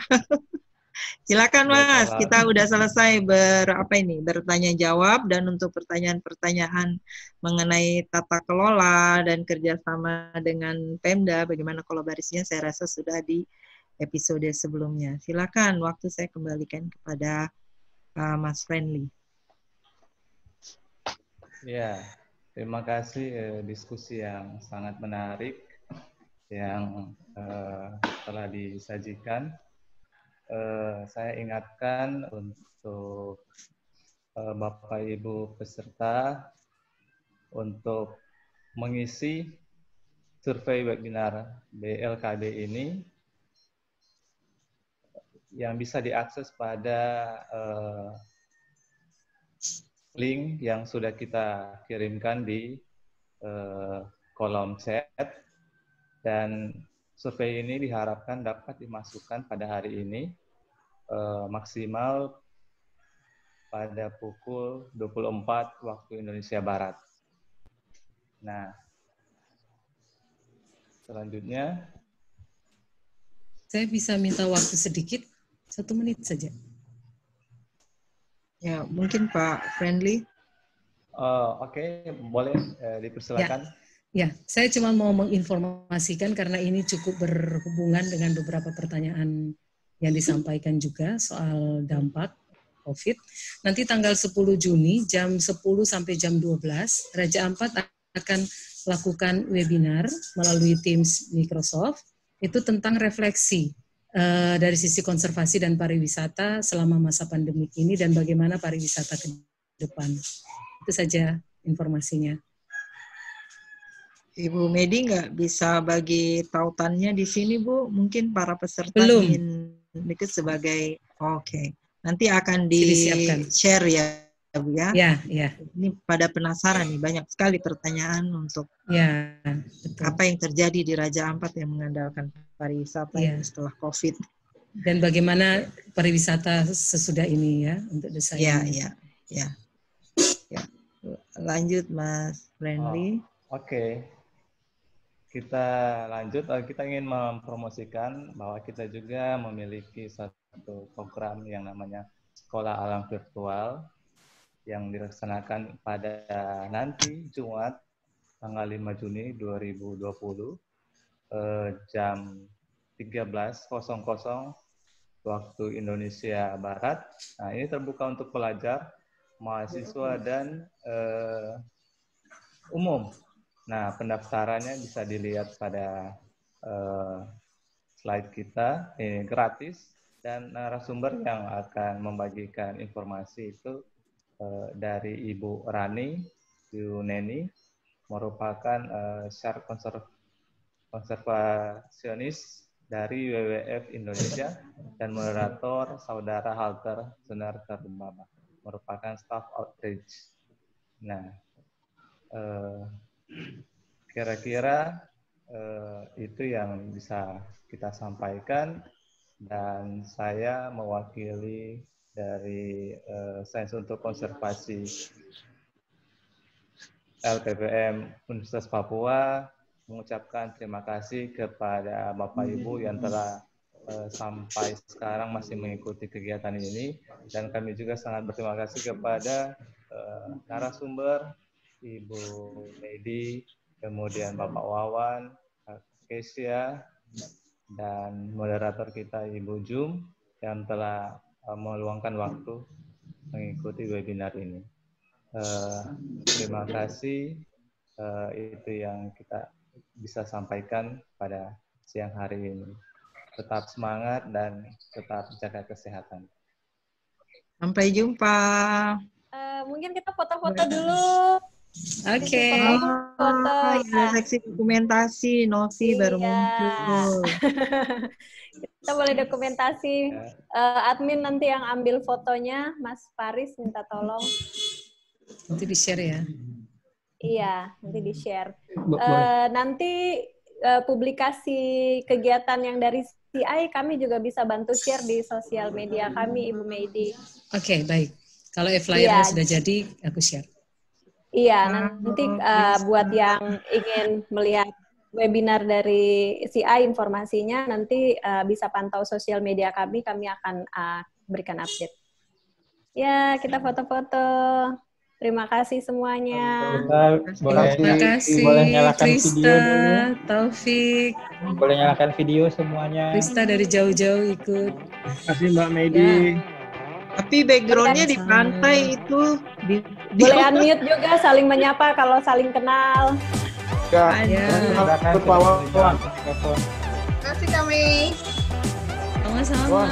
Silakan Mas, kita udah selesai bertanya jawab, dan untuk pertanyaan-pertanyaan mengenai tata kelola dan kerjasama dengan Pemda, bagaimana kolaborasinya, saya rasa sudah di episode sebelumnya. Silakan, waktu saya kembalikan kepada Mas Friendly. Ya, terima kasih diskusi yang sangat menarik yang telah disajikan. Saya ingatkan untuk Bapak Ibu peserta untuk mengisi survei webinar BLKD ini yang bisa diakses pada link yang sudah kita kirimkan di kolom chat, dan survei ini diharapkan dapat dimasukkan pada hari ini maksimal pada pukul 24 waktu Indonesia Barat. Nah, selanjutnya saya bisa minta waktu sedikit, 1 menit saja. Ya, mungkin Pak Friendly. Oke, boleh dipersilakan. Ya, saya cuma mau menginformasikan karena ini cukup berhubungan dengan beberapa pertanyaan yang disampaikan juga soal dampak COVID. Nanti tanggal 10 Juni jam 10 sampai jam 12, Raja Ampat akan lakukan webinar melalui Teams Microsoft, itu tentang refleksi dari sisi konservasi dan pariwisata selama masa pandemi ini dan bagaimana pariwisata ke depan. Itu saja informasinya. Ibu Medi nggak bisa bagi tautannya di sini, Bu? Mungkin para peserta Belum. ingin ikut sebagai, oke. Nanti akan di-share ya, Bu ya? Ya. Ini pada penasaran nih, banyak sekali pertanyaan untuk Ya, betul. apa yang terjadi di Raja Ampat yang mengandalkan pariwisata ini setelah COVID. dan bagaimana pariwisata sesudah ini ya untuk desa ini. Ya. Lanjut Mas Friendly. Oke. Kita lanjut. Kita ingin mempromosikan bahwa kita juga memiliki satu program yang namanya Sekolah Alam Virtual yang dilaksanakan pada nanti Jumat tanggal 5 Juni 2020 jam 13.00 waktu Indonesia Barat. Nah, ini terbuka untuk pelajar, mahasiswa, dan umum. Nah, pendaftarannya bisa dilihat pada slide kita. Ini gratis, dan narasumber yang akan membagikan informasi itu dari Ibu Rani Yuneni, merupakan syar konservasionis dari WWF Indonesia, dan moderator Saudara Halter Sunarta Bambang, merupakan staff outreach. Nah, kira-kira itu yang bisa kita sampaikan, dan saya mewakili dari Sains untuk Konservasi LPPM Universitas Papua mengucapkan terima kasih kepada Bapak Ibu yang telah sampai sekarang masih mengikuti kegiatan ini, dan kami juga sangat berterima kasih kepada narasumber Ibu Medi, kemudian Bapak Wawan, Kesia, dan moderator kita Ibu Jum yang telah meluangkan waktu mengikuti webinar ini. Terima kasih, itu yang kita bisa sampaikan pada siang hari ini. Tetap semangat dan tetap jaga kesehatan. Sampai jumpa. Mungkin kita foto-foto dulu. Oke. Foto ya. Seksi dokumentasi, Novi baru muncul. Kita boleh dokumentasi. Admin nanti yang ambil fotonya, Mas Faris minta tolong. Nanti di-share ya. Iya, nanti di-share. Nanti publikasi kegiatan yang dari CI kami juga bisa bantu share di sosial media kami, Ibu Medi. Oke, baik. Kalau flyer-nya sudah jadi, aku share. Iya, nanti buat yang ingin melihat webinar dari CI informasinya, nanti bisa pantau sosial media kami akan berikan update. Ya, kita foto-foto. Terima kasih semuanya. Terima kasih, boleh nyalakan Krista, video dulu. Taufik. Boleh nyalakan video semuanya. Krista dari jauh-jauh ikut. Terima kasih Mbak Medi. Tapi backgroundnya di pantai itu. Boleh unmute juga, saling menyapa kalau saling kenal. Ya. Terima kasih kami. Sama-sama.